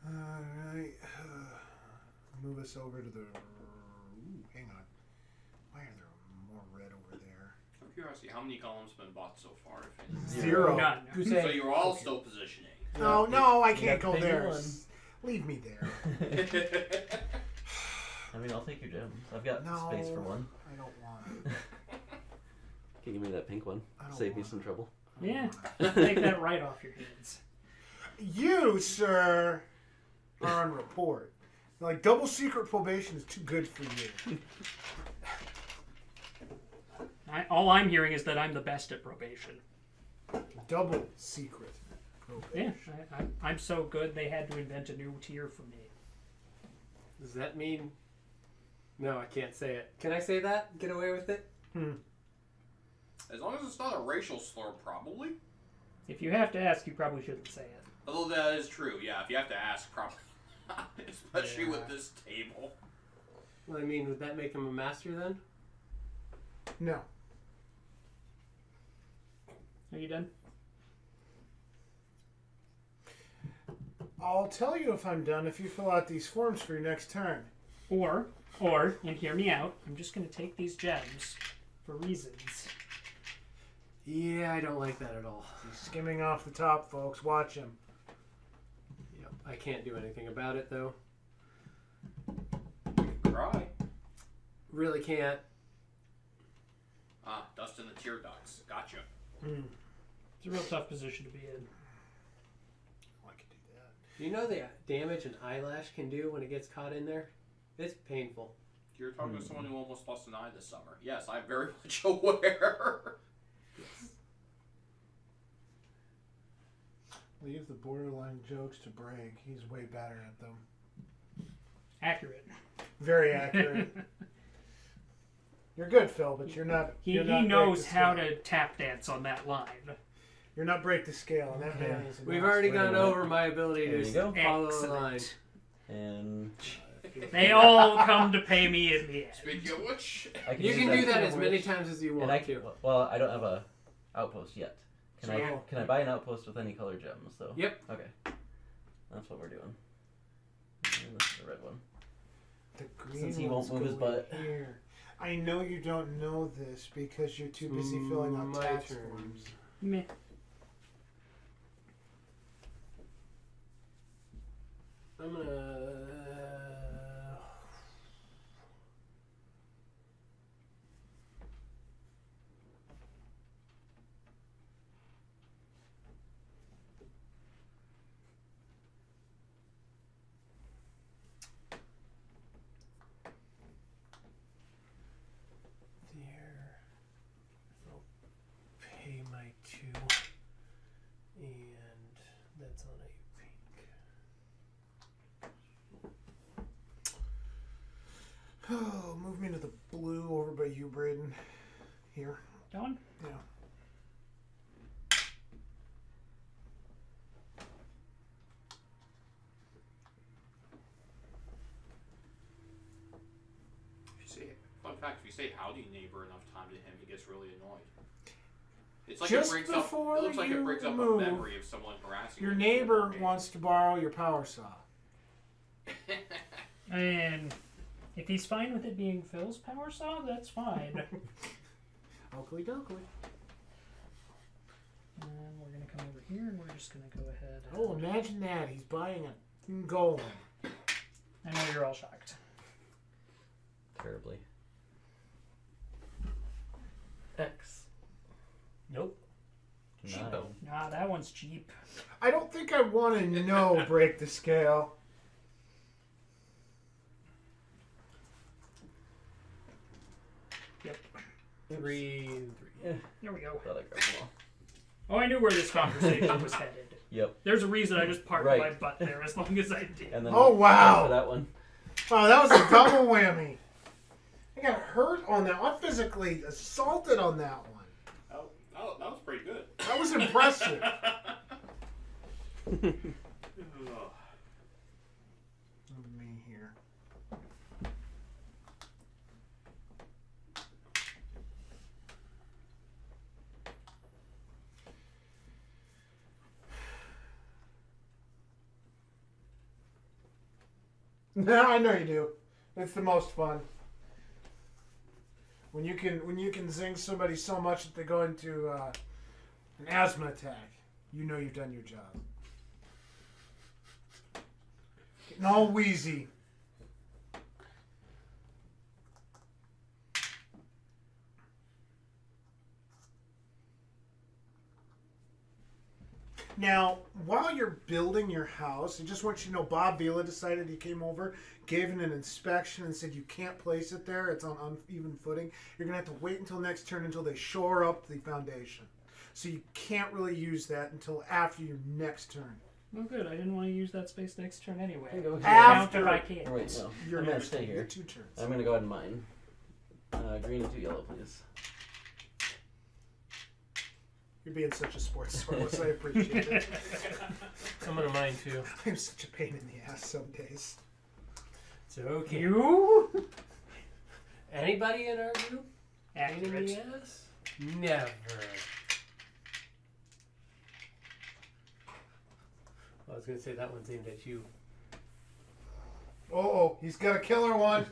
Alright. Move us over to the... Ooh, hang on. Why are there more red over there? Out of curiosity, how many golems been bought so far? If any? 0. None. So you're all still positioning. No, no, I You can't have go to pay me there. 1. Leave me there. I mean, I'll take your gems. I've got No. space for 1. I don't want it. Can you give me that pink one? I don't Save me want some it. trouble. I don't Yeah. want it. Take that right off your hands. You, sir, are on report. Like, double secret probation is too good for you. All I'm hearing is that I'm the best at probation. Double secret probation. Yeah, I'm so good they had to invent a new tier for me. Does that mean? No, I can't say it. Can I say that? Get away with it? As long as it's not a racial slur, probably. If you have to ask, you probably shouldn't say it. Although that is true, yeah. If you have to ask, probably not. Especially Yeah. with this table. Well, I mean, would that make him a master then? No. Are you done? I'll tell you if I'm done if you fill out these forms for your next turn. Or, and hear me out, I'm just going to take these gems for reasons. Yeah, I don't like that at all. He's skimming off the top, folks. Watch him. Yep. I can't do anything about it though. Cry. Really can't. Ah, dust in the tear ducts. Gotcha. It's a real tough position to be in. I could do that. Do you know the damage an eyelash can do when it gets caught in there? It's painful. You're talking to someone who almost lost an eye this summer. Yes, I'm very much aware. Leave the borderline jokes to Bragg. He's way better at them. Accurate. Very accurate. You're good, Phil, but you're not. He you're not knows break the how scale. to tap dance on that line. You're not break the scale, and that man is. We've already gone Wait a minute. over my ability There to you go. follow the line. Excellent. And They all come to pay me in the end. Speaking of which, I You use can that do that for as many which- times as you And want I to. well, I don't have a outpost yet. Can So- I buy an outpost with any color gems though? Yep. Okay. That's what we're doing. And this is the red one. The green Since he ones won't move his go butt. Here. I know you don't know this because you're too busy filling out My tax turn. forms. Meh. I'm gonna. 2. And that's on a pink. Oh, move me to the blue over by you, Braden. Here. Done? Yeah. Fun fact, if you say howdy neighbor enough time to him, he gets really annoyed. It's like Just it brings before up, it looks like you it brings up move, a memory of someone harassing Your him. neighbor wants to borrow your power saw. And if he's fine with it being Phil's power saw, that's fine. Oakley dokley. And we're going to come over here and we're just going to go ahead. Oh, imagine that. He's buying a golem. I know you're all shocked. Terribly. X. Nope. 9. Cheapo. Nah, that one's cheap. I don't think I want to know break the scale. Yep. 3 and 3. There we go. Thought I grabbed them all. Oh, I knew where this conversation was headed. Yep. There's a reason I just parked Right. my butt there as long as I did. And then Oh, wow. for that one. Oh, that was a double whammy. I got hurt on that. I physically assaulted on that one. That was pretty good. That was impressive. Ugh. Me here. No, I know you do. It's the most fun. When you can zing somebody so much that they go into an asthma attack, you know you've done your job. Getting all wheezy. Now, while you're building your house, I just want you to know Bob Vila decided he came over, gave it an inspection, and said you can't place it there. It's on uneven footing. You're going to have to wait until next turn until they shore up the foundation. So you can't really use that until after your next turn. Well, good. I didn't want to use that space next turn anyway. I'm gonna go here. After- Count if I can. Oh, wait, no. You're I'm gonna next. stay You here. get 2 turns. I'm gonna go ahead and mine. Green and 2 yellow, please. You're being such a sports Sorlus. I appreciate it. I'm gonna mine too. I'm such a pain in the ass some days. It's okay. You? Anybody in our group? Pain in the Accurate. ass? Never. I was gonna say that one's aimed at you. Oh, he's got a killer one.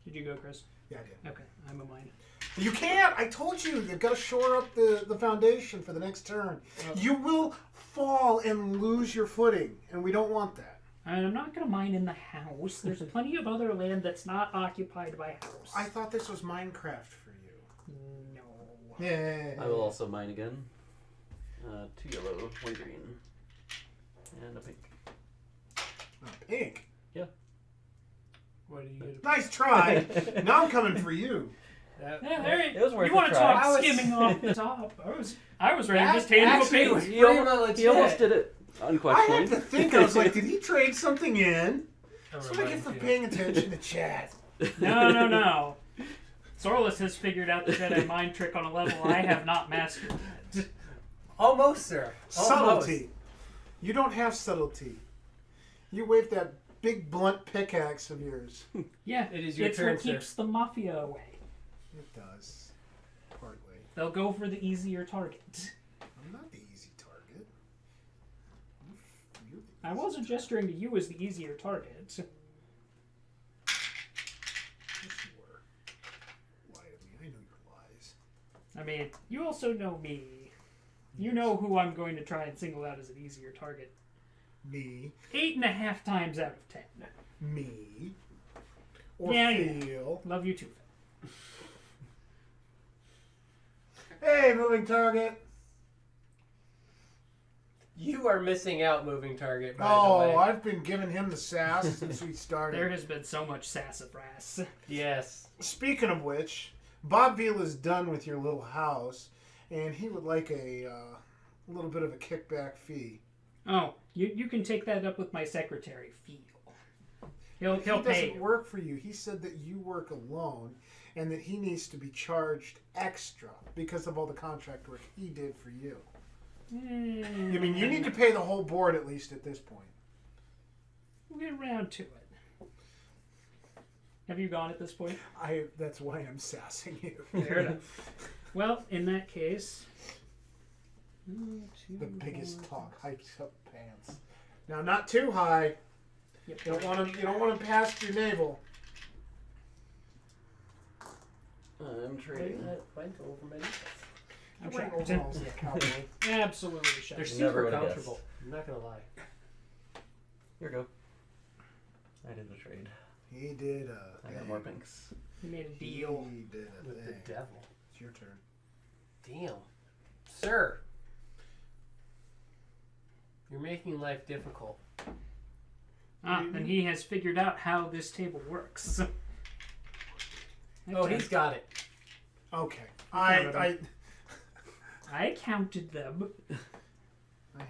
Did you go, Chris? Yeah, I did. Okay, I'm a mine. You can't. I told you. You've got to shore up the foundation for the next turn. You will fall and lose your footing, and we don't want that. And I'm not going to mine in the house. There's plenty of other land that's not occupied by house. I thought this was Minecraft for you. No. Yeah. I will also mine again. 2 yellow, 1 green, and a pink. Oh, pink. What do you get? Nice try. Now I'm coming for you. That, Yeah, there It was worth you want a to try. talk I was- skimming off the top? I was ready to That just hand him a actually was page. He almost, legit. he almost did it. I Unquestionably. had to think. I was like, did he trade something in? I'm That's what I get for reminded paying attention to chat. No. Sorlus has figured out the Jedi mind trick on a level I have not mastered yet. Almost, sir. Almost. Subtlety. You don't have subtlety. You wave that big blunt pickaxe of yours. Yeah, It is your it's turn, what sir. keeps the mafia away. It does. Partly. They'll go for the easier target. I'm not the easy target. You're the I wasn't gesturing to you as the easier target. Yes, you were. Lie to me. I know your lies. I mean, you also know me. You know who I'm going to try and single out as an easier target. Me. 8.5 times out of 10. Me. Or Yeah, yeah. Phil. Love you too. Hey, moving target. You are missing out, moving target. By the Oh, way. I've been giving him the sass since we started. There has been so much sassafras. Yes. Speaking of which, Bob Vila's done with your little house. and he would like a little bit of a kickback fee. Oh, you can take that up with my secretary, Phil. He'll He pay doesn't you. work for you. He said that you work alone, and that he needs to be charged extra because of all the contract work he did for you. I mean, you need to pay the whole board at least at this point. We'll get around to it. Have you gone at this point? That's why I'm sassing you. Fair enough. Well, in that case, The biggest talk hikes up pants. Now, not too high. Yep. You don't want them past your navel. I'm trading. Mine go over many. I'm wearing overalls like a cowboy. Absolutely shut. They're Never super would've comfortable. I'm not gonna lie. Here we go. I did the trade. He did I got more pinks. You made a deal. He did a With the thing. devil. It's your turn. Damn. Sir. You're making life difficult. And he has figured out how this table works. Oh, he's got it. Okay. counted I I counted them.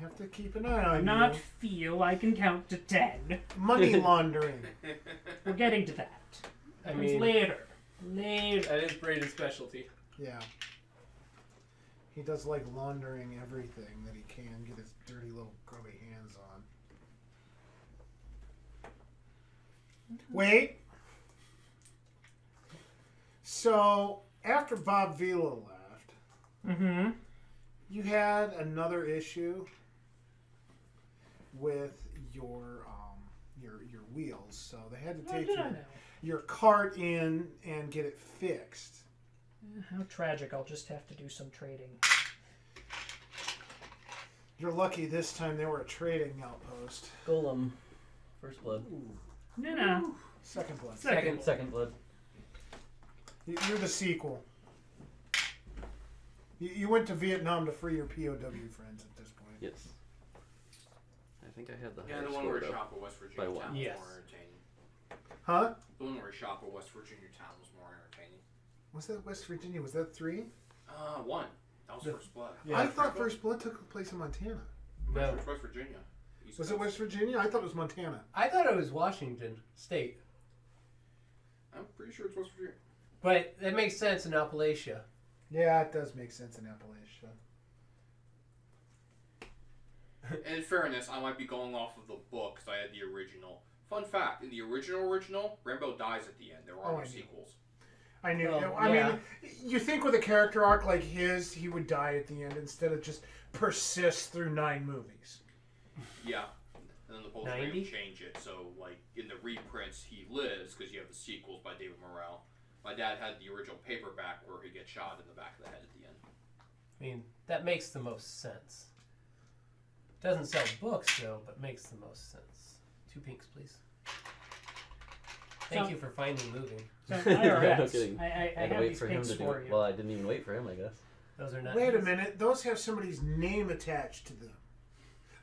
have to keep an eye on Not you. feel I can count to 10. Money laundering. We're getting to that. I Comes mean, later. Later. that is Braden's specialty. Yeah. He does like laundering everything that he can get his dirty little grubby hands on. Wait. So, after Bob Vila left, Mm-hmm. you had another issue with your wheels. So they had to How take did I know? your cart in and get it fixed. How tragic. I'll just have to do some trading. You're lucky this time they were a trading outpost. Golem. First blood. No. Second blood. Second. Second blood. You're the sequel. You went to Vietnam to free your POW friends at this point. Yes. I think I had the Yeah, higher the one score where though. shop at West By Virginia one. town was Yes. more entertaining. Huh? The one where shop at West Virginia town was more entertaining. Was that West Virginia? Was that 3? One. That was The- First Blood. Yeah. I thought First Blood took place in Montana. No. It's West Virginia. East Was it Coast. West Virginia? I thought it was Montana. I thought it was Washington State. I'm pretty sure it's West Virginia. But it makes sense in Appalachia. Yeah, it does make sense in Appalachia. And in fairness, I might be going off of the book because I had the original. Fun fact: in the original, Rambo dies at the end. There are Oh, no I knew. sequels. I knew. Well, I yeah. mean, you think with a character arc like his, he would die at the end instead of just persist through 9 movies. Yeah. And then the post 90? change it so, like, in the reprints, he lives because you have the sequels by David Morrell. My dad had the original paperback where he gets shot in the back of the head at the end. I mean, that makes the most sense. Doesn't sell books, though, but makes the most sense. 2 pinks, please. Thank So- you for finally moving. So No IRS. kidding. I I had to have wait these for him pinks to do for it. you. Well, I didn't even wait for him, I guess. Those are not. Wait a minute. Those have somebody's name attached to them.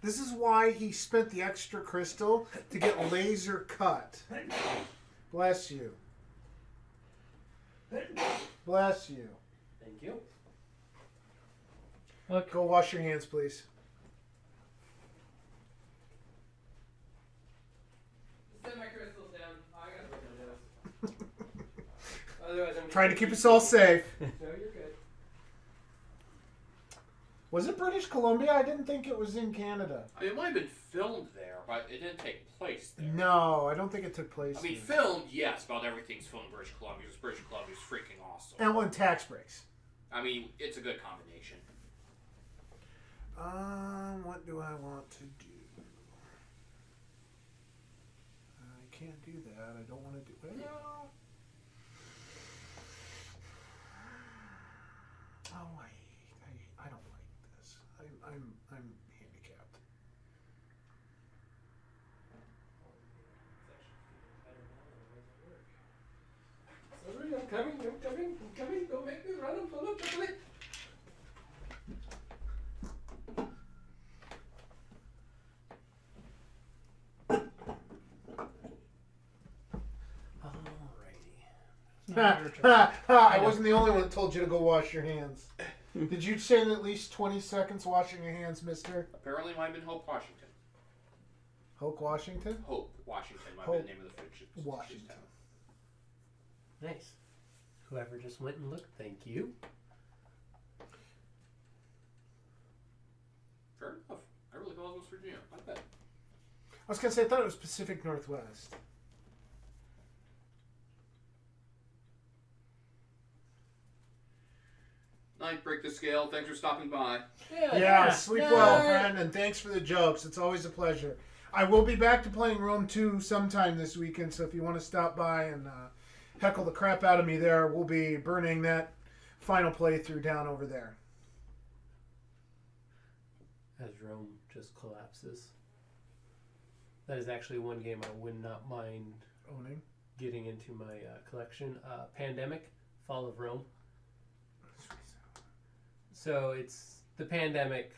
This is why he spent the extra crystal to get laser cut. Bless you. Bless you. Thank you. Look, Go wash your hands, please. Set my crystals down. I gotta put my nose. Otherwise, I'm Trying to keep us all safe. No, you're good. Was it British Columbia? I didn't think it was in Canada. I mean, it might have been filmed there, but it didn't take place there. No, I don't think it took place. I mean, there. filmed, yes, about everything's filmed in British Columbia because British Columbia is freaking awesome. And one tax breaks. I mean, it's a good combination. What do I want to do? I can't do that. I don't want to do it. No. Oh, I don't like this. I'm handicapped. Sorry, I'm coming. Don't make me run. I'm full of chocolate. Alrighty. it's not your turn. I wasn't the only one that told you to go wash your hands. Did you say at least 20 seconds washing your hands, mister? Apparently, might have been Hope Washington. Hoke Washington? Hope Washington might Hope be the name of the fiction. Washington. Nice. Whoever just went and looked, thank you. Fair enough. I really thought it was West Virginia. Not bad. I was going to say, I thought it was Pacific Northwest. Night, break the scale. Thanks for stopping by. Yeah, sleep well, friend, and thanks for the jokes. It's always a pleasure. I will be back to playing Rome 2 sometime this weekend, so if you want to stop by and heckle the crap out of me there, we'll be burning that final playthrough down over there. As Rome just collapses. That is actually one game I would not mind Owning. getting into my collection. Pandemic, Fall of Rome. So it's the Pandemic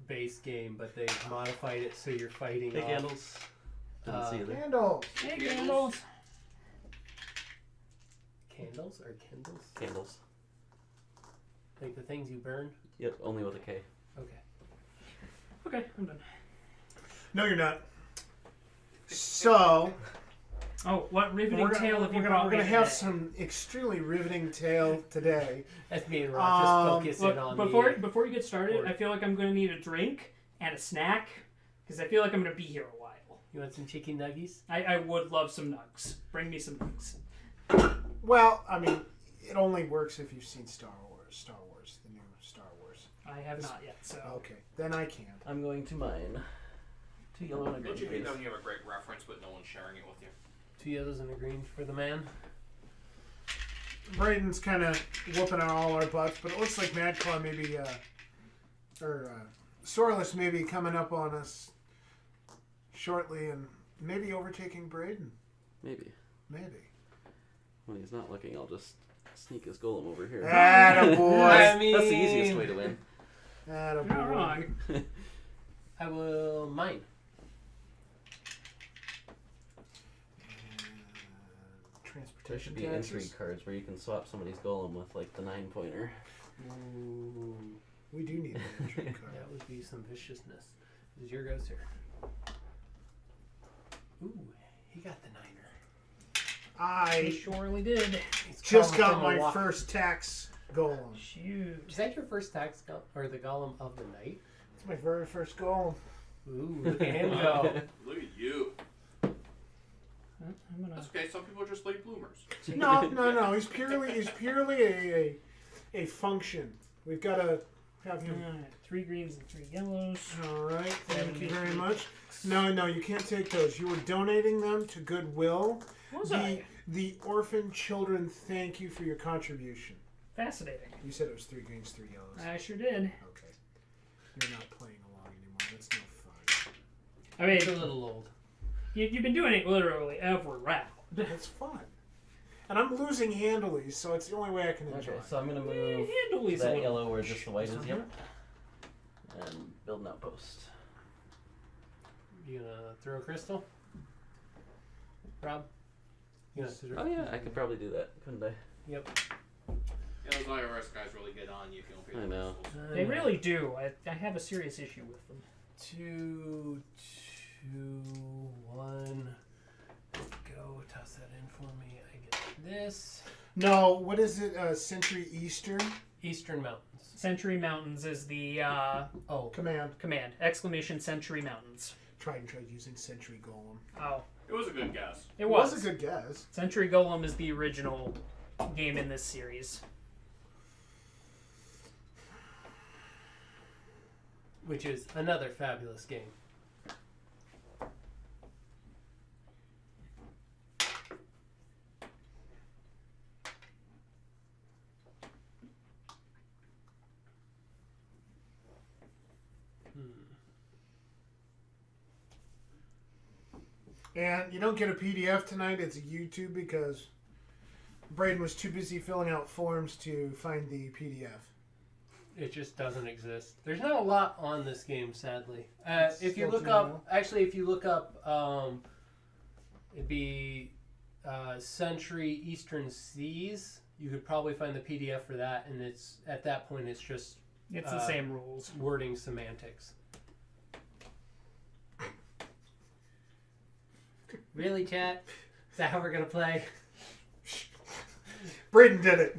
base game, but they've modified it so you're fighting Hey, off... Candles. Didn't see you there. Candles! Hey, Candles. candles. Candles or Kindles? Candles. Like the things you burn? Yep, only with a K. Okay. Okay, I'm done. No, you're not. So, Oh, what riveting we're tale have you going brought to me have today? some extremely riveting tale today. That's me and Rob just Look, focusing on before you get started, board. I feel like I'm going to need a drink and a snack because I feel like I'm going to be here a while. You want some chicken nuggies? I would love some nugs. Bring me some nugs. Well, I mean, it only works if you've seen Star Wars, the new Star Wars. I have not yet, so. Okay, then I can't. I'm going to mine. 2 yellow and a green, Don't you hate please. when you have a great reference, but no one's sharing it with you? 2 yellows and a green for the man. Braden's kind of whooping all our butts, but it looks like Madclaw maybe, Sorlus may be coming up on us shortly and maybe overtaking Braden. Maybe. Maybe. When he's not looking, I'll just sneak his golem over here. Attaboy. I mean, That's the easiest way to win. Attaboy. You're not wrong. I will mine. There Transportation should be taxes. entry cards where you can swap somebody's golem with like the 9-pointer. Ooh, We do need an entry card. that would be some viciousness. Is your go, sir? Ooh, he got the 9er. I I surely did. He's just calling got from a my walk. first tax golem. Shoot. Is that your first tax or the golem of the night? It's my very first golem. Ooh, look at him go. Look at you. I'm gonna. That's okay. Some people are just late bloomers. No. He's purely a function. We've got to have him. Alright, 3 greens and 3 yellows. All right. Thank you very much. No, you can't take those. You were donating them to Goodwill. What was I? The orphan children thank you for your contribution. Fascinating. You said it was 3 greens, 3 yellows. I sure did. Okay. You're not playing along anymore. That's no fun. I mean, It's a little old. you've been doing it literally every round. It's fun. And I'm losing handily, so it's the only way I can enjoy Okay, it. so I'm gonna move Handily that yellow where just the white is. Uh-huh. Yep. And build an outpost. You gonna throw a crystal? Rob? You gonna throw? Oh yeah, I could probably do that, couldn't I? Yep. Yeah, those IRS guys really get on you if you don't pay I the know. crystals. They really do. I have a serious issue with them. 2, 2, 1. Go. Toss that in for me. I get this. No, what is it? Century Eastern Eastern Mountains. Century Mountains is the Oh. Command. command. Exclamation Century Mountains. Tried using Century Golem. Oh, It was a good guess. it was. a good guess. Century Golem is the original game in this series. Which is another fabulous game. And you don't get a PDF tonight. It's a YouTube because Braden was too busy filling out forms to find the PDF. It just doesn't exist. There's not a lot on this game, sadly. If you Still look too up, low. actually, if you look up, it'd be Century Eastern Seas. you could probably find the PDF for that, and it's at that point it's just It's the same rules. wording semantics. Really, chat? Is that how we're gonna play? Braden did it.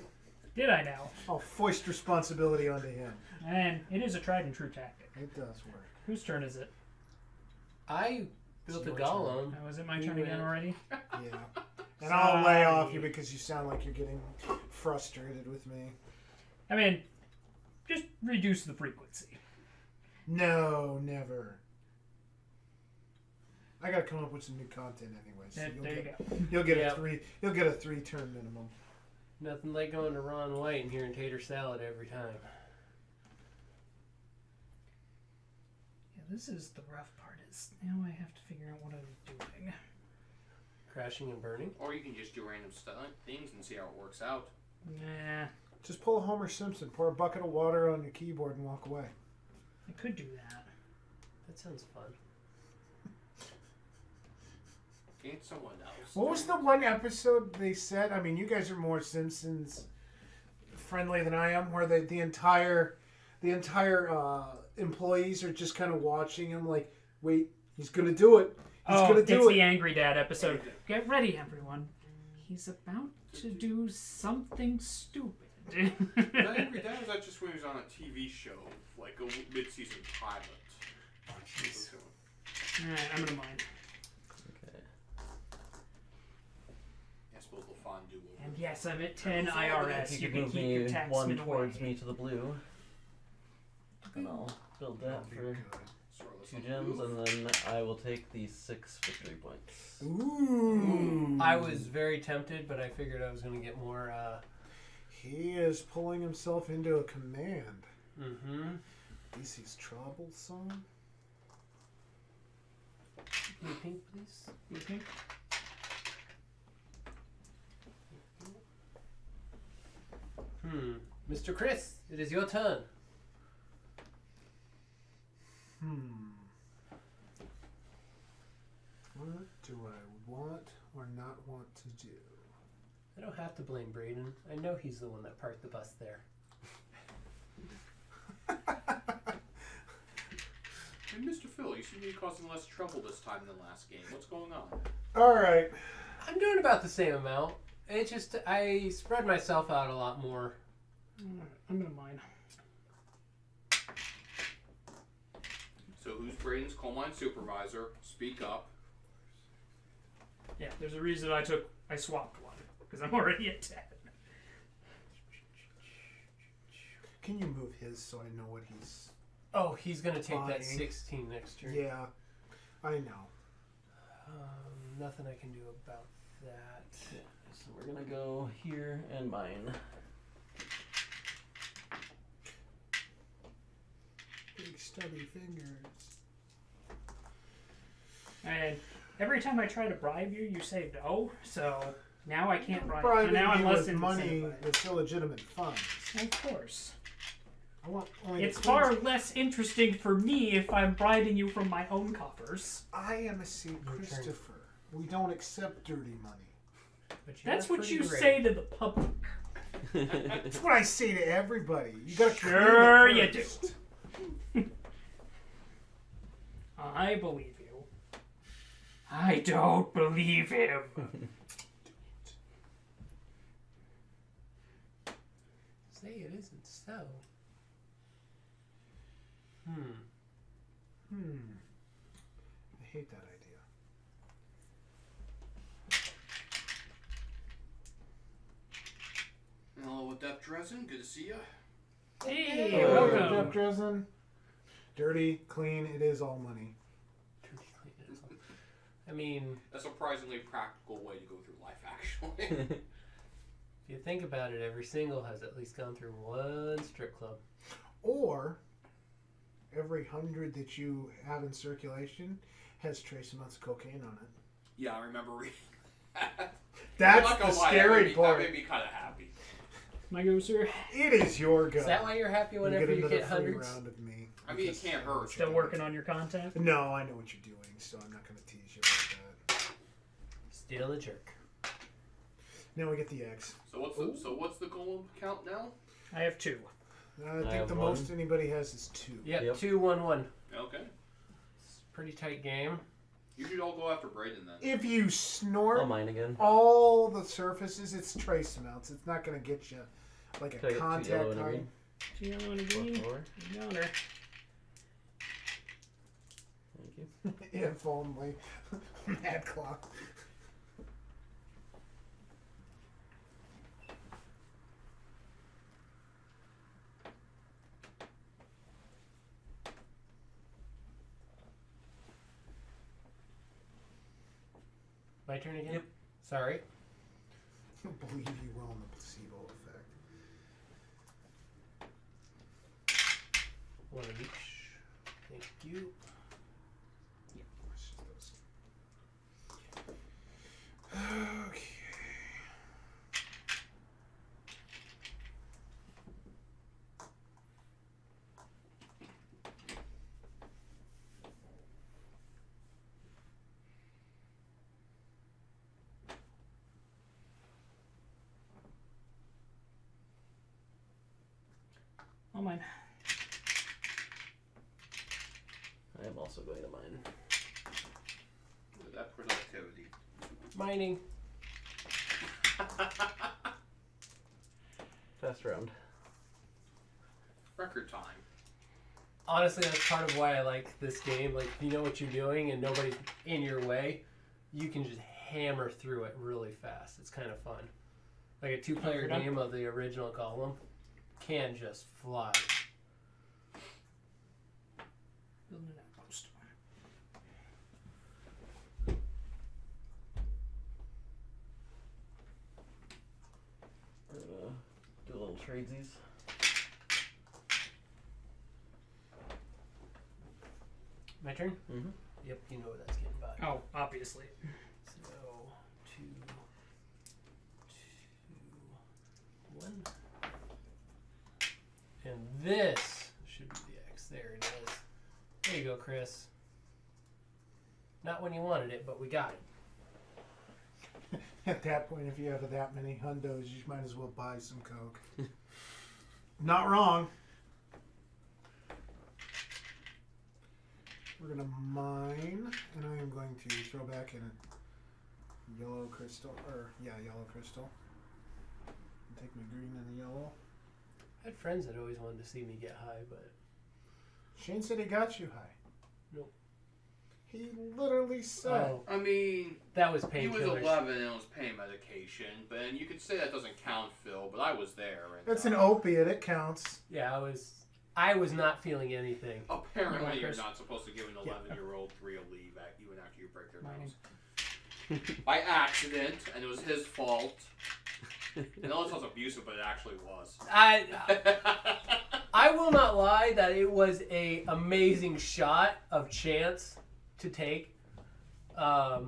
Did I now? I'll foist responsibility onto him. And it is a tried and true tactic. It does work. Whose turn is it? I built a It's your golem. Oh, is it my You turn again win. already? Yeah. And I'll lay off you because you sound like you're getting frustrated with me. I mean, just reduce the frequency. No, never. I gotta come up with some new content anyway. So There you go. You'll get Yep. a three. You'll get a 3-turn minimum. Nothing like going to Ron White and hearing tater salad every time. Yeah, this is the rough part. Is now I have to figure out what I'm doing. Crashing and burning. Or you can just do random things and see how it works out. Nah, Just pull a Homer Simpson, pour a bucket of water on your keyboard, and walk away. I could do that. That sounds fun. Get someone else. What was the one episode they said? I mean, you guys are more Simpsons friendly than I am, where the entire employees are just kind of watching him, like, wait, he's gonna do it. He's gonna do it's it. the Angry Dad episode. Get ready, everyone. He's about to do something stupid. That Angry Dad was that just when he was on a TV show, like a mid-season pilot. Alright, I'm gonna mind. Okay. Yes, we'll fondue over. And yes, I'm at 10 IRS. If You you can move keep your me tax one away. towards me to the blue, and I'll build that for Sorlus 2 on the gems, move. and then I will take the 6 victory points. Ooh. I was very tempted, but I figured I was going to get more. He is pulling himself into a command. Mm-hmm. This is troublesome. Blue pink, please. Blue pink? Mr. Chris, it is your turn. What do I want or not want to do? I don't have to blame Braden. I know he's the one that parked the bus there. And Mr. Phil, you seem to be causing less trouble this time than last game. What's going on? All right. I'm doing about the same amount. It just, I spread myself out a lot more. Alright, I'm gonna mind. So who's Braden's coal mine supervisor? Speak up. Yeah, there's a reason I swapped one. Because I'm already at 10. Can you move his so I know what he's... Oh, he's going to take that Fine. 16 next turn. Yeah, I know. Nothing I can do about that. Yeah, so we're gonna go here and mine. Big stubby fingers. And every time I try to bribe you, you say no. So now I can't bribe you. Bribing Now I'm you less with money incentivized. that's illegitimate funds. Of course. I want only It's the far things- less interesting for me if I'm bribing you from my own coffers. I am a St. Your turn. Christopher. We don't accept dirty money. But That's you're what pretty you great. say to the public. That's what I say to everybody. You gotta Sure clean you it do. first. I believe you. I don't believe him. Say it isn't so. I hate that idea. Hello, with Dep Dresden. Good to see you. Hey, Oh, welcome. Dep Dresden. Dirty, clean, it is all money. I mean, A surprisingly practical way to go through life, actually. if you think about it, every single has at least gone through one strip club. Or every 100 that you have in circulation has trace amounts of cocaine on it. Yeah, I remember reading that. That's I'm not the gonna lie, scary part. That made me kind of happy. My go, sir. It is your go. Is that why you're happy whenever you another get free hundreds? round of me. I mean, it because can't I know hurt. what Still you're working doing. on your content? No, I know what you're doing, so I'm not going to tease you about that. Still a jerk. Now we get the eggs. So what's the golem count now? I have 2. I I think have the one. most anybody has is 2. Yep, Yep. 2-1-1. Okay. It's a pretty tight game. You should all go after Braden then. If you snort I'll mine again. all the surfaces, it's trace amounts. It's not going to get you like Can I a get 2 contact yellow and a card. green? 2 yellow and a Or green. 4? Yonder. Thank you. If only. Mad clock. My turn again? Yep. Sorry. Believe you will in the placebo effect. One of each. Thank you. Let's just those. Okay. All mine. I am also going to mine. Look at that productivity. Mining. Fast round. Record time. Honestly, that's part of why I like this game. Like, if you know what you're doing and nobody's in your way, you can just hammer through it really fast. It's kind of fun. Like a 2-player Done. game of the original Golem can just fly. Building an outpost. We're gonna do a little tradesies. My turn? Mm-hmm. Yep, you know what that's getting by. Oh, obviously. So, 2, 1. And this should be the X. There it is. There you go, Chris. Not when you wanted it, but we got it. At that point, if you have that many hundos, you might as well buy some Coke. Not wrong. We're going to mine, and I am going to throw back in a yellow crystal, yellow crystal. And take my green and the yellow. I had friends that always wanted to see me get high, but Shane said he got you high. Nope. He literally said. oh, I mean, that was he was painkillers. 11 and was pain medication, but and you could say that doesn't count, Phil. But I was there. And, It's an opiate. It counts. Yeah, I was not feeling anything. Apparently, Yeah, you're Chris. not supposed to give an 11-year-old real leave even after you break their Mining. nose. By accident, and it was his fault. I know it sounds abusive, but it actually was. I will not lie that it was a amazing shot of chance to take, because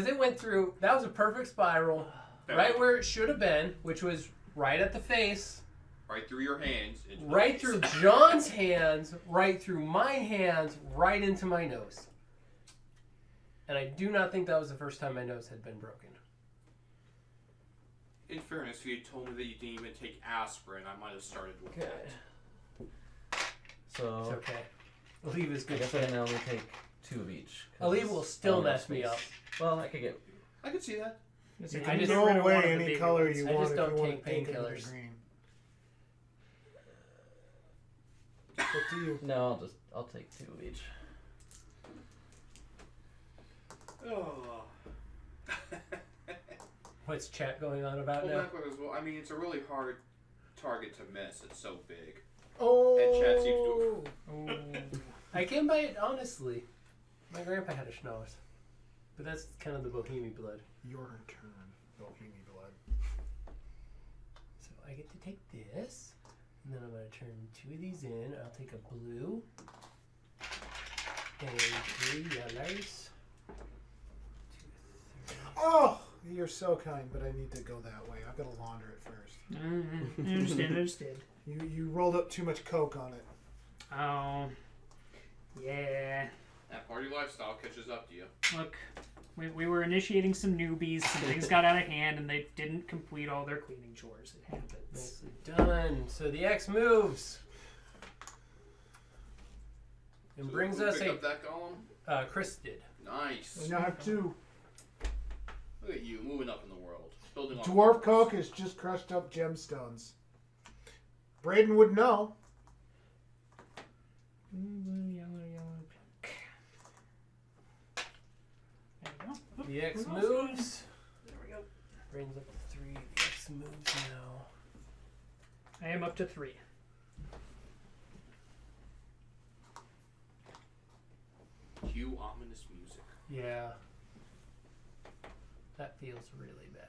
it went through. That was a perfect spiral, right where it should have been, which was right at the face, Right through your hands. Into the right face. through John's hands, right through my hands, right into my nose. And I do not think that was the first time my nose had been broken. In fairness, if you had told me that you didn't even take aspirin, I might have started with Okay. that. So It's okay. Aleve is I good. guess I can only take 2 of each. 'cause Aleve will still I don't have mess me space. up. Well, I could get. I could see that. You I can just- go Get rid of one away of the any big color ones. you I want just if don't you want take to paint it with painkillers. the green. What do you? No, I'll take 2 of each. Oh. What's chat going on about Well, now? that was, well, I mean, it's a really hard target to miss. It's so big. Oh. And chat seems to I can buy it honestly. My grandpa had a schnoz. But that's kind of the Bohemian blood. Your turn, Bohemian blood. So I get to take this. And then I'm going to turn 2 of these in. I'll take a blue. And 3 yellows. 2, 3. Oh, you're so kind, but I need to go that way. I've got to launder it first. I understand. You rolled up too much Coke on it. Oh. Yeah. That party lifestyle catches up to you. Look, We were initiating some newbies. Some things got out of hand, and they didn't complete all their cleaning chores. It happens. Nicely done. So the X moves. And brings Who us picked a... up that golem? Chris did. Nice. We now have 2. Look at you moving up in the world. Building on Dwarf Coke has just crushed up gemstones. Braden would know. Yellow, pink. There we go. Oop, The X we're all good. moves. There we go. Brings up to 3. The X moves now. I am up to 3. Cue ominous music. Yeah. That feels really bad.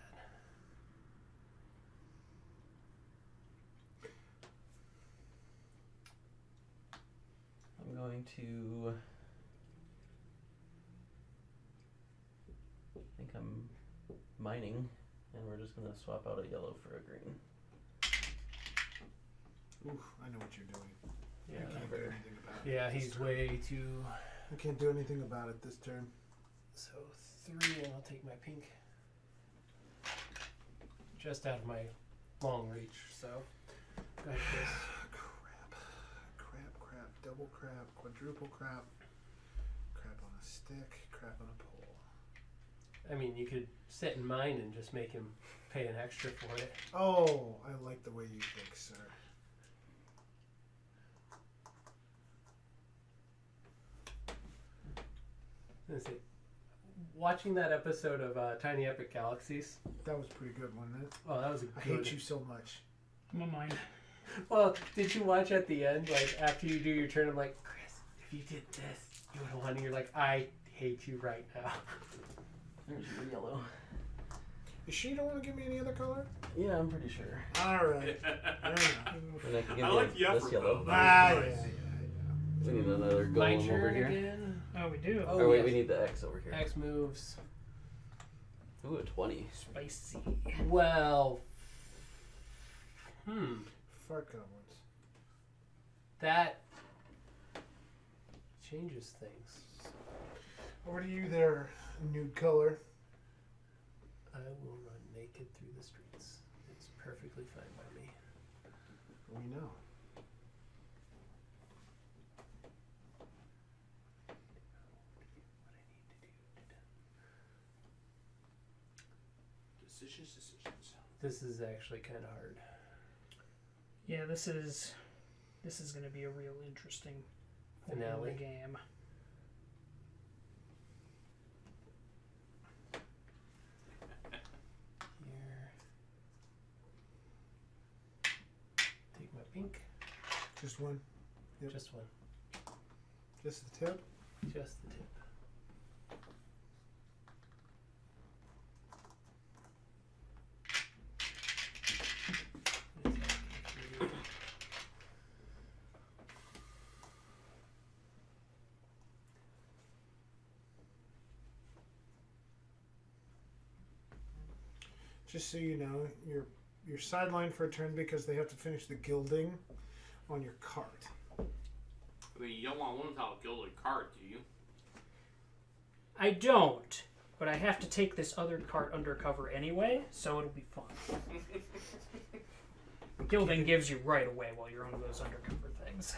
I'm going to. I think I'm mining, and we're just gonna swap out a yellow for a green. Oof, I know what you're doing. Yeah. I can't do anything about it. Yeah, this he's turn. way too... I can't do anything about it this turn. So 3, and I'll take my pink. Just out of my long reach, so... Go ahead, Chris. Crap. Double crap. Quadruple crap. Crap on a stick. Crap on a pole. I mean, you could sit in mine and just make him pay an extra for it. Oh, I like the way you think, sir. Let's see. Watching that episode of Tiny Epic Galaxies. That was a pretty good, wasn't it? Oh, that was a I good... hate you so much. I'm on mine. Well, did you watch at the end, like, after you do your turn, I'm like, Chris, if you did this, you would have won. And you're like, I hate you right now. There's your yellow. Is she don't want to give me any other color? Yeah, I'm pretty sure. All right. And I can give I you like the this effort, yellow. though. Ah, Nice. yeah. We need another My golem turn over here. again. Oh, we do. Oh, Oh wait, yes. we need the X over here. X moves. Ooh, a 20. Spicy. Well, Fart goblins. that changes things. Over to you there, nude color. I will run naked through the streets. It's perfectly fine by me. We know. Decisions. This is actually kind of hard. Yeah, this is going to be a real interesting point of Finale. the game. Here. Take my pink. Just one. Yep. Just one. Just the tip. Just the tip. Just so you know, you're sidelined for a turn because they have to finish the gilding on your cart. I mean, you don't want one without a gilded cart, do you? I don't, but I have to take this other cart undercover anyway, so it'll be fun. Gilding gives you right away while you're on those undercover things.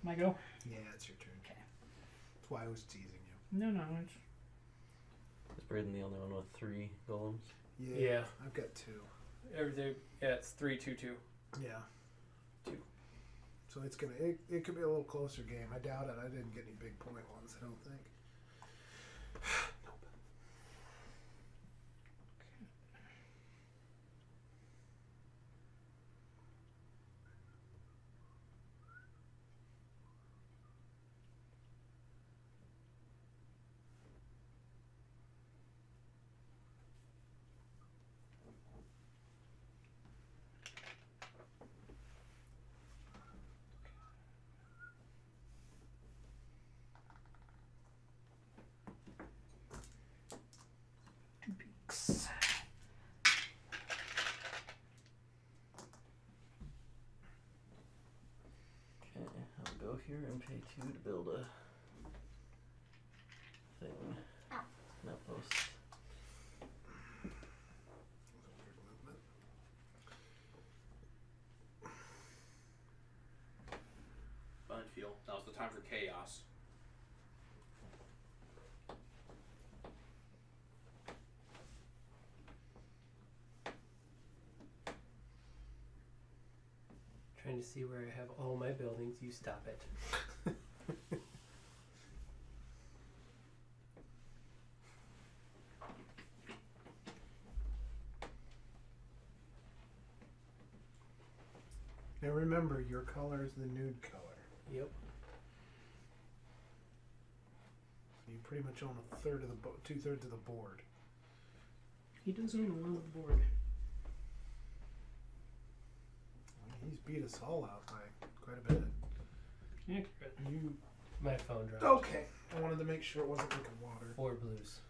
My go? Yeah, it's your turn. Okay. That's why I was teasing you. No, it's... Is Braden the only one with 3 golems? Yeah. I've got 2. Everything. Yeah, it's 3-2-2. Yeah. 2. So it's gonna. It could be a little closer game. I doubt it. I didn't get any big point ones. I don't think. Nope. Peaks. Okay, I'll go here and pay 2 to build a thing. an outpost. Fun feel. Now's the time for chaos. Trying to see where I have all my buildings. You stop it. Now remember, your color is the nude color. Yep. So you pretty much own a third of the 2/3 of the board. He does own a lot of the board. He's beat us all out by quite a bit. Accurate. You My phone dropped. okay? I wanted to make sure it wasn't drinking water. 4 blues.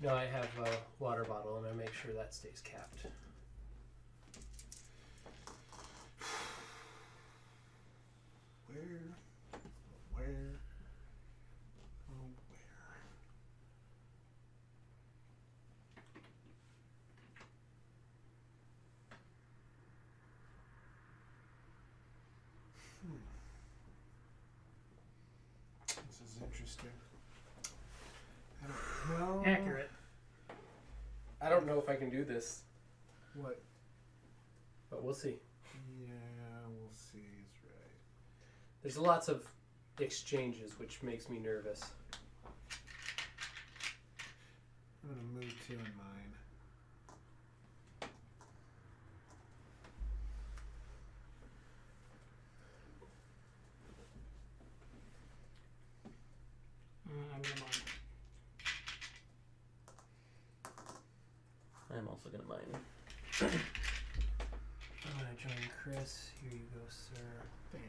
No, I have a water bottle, and I make sure that stays capped. Where? Oh, where? This is interesting. I don't know. Accurate. I don't know if I can do this, What? but we'll see. Yeah, we'll see. Is right. There's lots of exchanges, which makes me nervous. I'm gonna move 2 in mine. I'm gonna mine. I'm also gonna mine. I'm going to join Chris. Here you go, sir. Thank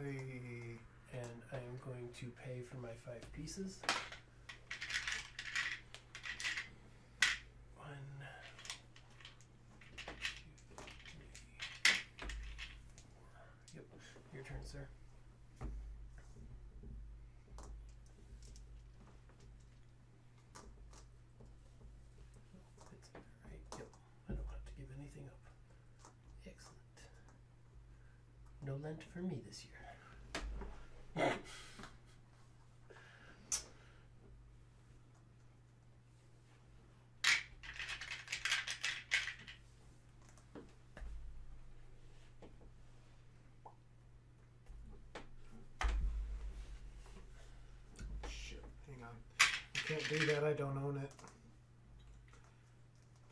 you. And I am going to pay for my 5 pieces. 1, 2, 3, 4. Yep. Your turn, sir. Fits in there, right? Yep. I don't have to give anything up. Excellent. No Lent for me this year. Shit. Hang on. I can't do that. I don't own it.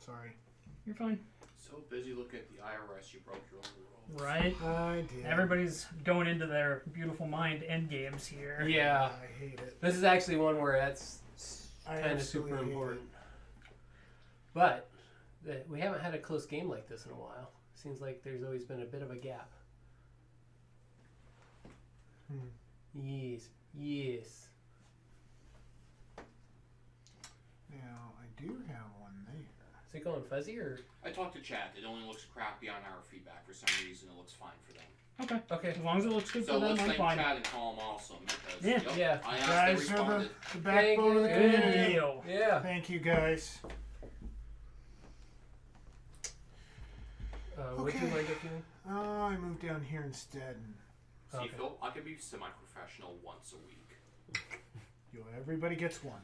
Sorry. You're fine. So busy looking at the IRS, you broke your own rules. Right? I did. Everybody's going into their beautiful mind end games here. Yeah. I hate it. This is actually one where that's I kind of absolutely super hate important. But we haven't had a close game like this in a while. Seems like there's always been a bit of a gap. Yes. Yes. Now, I do have one there. Is it going fuzzy or? I talked to Chad. It only looks crappy on our feedback. For some reason, it looks fine for them. Okay. Okay. As long as it looks good So for them, let's I'm thank fine. Chad and call him awesome. Because, Yeah. yep, Yeah. I asked, Guys they are responded. the backbone of the Thank Good community. deal. Yeah. Thank you, guys. What do you Okay. wind up doing? Oh, I moved down here instead. And See, Okay. Phil, I could be semi-professional once a week. everybody gets one.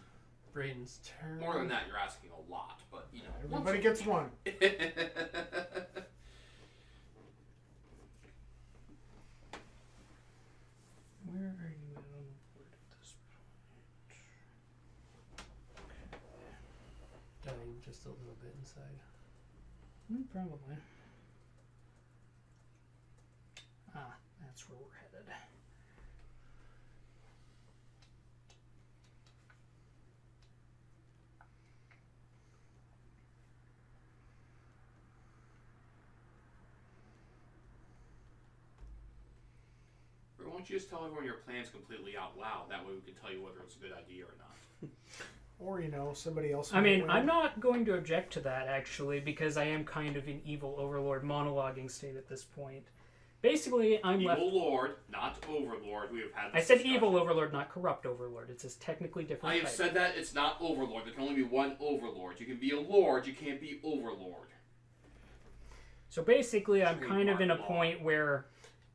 Braden's turn. More than that, you're asking a lot, but you know. Everybody gets one. Where are you at on the board at this Dying just a little bit inside. point? Probably. Ah, that's where we're headed. Or why don't you just tell everyone your plans completely out loud? That way we can tell you whether it's a good idea or not. Or, somebody else. I might mean, win. I'm not going to object to that, actually, because I am kind of in evil overlord monologuing state at this point. Basically, I'm left. Evil Lord, not Overlord. We have had I this said discussion. evil overlord, not corrupt overlord. It's a technically different. I have type. said that it's not Overlord. There can only be one Overlord. You can be a Lord, you can't be Overlord. So basically, I'm kind of in a Trademark law. point where,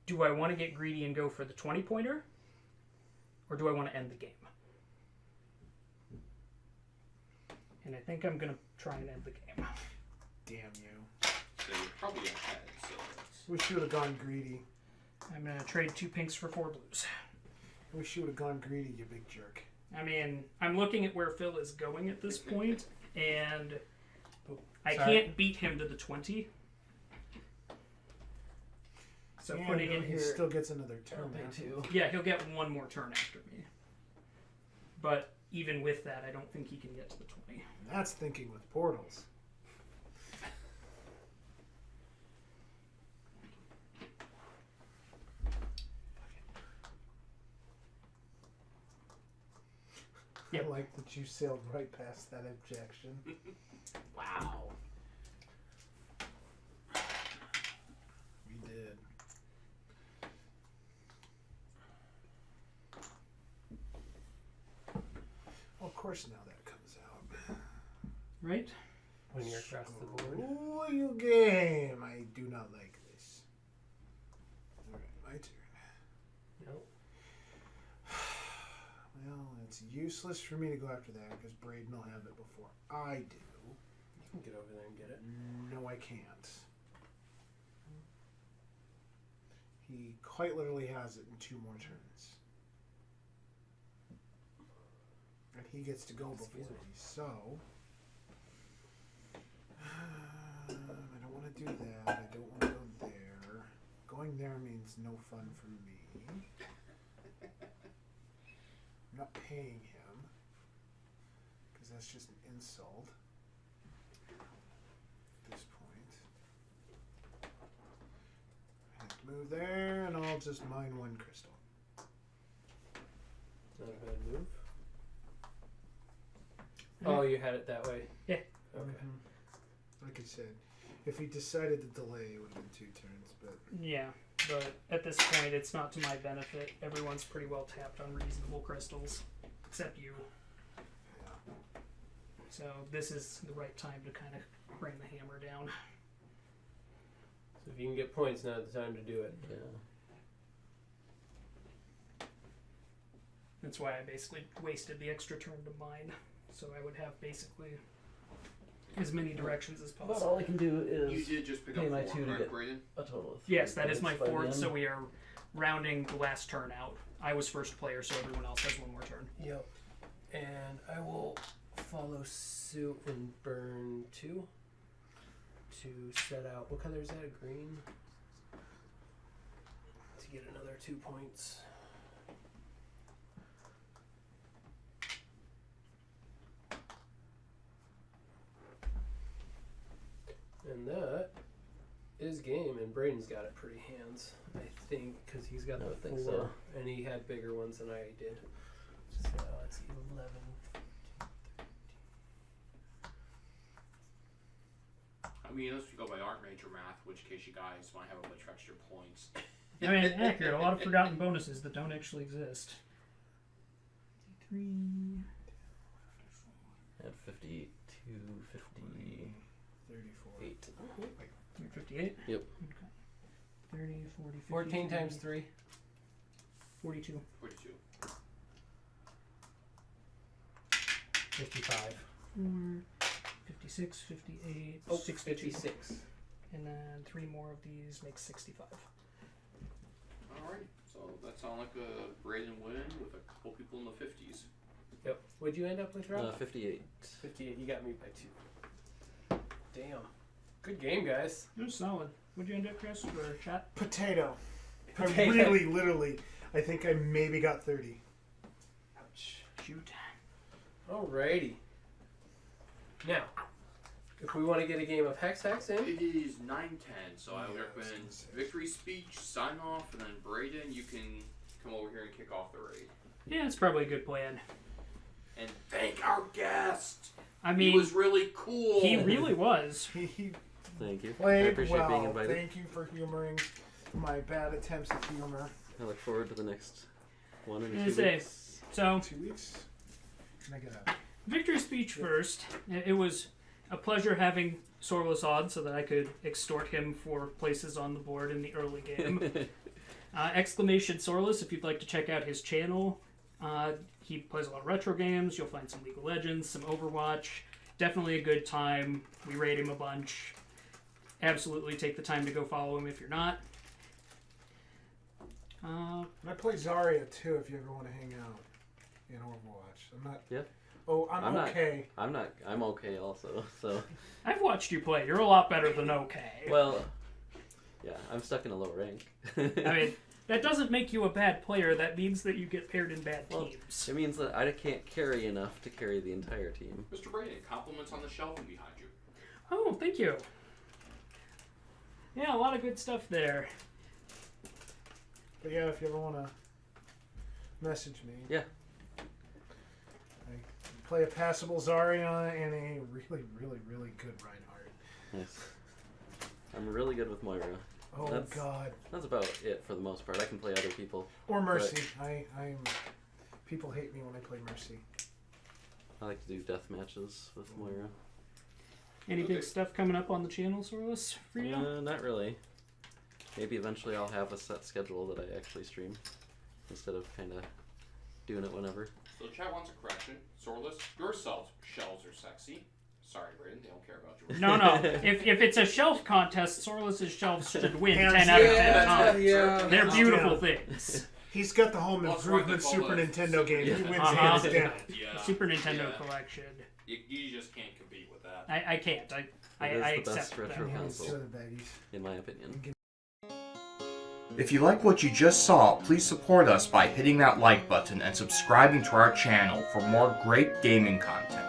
do I want to get greedy and go for the 20-pointer, or do I want to end the game? And I think I'm gonna try and end the game. Damn you. So you're probably ahead. So that's... We should have gone greedy. I'm gonna trade 2 pinks for 4 blues. We should have gone greedy, you big jerk. I mean, I'm looking at where Phil is going at this point, and I Sorry. can't beat him to the 20. So And putting in he here, still gets another turn. I'll pay after. 2. yeah, he'll get one more turn after me. But even with that, I don't think he can get to the 20. That's thinking with portals. Yep. I like that you sailed right past that objection. Wow. We did. Well, of course now that comes out. Right? When you're across the board. Ooh, you game. I do not like this. Alright, my turn. Nope. Well, it's useless for me to go after that because Braden will have it before I do. You can get over there and get it. No, I can't. He quite literally has it in 2 more turns. And he gets to go before Excuse me. me, so... I don't want to do that. I don't want to go there. Going there means no fun for me. I'm not paying him. Because that's just an insult. At this point. I have to move there, and I'll just mine 1 crystal. Not a bad move. Oh, you had it that way? Yeah. Okay. Like I said, if he decided to delay, it would have been 2 turns, but... Yeah, but at this point, it's not to my benefit. Everyone's pretty well tapped on reasonable crystals, except you. Yeah. So this is the right time to kind of bring the hammer down. So if you can get points, now's the time to do it. Yeah. That's why I basically wasted the extra turn to mine, so I would have basically as many directions as About possible. all I can do You is did just pick pay up my 4, 2 to correct, get Braden? a total of 3 Yes, that is my points by the 4th, end. so we are rounding the last turn out. I was first player, so everyone else has 1 more turn. Yep. And I will follow suit and burn 2 to set out. What color is that? Green? To get another 2 points. And that is game, and Braden's got it pretty hands, I think, because he's got I the would 4, think so. and he had bigger ones than I did. So it's 11. I mean, unless we go by art major math, in which case you guys might have a bunch of extra points. I mean, accurate. A lot of forgotten bonuses that don't actually exist. 3. At 52, 58. 34. You're 58? Yep. Okay. 30, 40, 50, 14 times 3. 42. 42. 55. 4, 56, 58, Oh, 62. 56. And then 3 more of these makes 65. Alright, so that sounds like a Braden win with a couple people in the 50s. Yep. What'd you end up with, Rob? 58. 58. You got me by 2. Damn. Good game, guys. It was solid. What'd you end up, Chris, for chat? Potato. I Potato. really, literally, I think I maybe got 30. Ouch. Shoot. Alrighty. Now, if we want to get a game of Hex in, It is 9:10, so I would Yeah, I was recommend gonna say. victory speech, sign off, and then Braden, you can come over here and kick off the raid. Yeah, it's probably a good plan. And thank our guest! I He mean, was really cool! he really was. He Thank you. I played appreciate being well. invited. Thank you for humoring my bad attempts at humor. I look forward to the next one or I was gonna two say, weeks. so 2 weeks. Can I get a? victory speech first. It was a pleasure having Sorlus on so that I could extort him for places on the board in the early game. Exclamation Sorlus, if you'd like to check out his channel. He plays a lot of retro games. You'll find some League of Legends, some Overwatch. Definitely a good time. We raid him a bunch. Absolutely take the time to go follow him if you're not. And I play Zarya too. If you ever want to hang out in Overwatch, I'm not. Yeah. Oh, I'm okay. I'm okay also. So. I've watched you play. You're a lot better than okay. Well, yeah, I'm stuck in a low rank. I mean, that doesn't make you a bad player. That means that you get paired in bad Well, teams. it means that I can't carry enough to carry the entire team. Mr. Braden, compliments on the shelving behind you. Oh, thank you. Yeah, a lot of good stuff there. But yeah, if you ever want to message me. Yeah. I play a passable Zarya and a really, really, really good Reinhardt. Nice. I'm really good with Moira. Oh God. That's about it for the most part. I can play other people. Or Mercy. I'm. People hate me when I play Mercy. I like to do death matches with Moira. Any big stuff coming up on the channel, Sorlus, for you? Not really. Maybe eventually I'll have a set schedule that I actually stream instead of kind of doing it whenever. So chat wants a correction. Sorlus, your shells are sexy. Sorry, Braden, they don't care about yours. No. If it's a shelf contest, Sorlus's shelves should win Hands 10 out of 10 down. times. Yeah. They're Hands beautiful down. things. He's got the home Well, that's improvement right, Super they call Nintendo game. He wins Uh-huh. hands down. Yeah. Super Nintendo Yeah. collection. You just can't compete with that. I can't. I It is the accept best retro that. console. Two of the baggies. In my opinion. If you like what you just saw, please support us by hitting that like button and subscribing to our channel for more great gaming content.